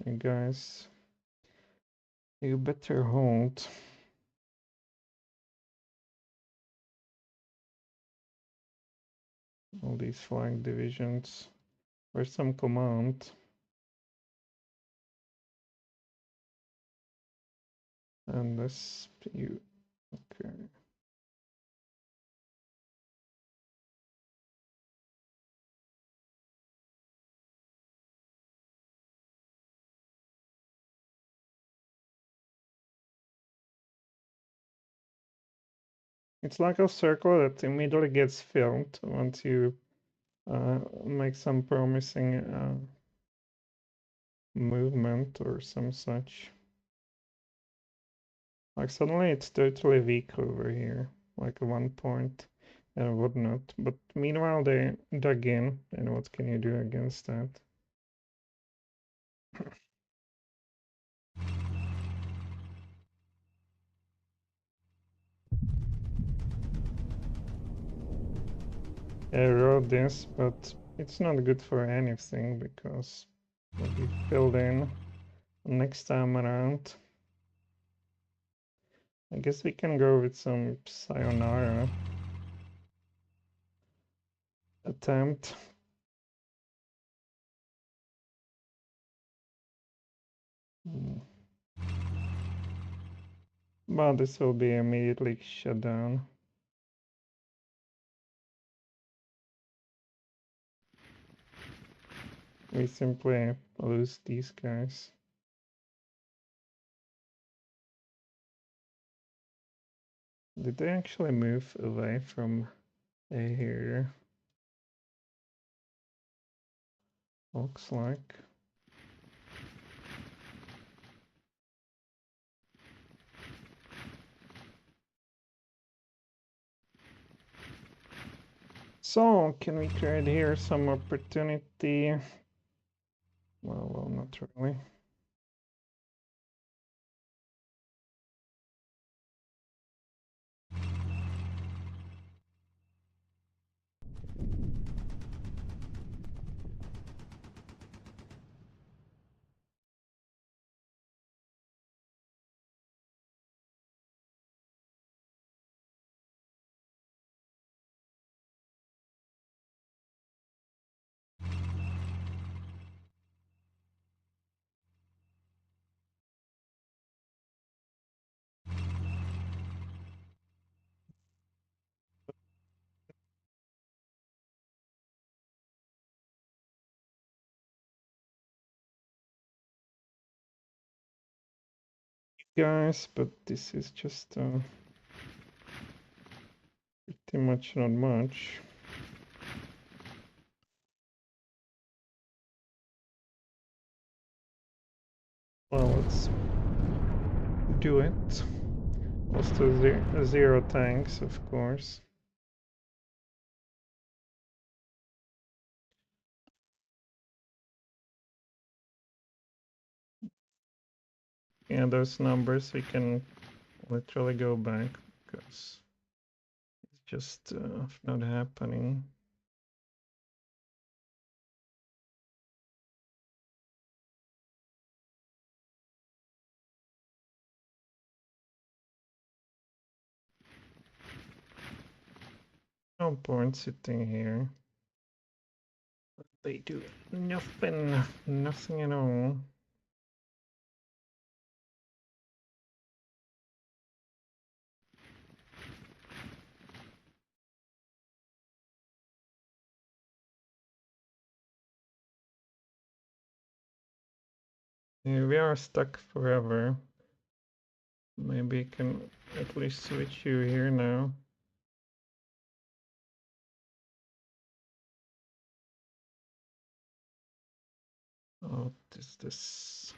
You guys, you better hold. All these flying divisions. Where's some command? And this you okay. It's like a circle that immediately gets filled once you make some promising movement or some such. Like suddenly it's totally weak over here, like at one point and whatnot. But meanwhile they dug in, and what can you do against that? I wrote this, but it's not good for anything because it'll be filled in next time around. I guess we can go with some sayonara attempt. But this will be immediately shut down. We simply lose these guys. Did they actually move away from A here? Looks like. So, can we create here some opportunity? Well, not really. Guys, but this is just pretty much not much. Well, let's do it. Just to zero tanks, of course. Yeah, those numbers we can literally go back because it's just not happening. No point sitting here. They do nothing at all. Yeah, we are stuck forever. Maybe I can at least switch you here now. Oh, what is this?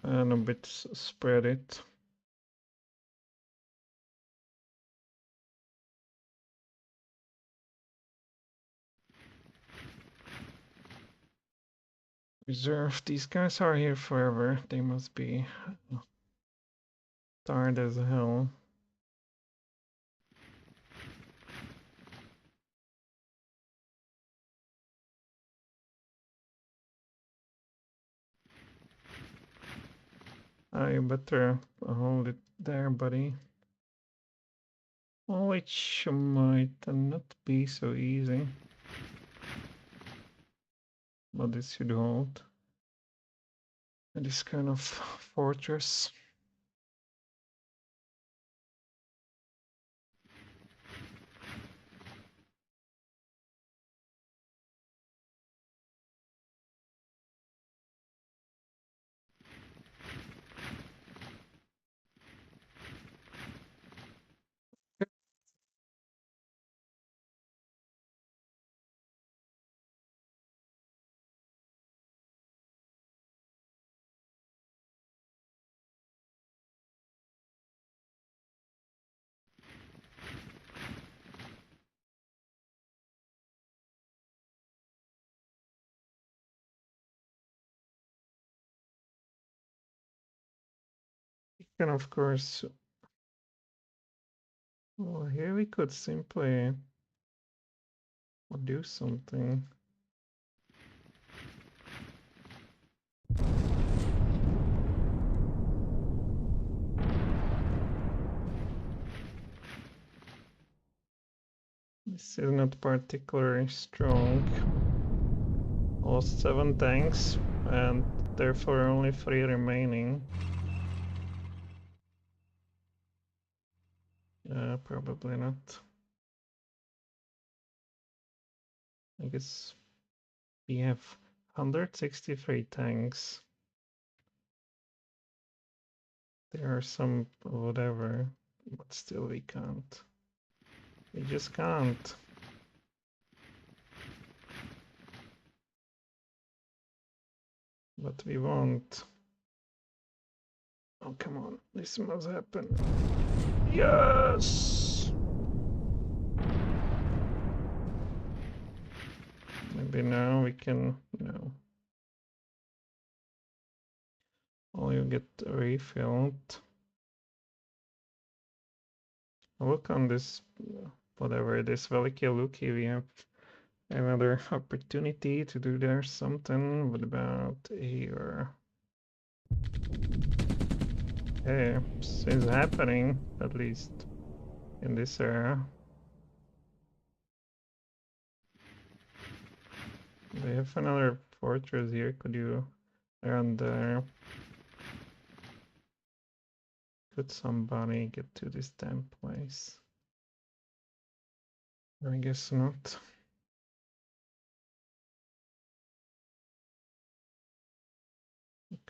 And a bit spread it. Reserve. These guys are here forever. They must be tired as hell. I better hold it there, buddy. Which might not be so easy. But this should hold. This kind of fortress. You can of course. Well, here we could simply do something. This is not particularly strong. Lost 7 tanks, and therefore only 3 remaining. Probably not. I guess we have 163 tanks. There are some whatever, but still we can't. We just can't. But we won't. Oh, come on. This must happen. Yes! Maybe now we can... No. Oh, you get refilled. Look on this, whatever it is, Veliki Luki, we have another opportunity to do there something. What about here? Hey, it's happening, at least in this area. They have another fortress here. Could you around there? Could somebody get to this damn place? I guess not.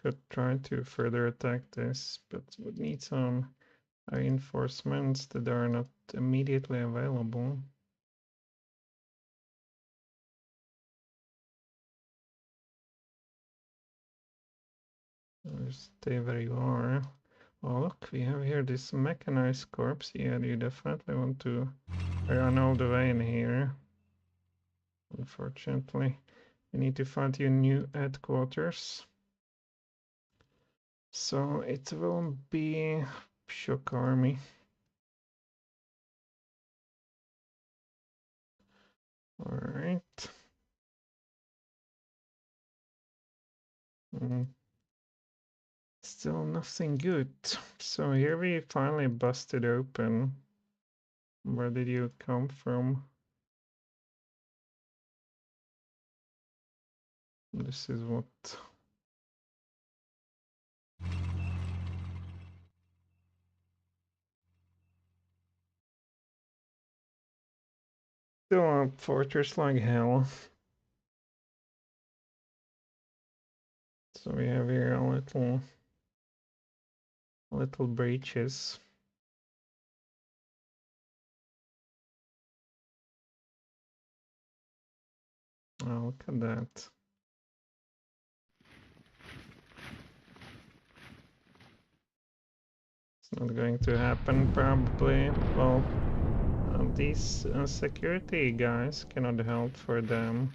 Could try to further attack this, but would need some reinforcements that are not immediately available. Stay where you are. Oh look, we have here this mechanized corpse. Yeah, you definitely want to run all the way in here. Unfortunately, You need to find your new headquarters. So it will be Shock Army. All right. Still nothing good. So here we finally busted open. Where did you come from? This is what... Still a fortress like hell. So we have here a little breaches. Oh, look at that. It's not going to happen, probably. Well, these security guys cannot help for them.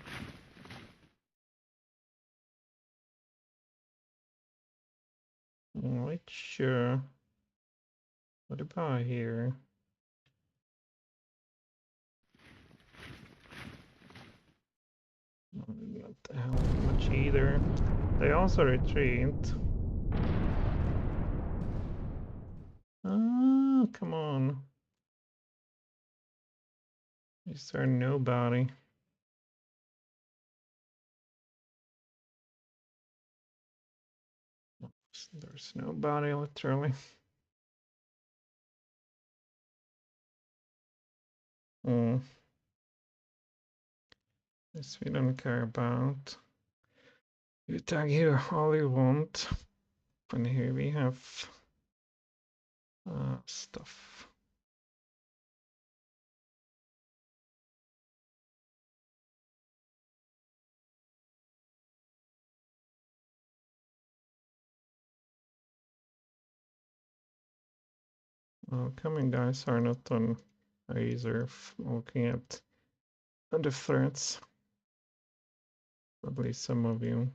Which, what about here? Not help much either. They also retreat. Oh, come on. Is there nobody? There's nobody, literally. This we don't care about. You tag here all you want. And here we have stuff. Coming guys are not on reserve. Looking at the threats. Probably some of you.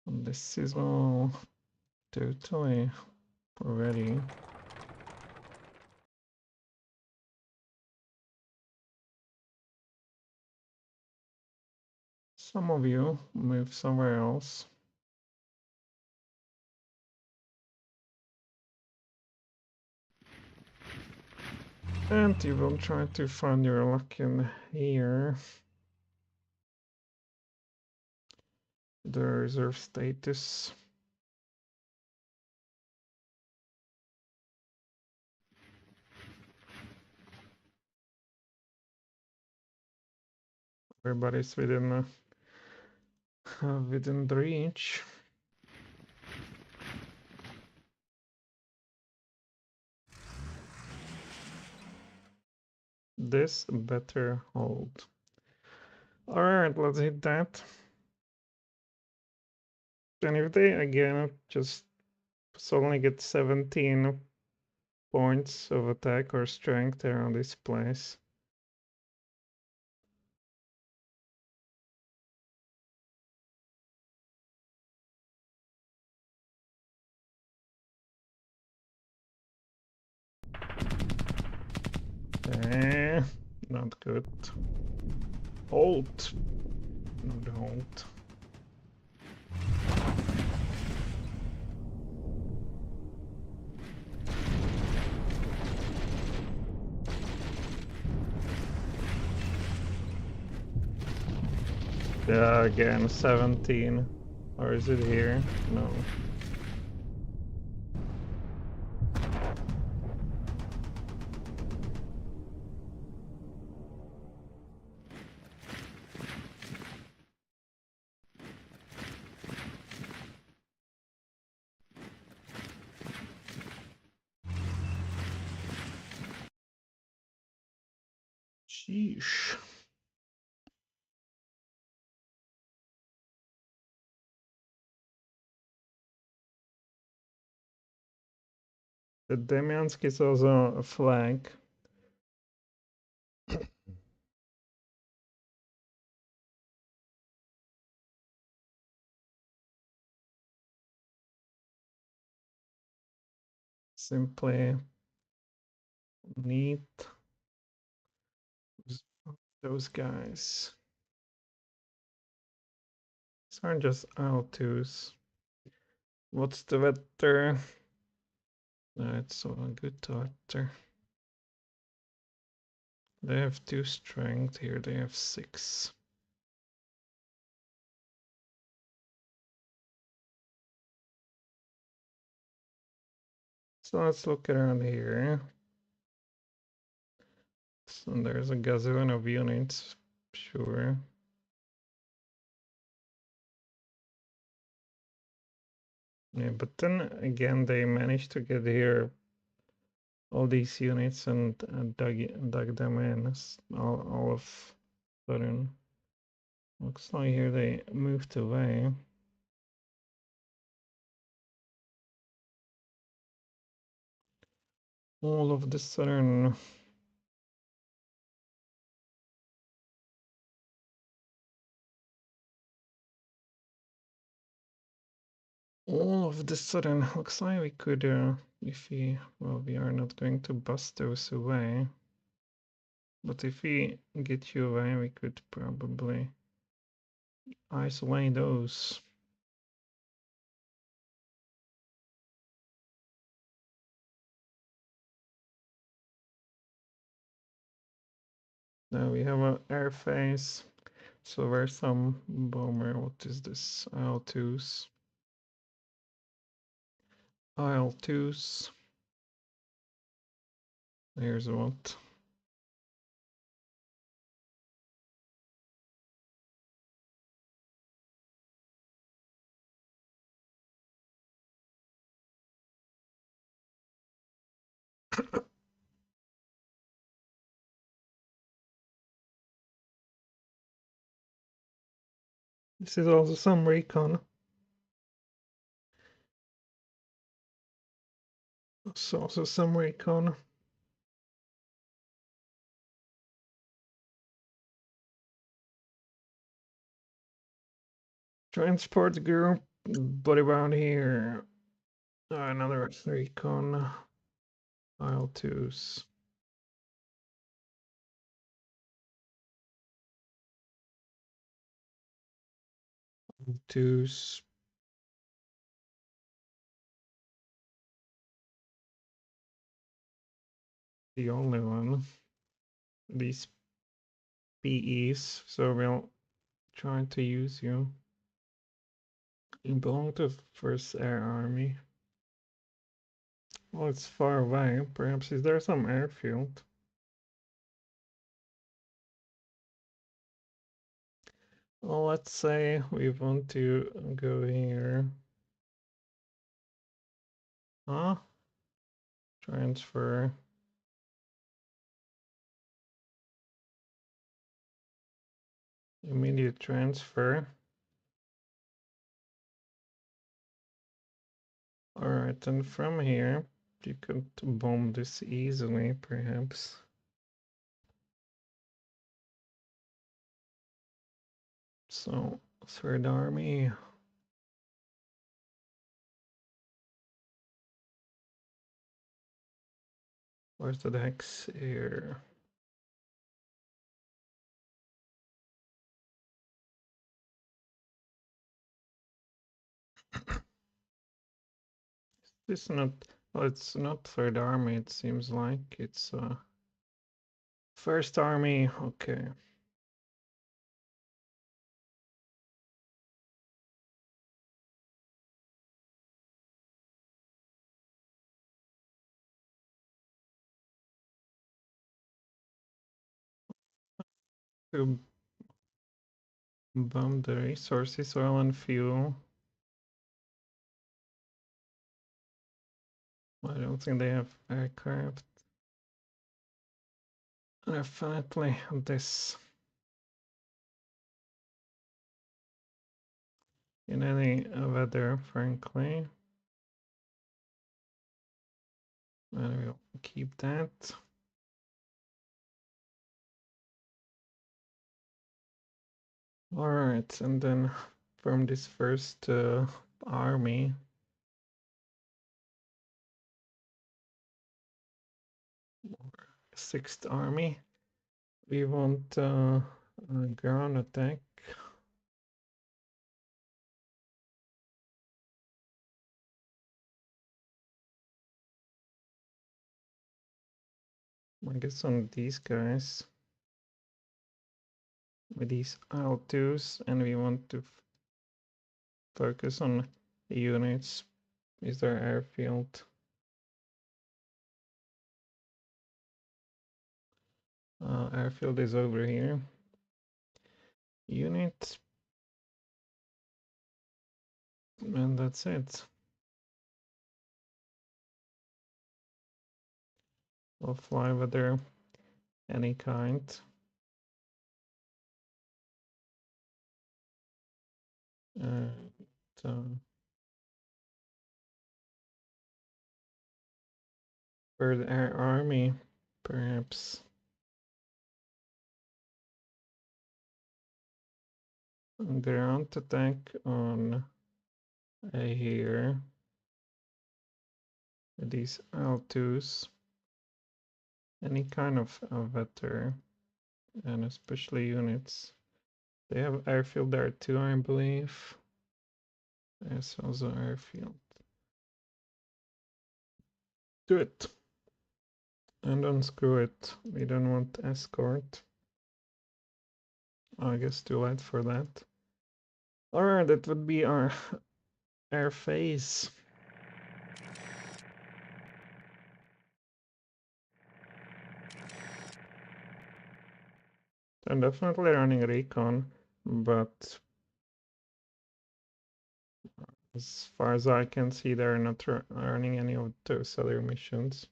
And this is all totally ready. Some of you move somewhere else. And you will try to find your luck in here. The reserve status. Everybody's within the reach. This better hold. Alright, let's hit that. And if they again just suddenly get 17 points of attack or strength around this place. Not good. Hold. Not hold. Yeah, again, 17. Or is it here? No. Sheesh. The Demyansk is also a flag. Simply need those guys. These aren't just L2s. What's the weather? It's so good weather. They have 2 strength, here they have 6. So let's look around here. So there's a gazillion of units, sure. Yeah, but then again, they managed to get here all these units and dug them in, all of sudden. Looks like here they moved away. All of the sudden. All of the sudden, looks like we could, if we, well, we are not going to bust those away. But if we get you away, we could probably isolate those. Now we have an airface. So where's some bomber? What is this? IL-2s. IL-2s. Here's what. This is also some recon. It's also some recon. Transport group, but about here. Another recon. IL-2s. IL-2s. The only one. These PEs, so we'll try to use you. You belong to 1st Air Army. Well, it's far away. Perhaps is there some airfield? Well, let's say we want to go here. Huh? Transfer. Immediate transfer. Alright, and from here, you could bomb this easily, perhaps. So, 3rd Army. Where's the Dex here? It's not, well, it's not 3rd Army, it seems like. It's 1st Army, okay. To bomb the resources, oil and fuel. I don't think they have aircraft. Definitely this. In any weather, frankly. And we'll keep that. All right, and then from this first army, Sixth Army, we want a ground attack. I guess on these guys with these L2s, and we want to focus on the units. Is there airfield? Airfield is over here. Unit, and that's it. We'll fly weather any kind. And for the air army, perhaps. Ground attack on here. These L2s. Any kind of vetter, and especially units. They have airfield there too, I believe. There's also airfield. Do it. And unscrew it. We don't want escort. I guess too late for that. Alright, that would be our air phase. I'm definitely running recon, but as far as I can see, they're not running any of those other missions.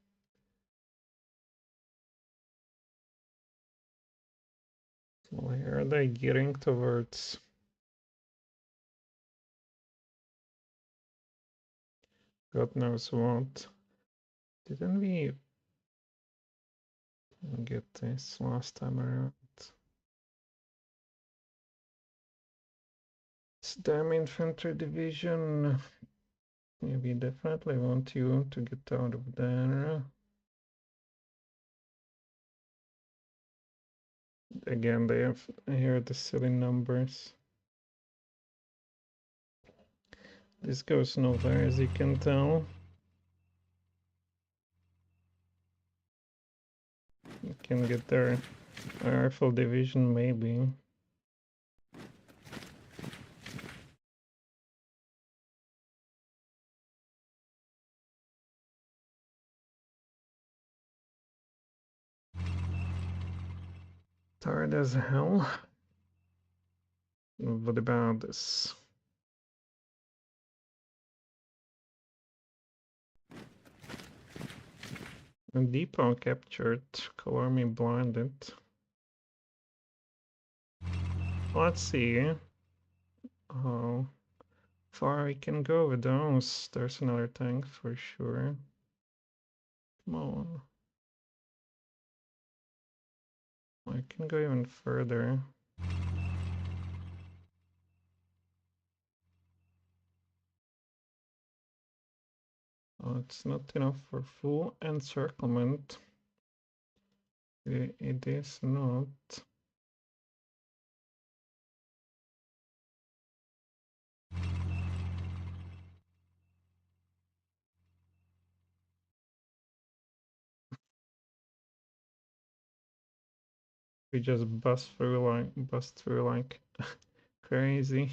Where are they getting towards? God knows what. Didn't we get this last time around? It's damn infantry division. Yeah, we definitely want you to get out of there. Again, they have here the silly numbers. This goes nowhere, as you can tell. You can get their rifle division, maybe. Tired as hell. What about this? A depot captured, color me blinded. Let's see how far we can go with those. There's another tank for sure. Come on. I can go even further. Oh, it's not enough for full encirclement. It is not. We just bust through like crazy.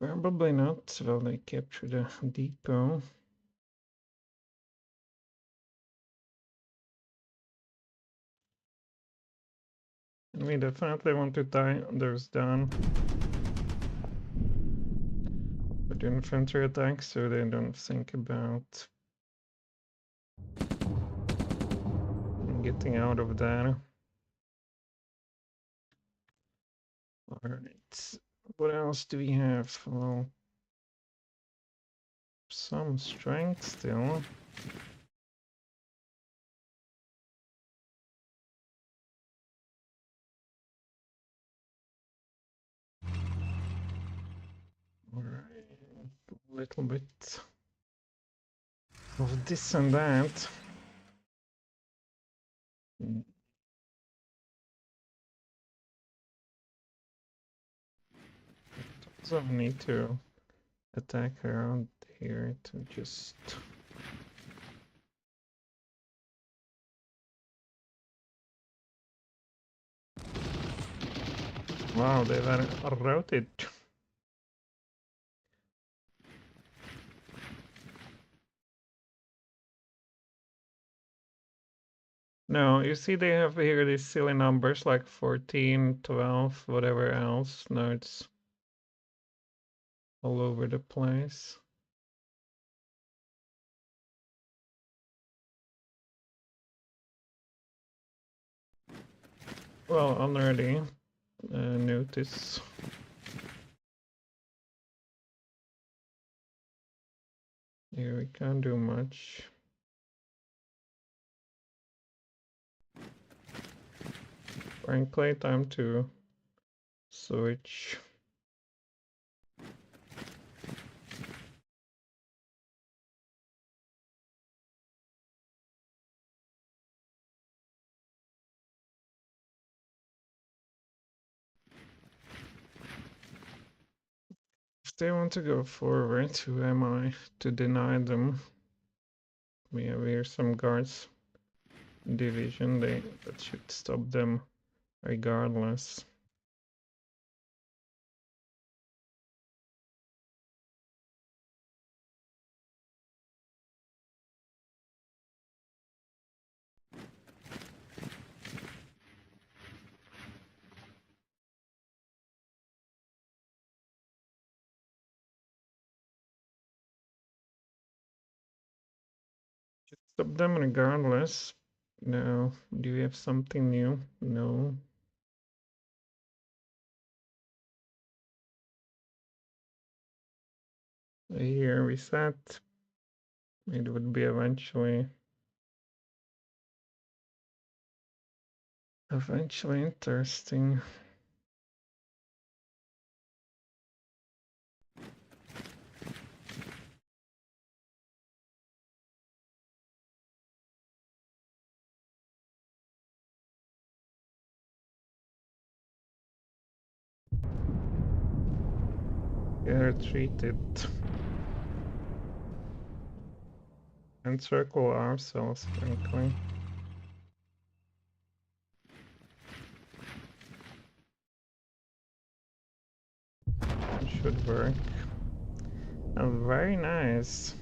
Probably not. Well, they capture the depot. And we definitely want to tie those down with infantry attacks so they don't think about getting out of there. Alright, what else do we have? Well, some strength still. Alright, a little bit of this and that. Also need to attack around here to just... Wow, they were routed. No, you see they have here these silly numbers like 14, 12, whatever else. No, it's all over the place. Well, already notice. Here we can't do much. Frankly, time to switch. If they want to go forward, who am I to deny them? We have here some guards division, that should stop them regardless. Stop them regardless. No. Do we have something new? No. Here we set. It would be eventually interesting. Retreated. Encircle ourselves, frankly. It should work. Oh, very nice.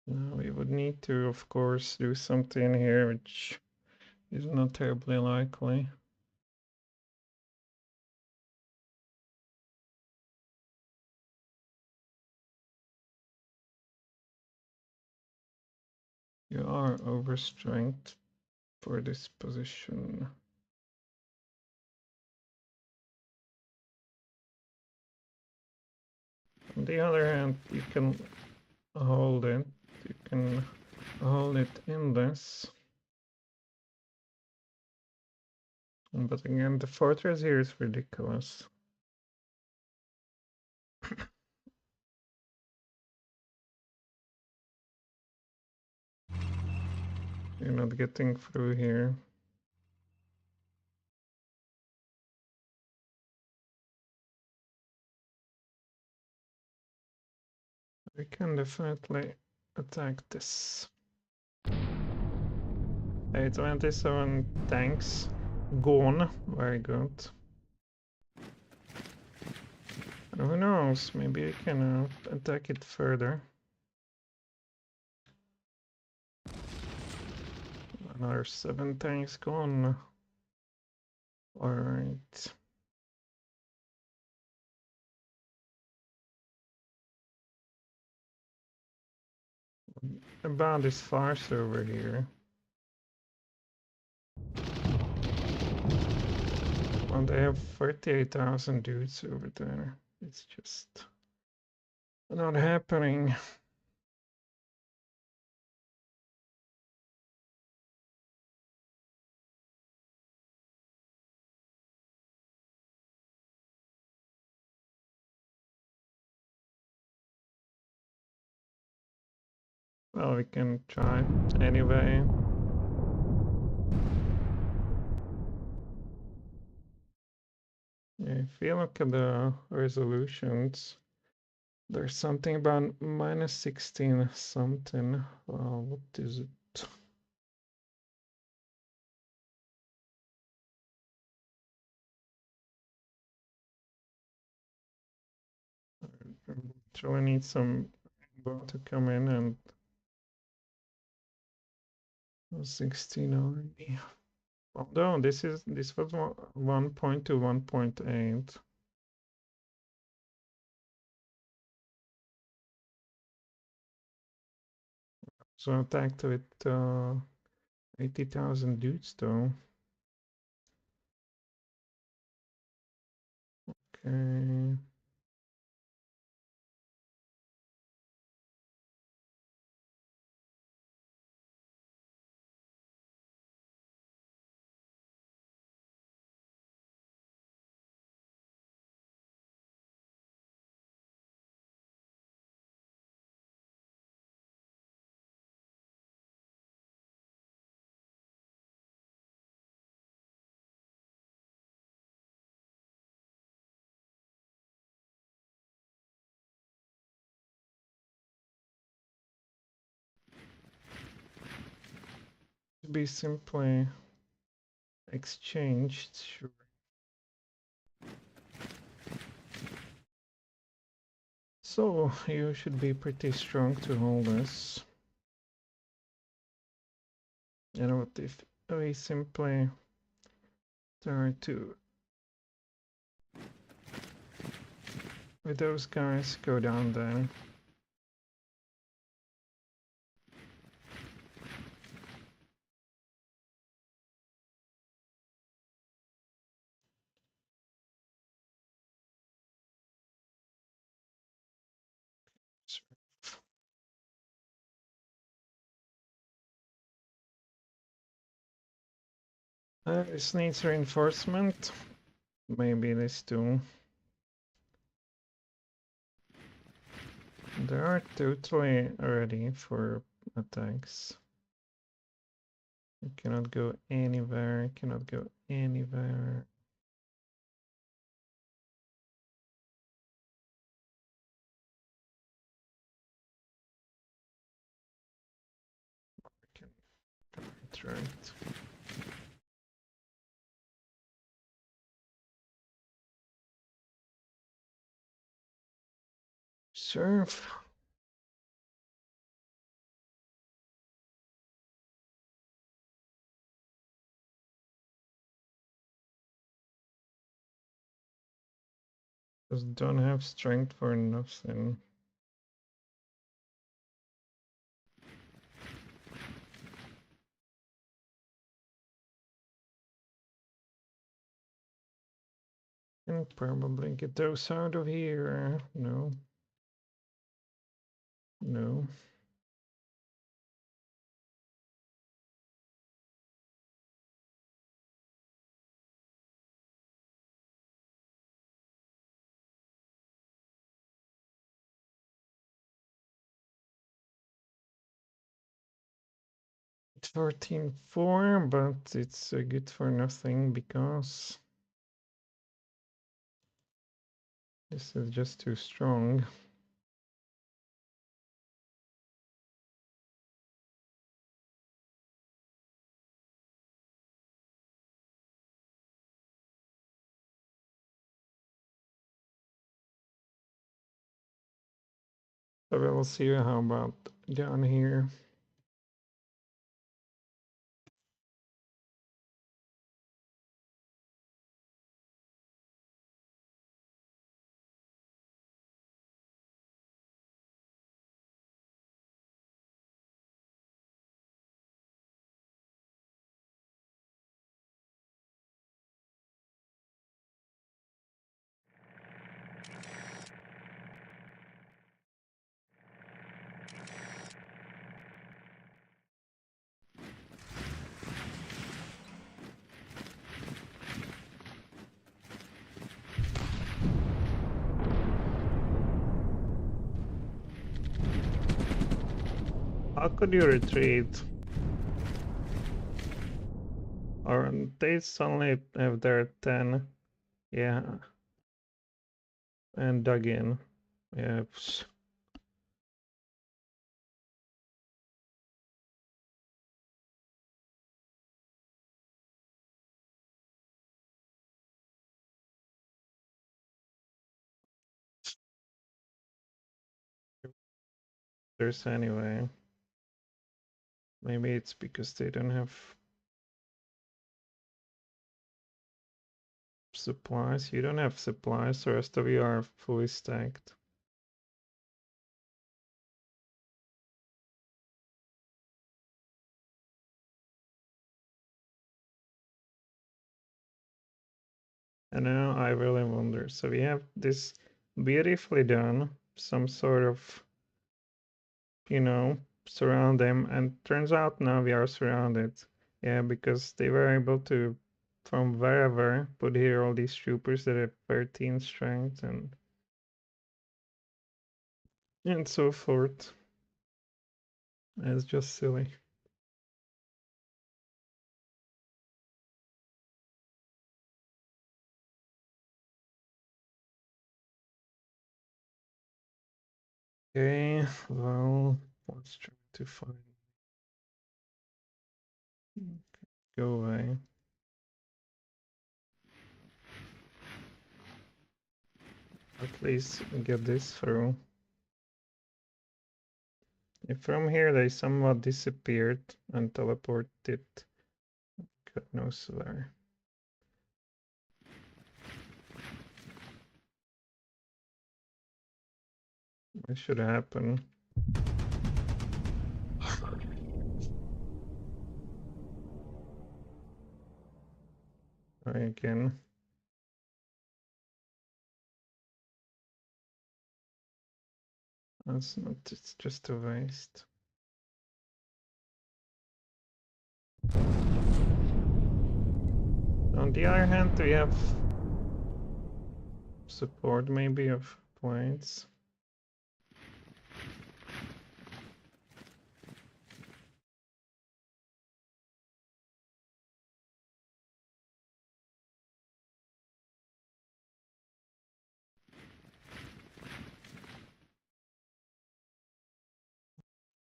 Now we would need to, of course, do something here, which is not terribly likely. You are overstrength for this position. On the other hand, you can hold it. You can hold it in this. But again, the fortress here is ridiculous. You're not getting through here. We can definitely attack this. 27 tanks gone. Very good. And who knows? Maybe we can attack it further. Another 7 tanks gone. Alright. About this farce over here. And they have 38,000 dudes over there. It's just not happening. Well, we can try anyway. Yeah, if you look at the resolutions, there's something about minus 16 something. What is it? So we need some rainbow to come in, and 16 already. Although this was 1 to 1.8. So attacked with 80,000 dudes though. Okay. To be simply exchanged, sure. So you should be pretty strong to hold this. You know what, if we simply try to, with those guys, go down there. This needs reinforcement. Maybe this too. They are totally ready for attacks. You cannot go anywhere, cannot go anywhere. That's right. Surf. Just don't have strength for nothing. Can probably get those out of here. No. No. It's 14.4, but it's good for nothing because this is just too strong. So we'll see how about down here. How could you retreat? Or they suddenly have their 10. Yeah. And dug in. Yeah. There's anyway. Maybe it's because they don't have supplies. You don't have supplies, the rest of you are fully stacked. And now I really wonder. So we have this beautifully done, some sort of, you know, surround them, and turns out now we are surrounded. Yeah, because they were able to, from wherever, put here all these troopers that have 13 strength and so forth. It's just silly. Okay, well, let's try to find. Go away. At least get this through. If from here they somewhat disappeared and teleported, God knows where. What should happen? Try again. That's not, it's just a waste. On the other hand, we have support maybe of planes.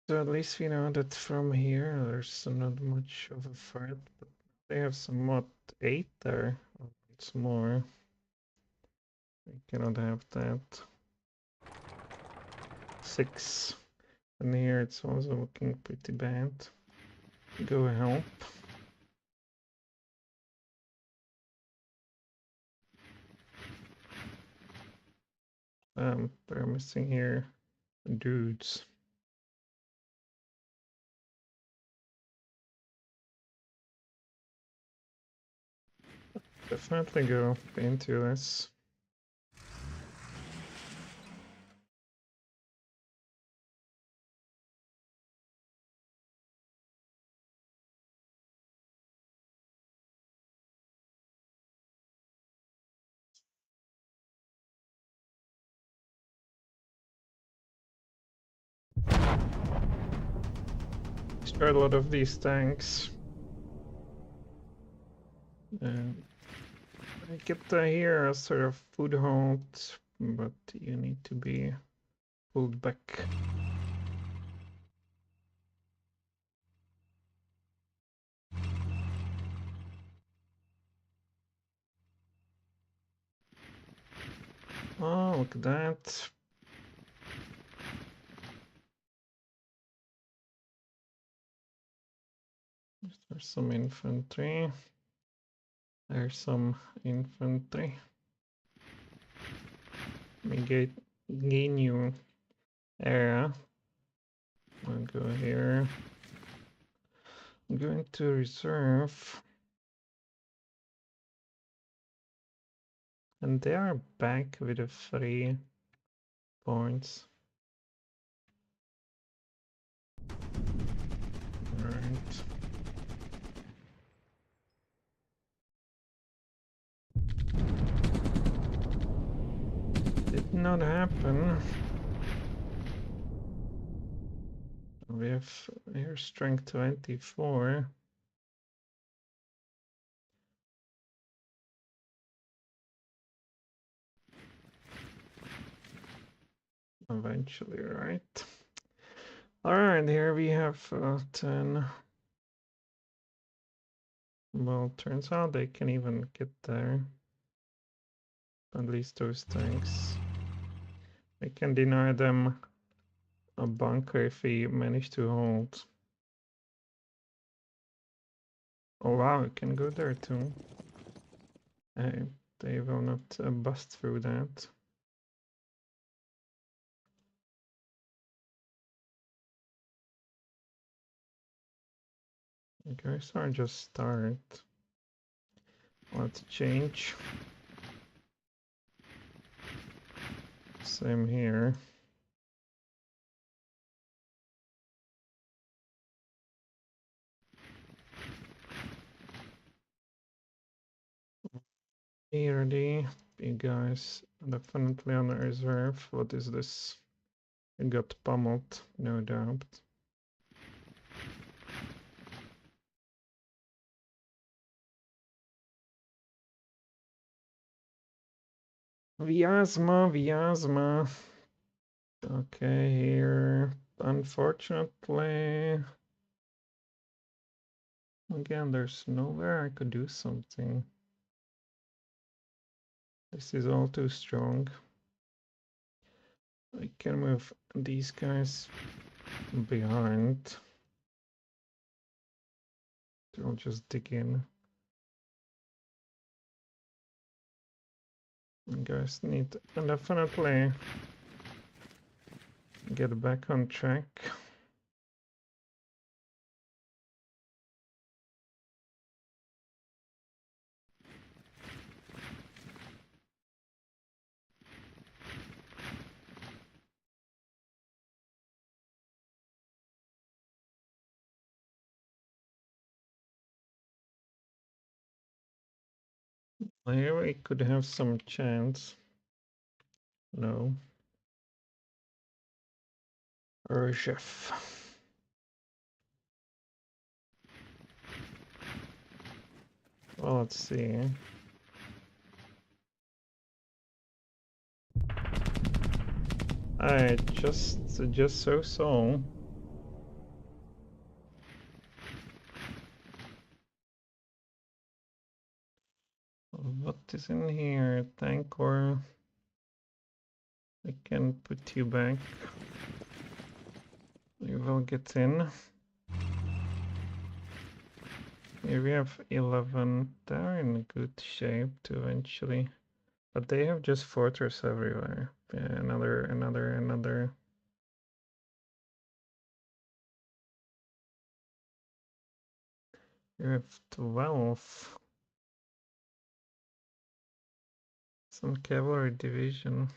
So at least we know that from here there's not much of a threat, but they have somewhat 8 there. Oh, it's more. We cannot have that. 6. And here it's also looking pretty bad. Go help. They're missing here dudes. Definitely go into this. Destroyed a lot of these tanks. I kept here a sort of foothold, but you need to be pulled back. Oh, look at that. There's some infantry. There's some infantry. Let me gain new area. I'll go here. I'm going to reserve. And they are back with the 3 points. Alright. Did not happen. We have here strength 24. Eventually, right? Alright, here we have 10. Well, turns out they can even get there. At least those tanks. We can deny them a bunker if we manage to hold. Oh wow, we can go there too. Hey, they will not bust through that. Okay, so just start. Let's change. Same here. Ready, you guys definitely on the reserve. What is this? You got pummeled, no doubt. Vyazma, Vyazma. Okay, here, unfortunately, again, there's nowhere I could do something. This is all too strong. I can move these guys behind. They'll just dig in. You guys need to definitely get back on track. Here we could have some chance. No. Chef. Well, let's see. I just so. What is in here? Tank or I can put you back. You will get in. Here we have 11. They're in good shape to eventually. But they have just fortress everywhere. Yeah, another. You have 12. Some cavalry division.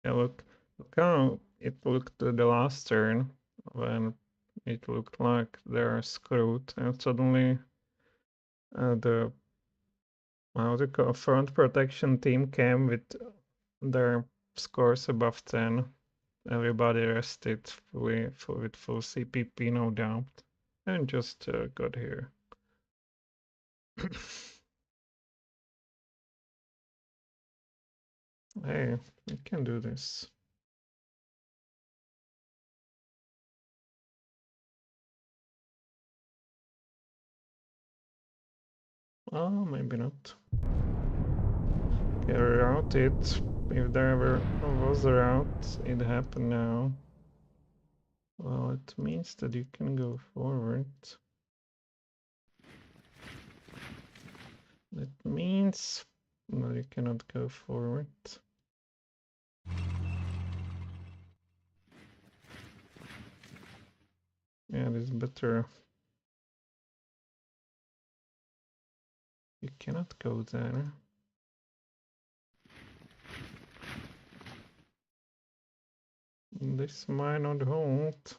Yeah, look how it looked to the last turn when it looked like they're screwed, and suddenly the how to call front protection team came with their scores above 10. Everybody rested with full CPP, no doubt, and just got here. Hey, we can do this. Oh, maybe not. Okay, route it. If there ever was a route, it happened now. Well, it means that you can go forward. That means no, you cannot go forward. Yeah, it is better. You cannot go there. This might not hold.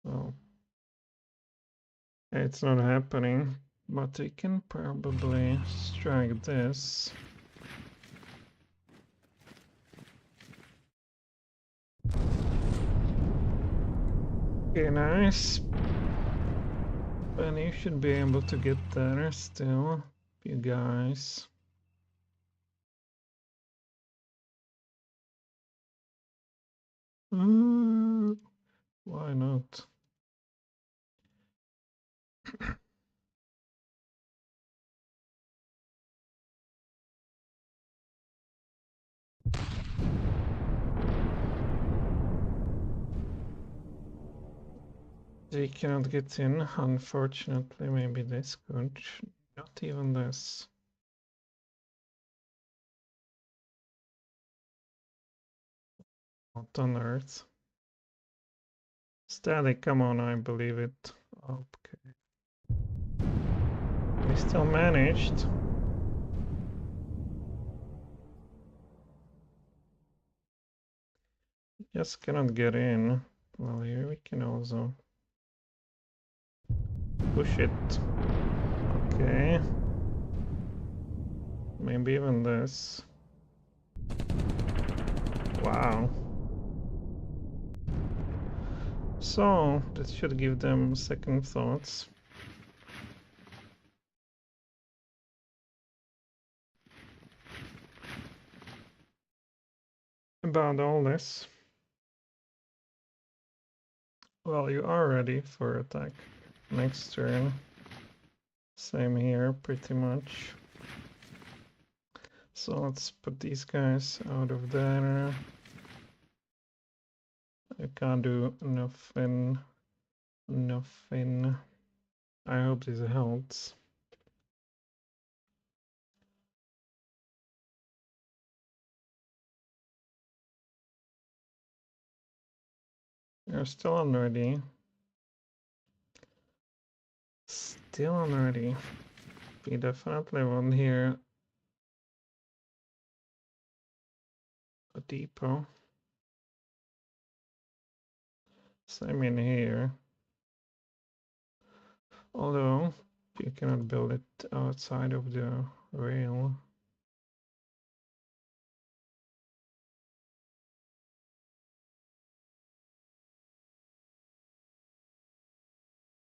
Oh. It's not happening, but we can probably strike this. Okay, nice. And you should be able to get there still, you guys. Why not? They cannot get in, unfortunately. Maybe this could. Not even this. Not on Earth. Static, come on, I believe it. Okay. We still managed. Just cannot get in. Well, here we can also push it. Okay. Maybe even this. Wow. So, that should give them second thoughts. About all this. Well, you are ready for attack next turn. Same here, pretty much. So let's put these guys out of there. I can't do nothing. Nothing. I hope this helps. You're still unready. Still unready. We definitely want here a depot. Same in here. Although you cannot build it outside of the rail.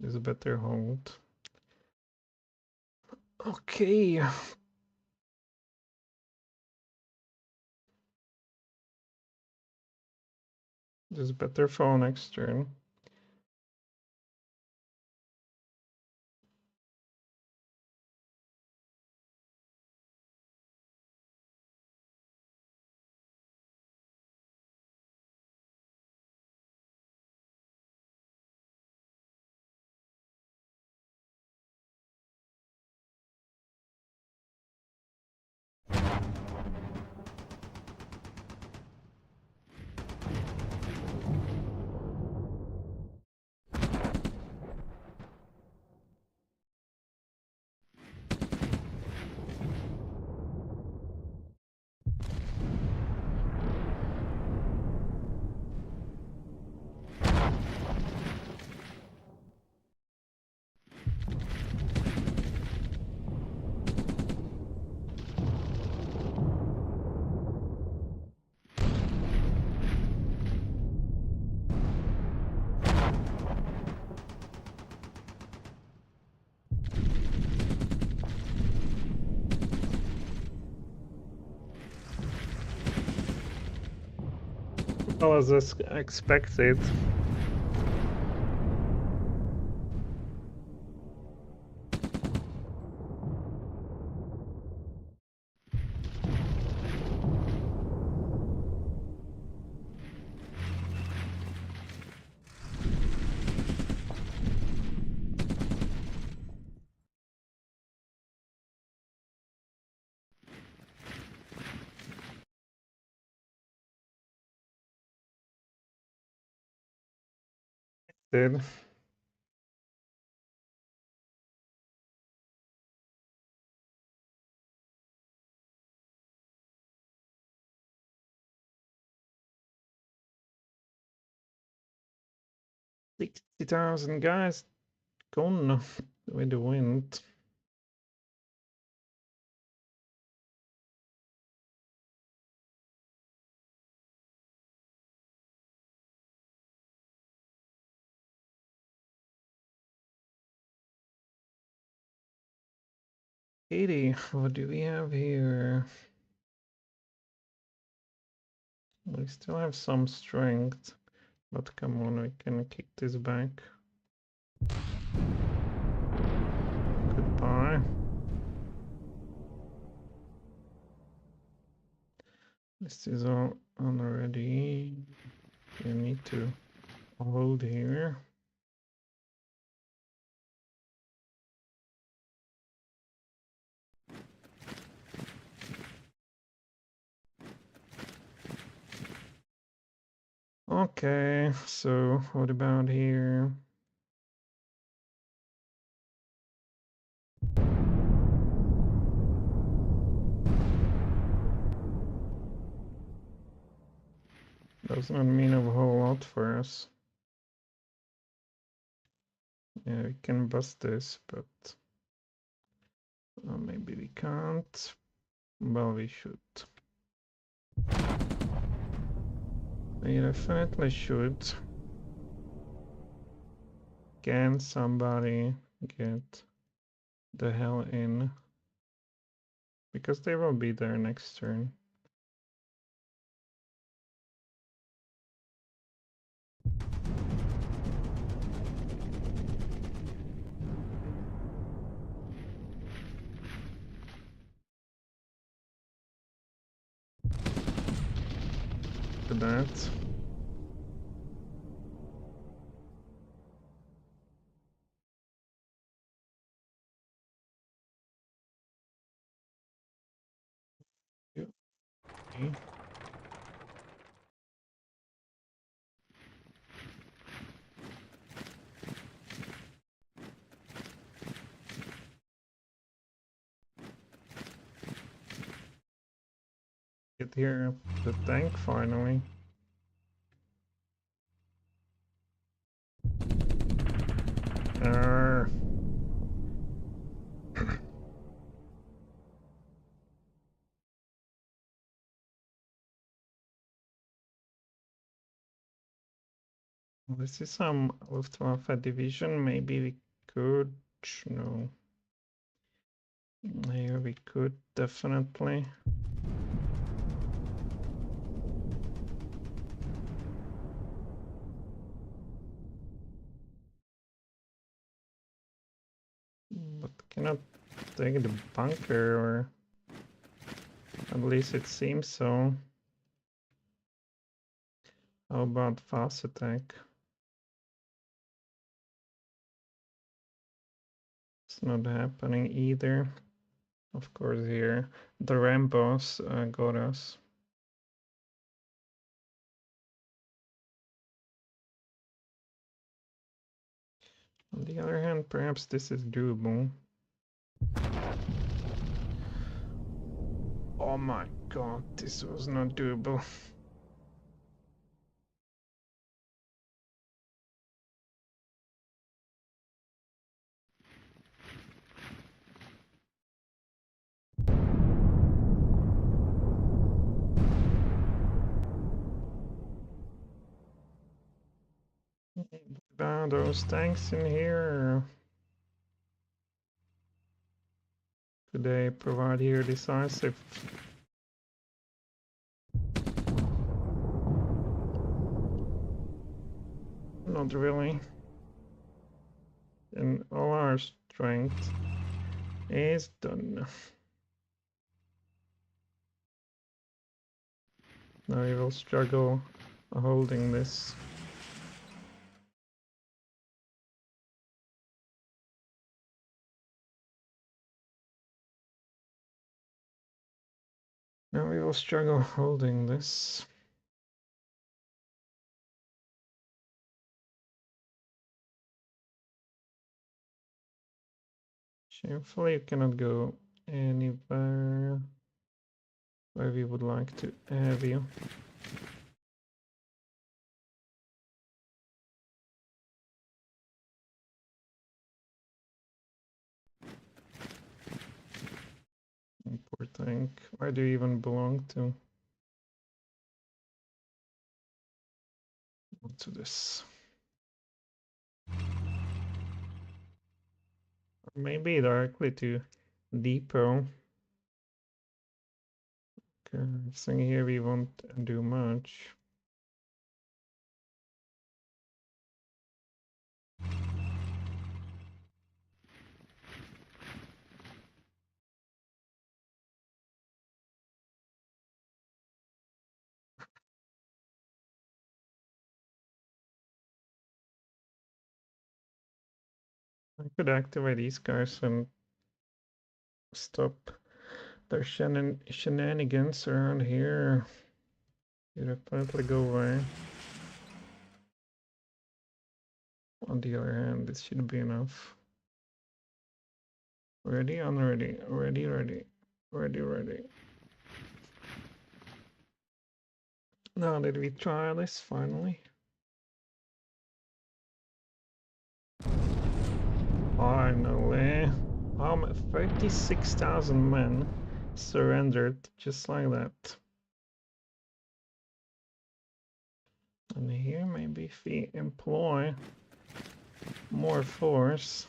It's a better hold. Okay. This is better for next turn. Well, as expected. did. $60,000 guys gone with the wind. Katie, what do we have here? We still have some strength, but come on, we can kick this back. Goodbye. This is all already. You need to hold here. Okay, so what about here? Doesn't mean a whole lot for us. Yeah, we can bust this, but maybe we can't. Well, we should. We definitely should. Can somebody get the hell in? Because they will be there next turn. To that. Okay. Get here the tank finally. This is some Luftwaffe division. Maybe we could. No. Here we could definitely. But cannot take the bunker, or at least it seems so. How about fast attack? It's not happening either. Of course, here the Rambos got us. On the other hand, perhaps this is doable. Oh my god, this was not doable. Those tanks in here. Could they provide here decisive? Not really. And all our strength is done. Now we will struggle holding this. Now we will struggle holding this. Shamefully, you cannot go anywhere where we would like to have you. Poor tank. Where do you even belong to? To this. Or maybe directly to depot. Okay, I think here we won't do much. I could activate these guys and stop their shenanigans around here. You definitely go away. On the other hand, this should be enough. Ready, unready, ready, ready, ready, ready. Now did we try this finally? Finally. 36,000 men surrendered just like that. And here maybe if we employ more force,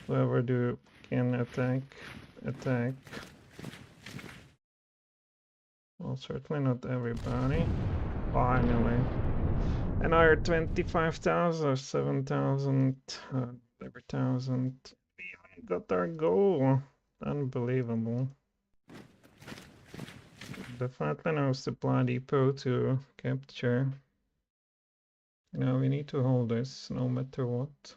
whoever can attack. Well, certainly not everybody. Finally. Another 25,000 or 7,000, every thousand. We got our goal. Unbelievable. Definitely no supply depot to capture. You know, we need to hold this no matter what.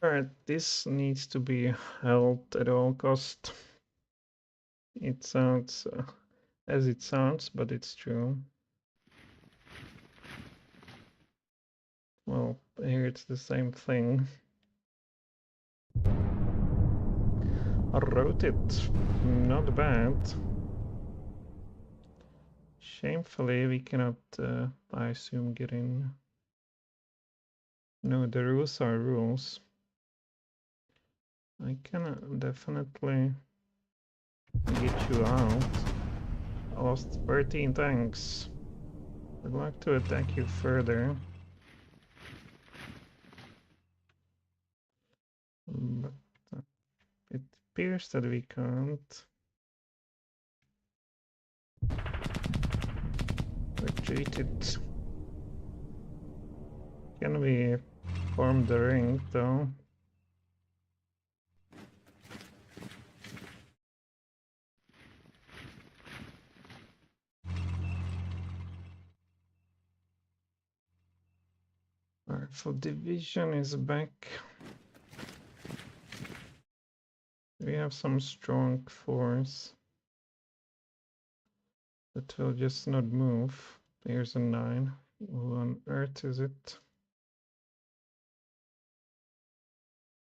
Alright, this needs to be held at all cost. It sounds as it sounds, but it's true. Well, here it's the same thing. I wrote it. Not bad. Shamefully, we cannot, I assume, get in. No, the rules are rules. I can definitely get you out. I lost 13 tanks. I'd like to attack you further. But it appears that we can't. Retreated. Can we form the ring though? Our rifle division is back. We have some strong force that will just not move. Here's a 9. Who on earth is it?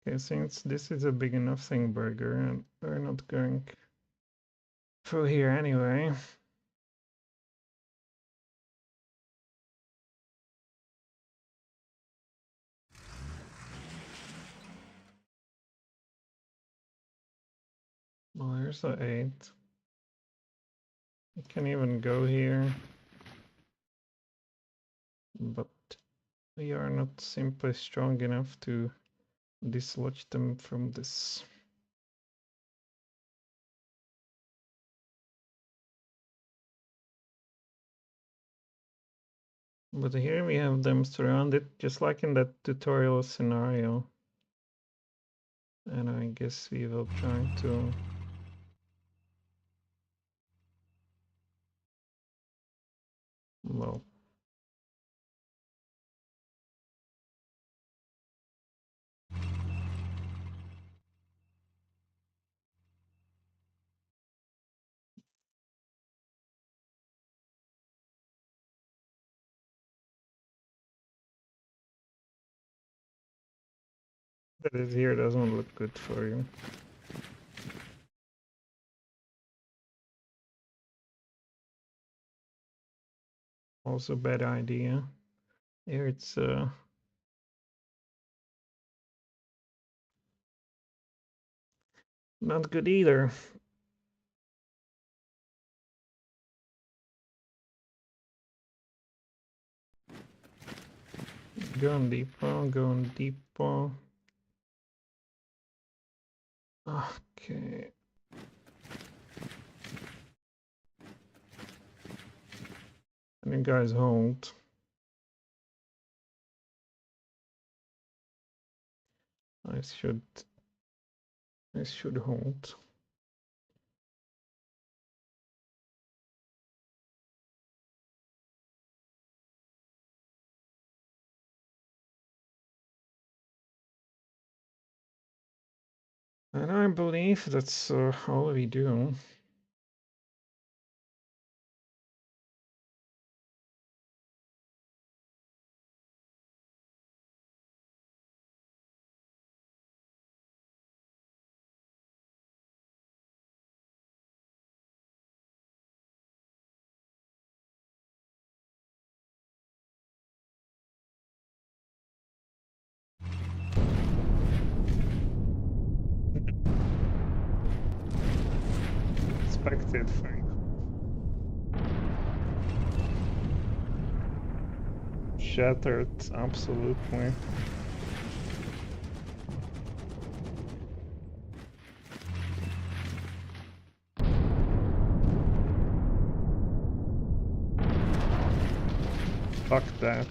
Okay, since this is a big enough thing, burger, and we're not going through here anyway. Well, here's the 8. We can even go here. But we are not simply strong enough to dislodge them from this. But here we have them surrounded, just like in that tutorial scenario. And I guess we will try to... Well... That is here doesn't look good for you. Also bad idea. Here it's not good either. Going deeper, going deeper. Okay. And you guys hold. I should hold. And I believe that's all we do. Expected thing. Shattered, absolutely. Fuck that.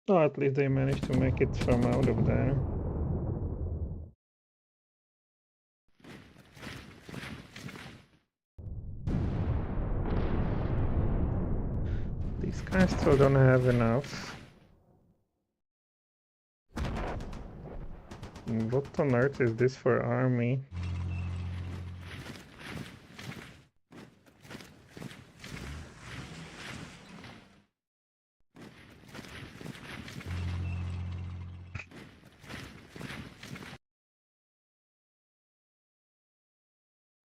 Oh, at least they managed to make it from out of there. These guys still don't have enough. What on earth is this for army?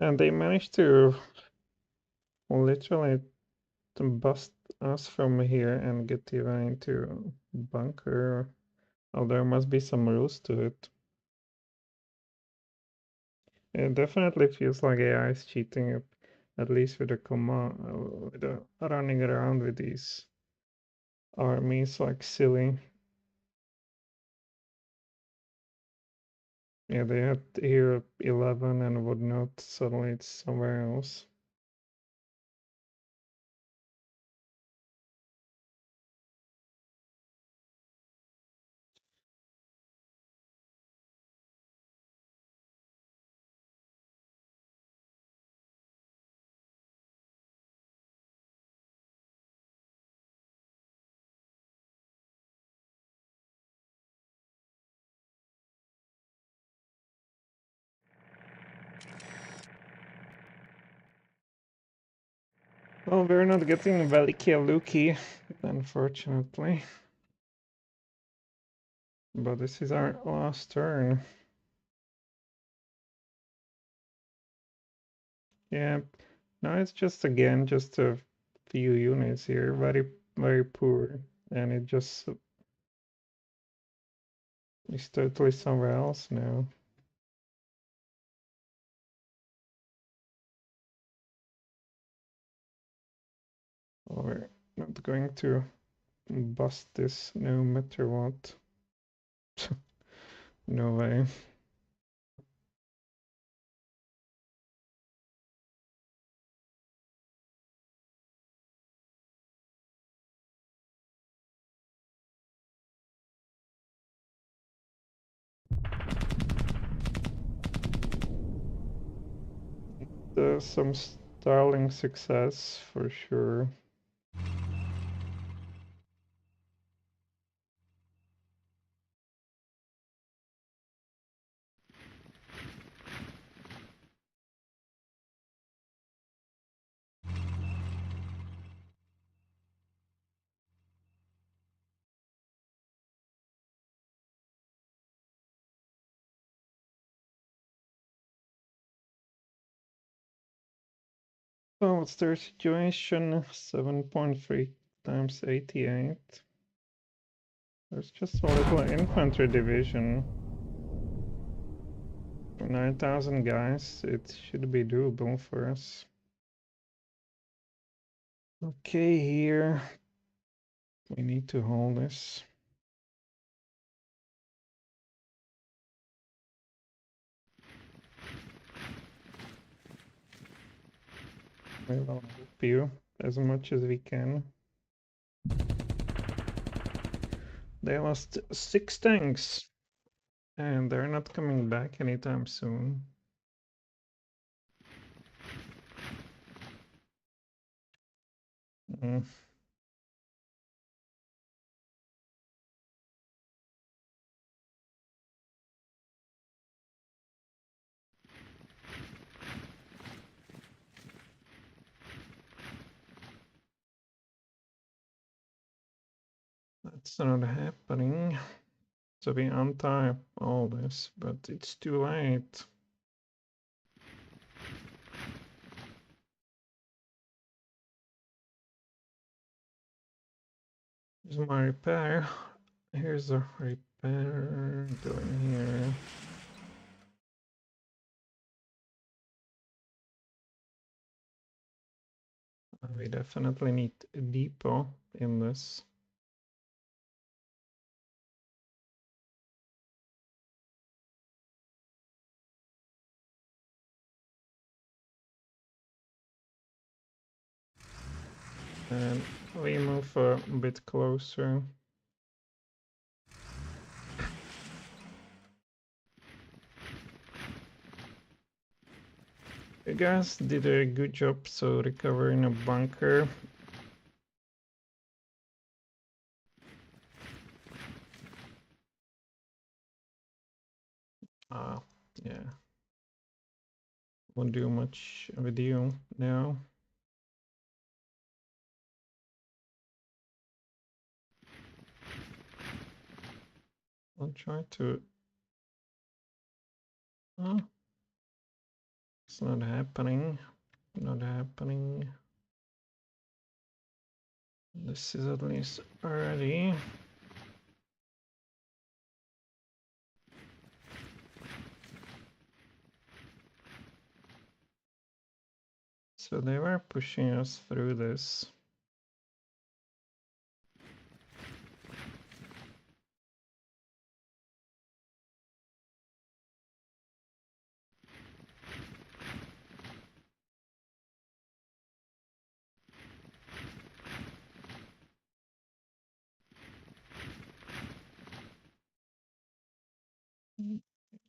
And they managed to literally to bust us from here and get even into bunker. Oh, there must be some rules to it. It definitely feels like AI is cheating, at least with the command, with the running around with these armies like silly. Yeah, they had here 11 and whatnot. Suddenly it's somewhere else. Well, we're not getting Veliki Luki, unfortunately. But this is our last turn. Yeah, no, it's just again just a few units here, very very poor, and it just is totally somewhere else now. We're not going to bust this no matter what. No way. some sterling success for sure. So what's their situation? 7.3 times 88. There's just a little infantry division. For 9,000 guys, it should be doable for us. Okay, here we need to hold this. We will help you as much as we can. They lost 6 tanks, and they're not coming back anytime soon. Mm. That's not happening. So we untie all this, but it's too late. Here's my repair. Here's a repair going here. We definitely need a depot in this. And we move a bit closer. You guys did a good job so recovering a bunker. Yeah. Won't do much with you now. I'll try to... Oh, it's not happening. Not happening. This is at least ready. So they were pushing us through this.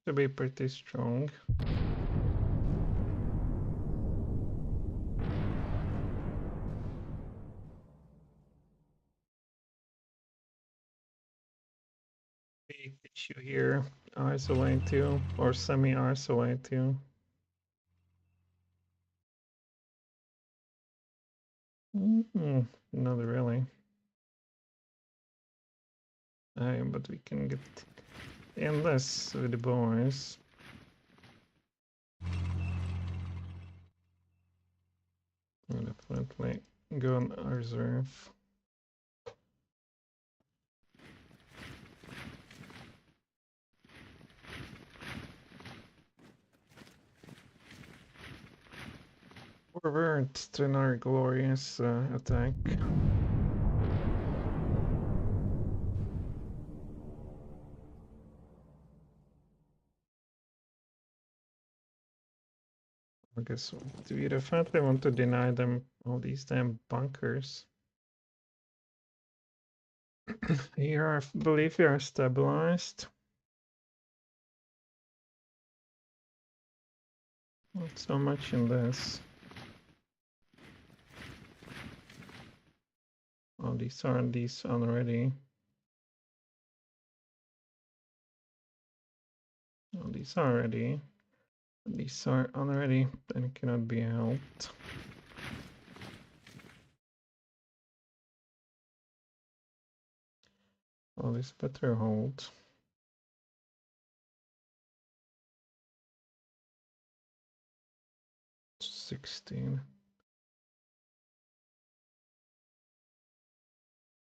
To be pretty strong. Big issue here. Isolate you or semi-isolate you. Not really. But we can get in this with the boys. I'll definitely go on reserve. Forward to another glorious attack. I guess we definitely want to deny them all these damn bunkers. Here, I believe we are stabilized. Not so much in this. Oh, these aren't these already. Oh, these are ready. These are already and cannot be helped. Oh, this better hold. 16.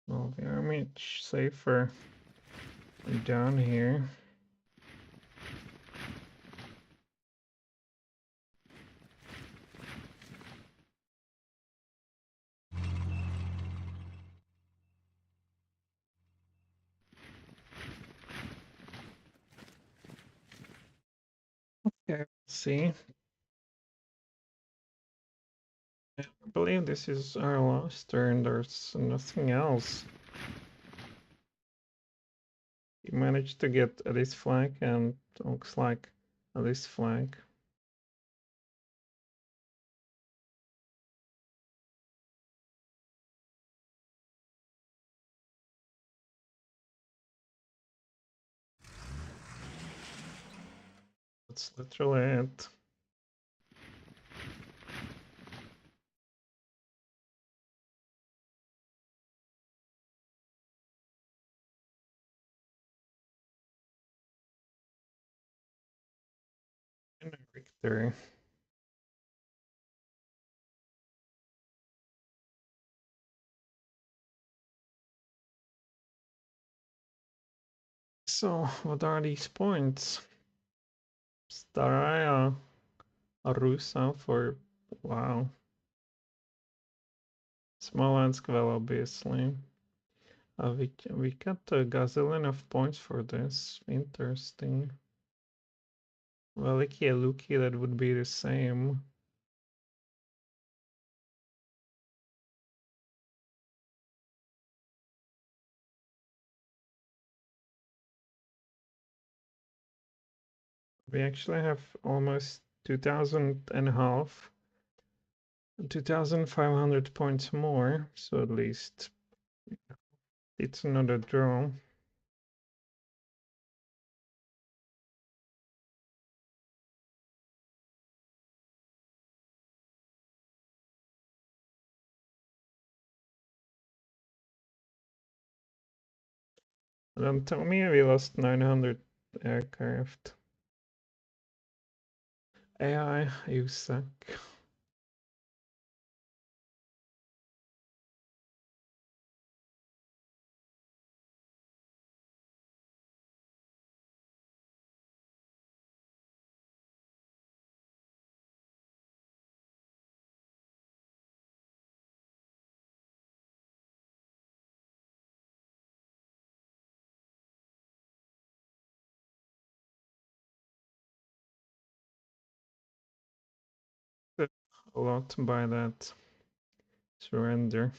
Well, the army safer down here. Okay, see. I believe this is our last turn. There's nothing else. He managed to get this flag and looks like this flag. That's literally it. And a victory. So, what are these points? Staraya Arusa for, wow. Smolensk, well, obviously. We got a gazillion of points for this. Interesting. Veliki Luki, that would be the same. We actually have almost 2,000 and a half. 2,500 points more, so at least it's another draw. Don't tell me we lost 900 aircraft. AI, you suck. A lot by that surrender.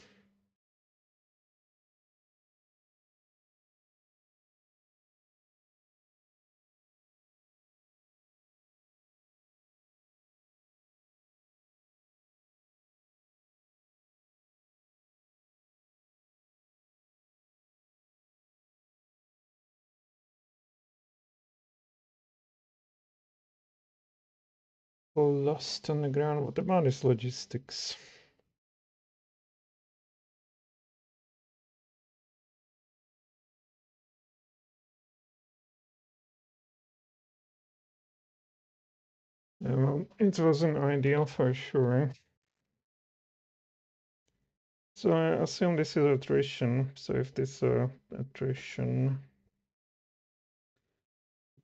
Lost on the ground. What about his logistics? Well, it wasn't ideal for sure. So I assume this is attrition. So if this is attrition,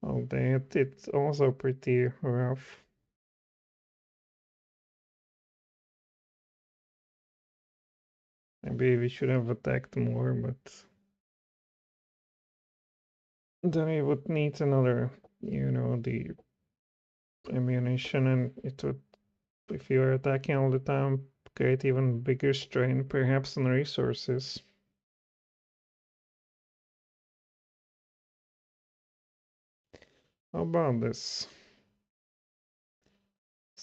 oh, it's also pretty rough. Maybe we should have attacked more, but then we would need another, the ammunition, and it would, if you are attacking all the time, create even bigger strain, perhaps on resources. How about this?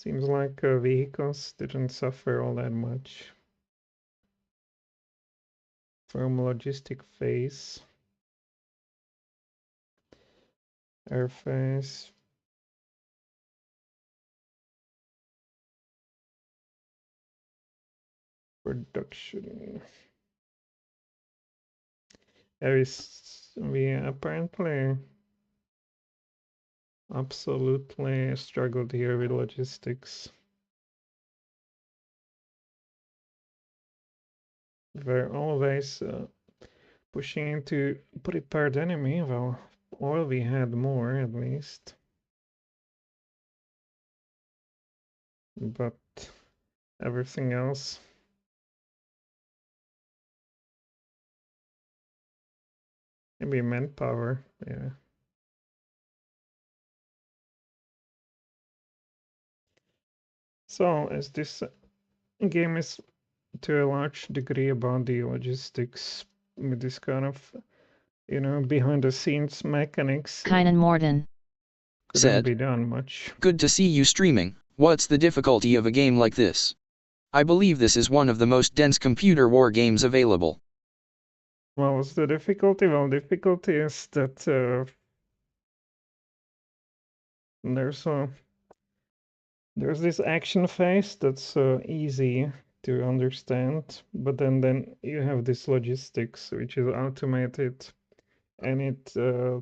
Seems like vehicles didn't suffer all that much from logistic phase. Airface. Production. We apparently absolutely struggled here with logistics. We're always pushing into prepared enemy. Well, oil we had more at least. But everything else. Maybe manpower, yeah. So as this game is to a large degree about the logistics with this kind of, behind the scenes mechanics, Kynan Morden couldn't be done much. Good to see you streaming. What's the difficulty of a game like this? I believe this is one of the most dense computer war games available. Well, what's the difficulty? Well, difficulty is that there's this action phase that's easy to understand, but then you have this logistics which is automated, and it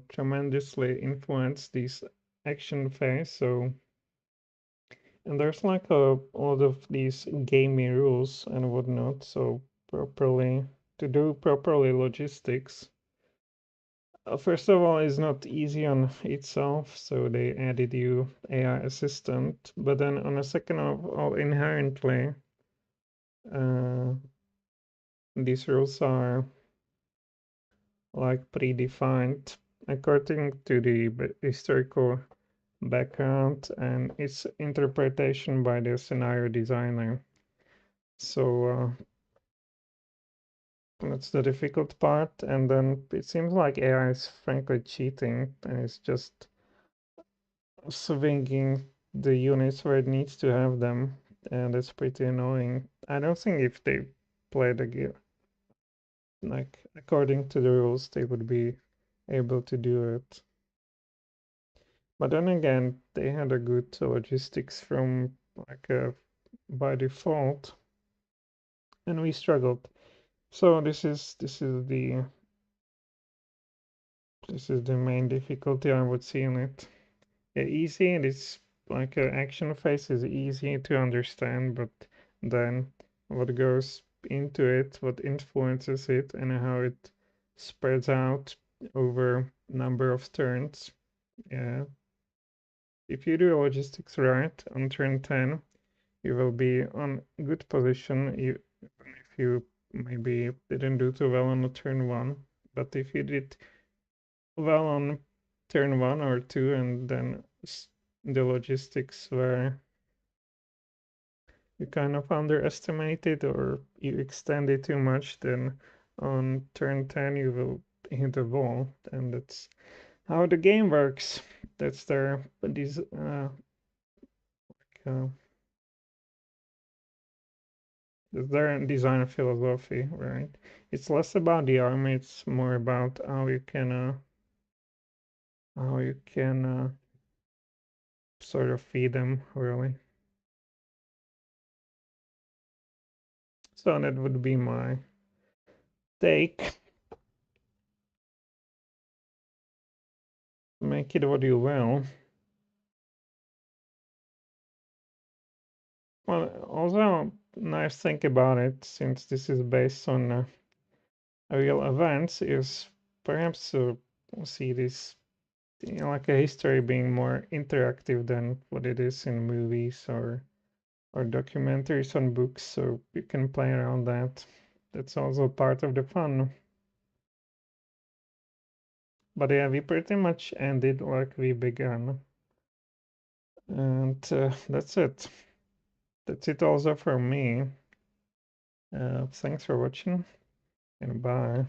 tremendously influences this action phase. So, and there's like a lot of these gamey rules and whatnot. So to do properly logistics, first of all, it's not easy on itself. So they added you AI assistant, but then on a second of all, inherently, these rules are like predefined according to the historical background and its interpretation by the scenario designer. So that's the difficult part. And then it seems like AI is frankly cheating and it's just swinging the units where it needs to have them. And it's pretty annoying. I don't think if they play the game like according to the rules, they would be able to do it. But then again, they had a good logistics from like by default, and we struggled. So this is the main difficulty I would see in it. Easy, and it's like action phase is easy to understand, but then what goes into it, what influences it, and how it spreads out over number of turns. Yeah. If you do logistics right on turn 10, you will be on good position if you maybe didn't do too well on turn 1. But if you did well on turn 1 or 2 and then the logistics were you kind of underestimated or you extended too much, then on turn 10 you will hit a wall, and that's how the game works. That's these uh, their design philosophy, right? It's less about the army, it's more about how you can sort of feed them, really. So that would be my take. Make it what you will. Well, also nice thing about it, since this is based on real events, is perhaps see this like a history being more interactive than what it is in movies or documentaries on books, so you can play around that. That's also part of the fun. But yeah, we pretty much ended like we began. And that's it. That's it also for me. Thanks for watching, and bye.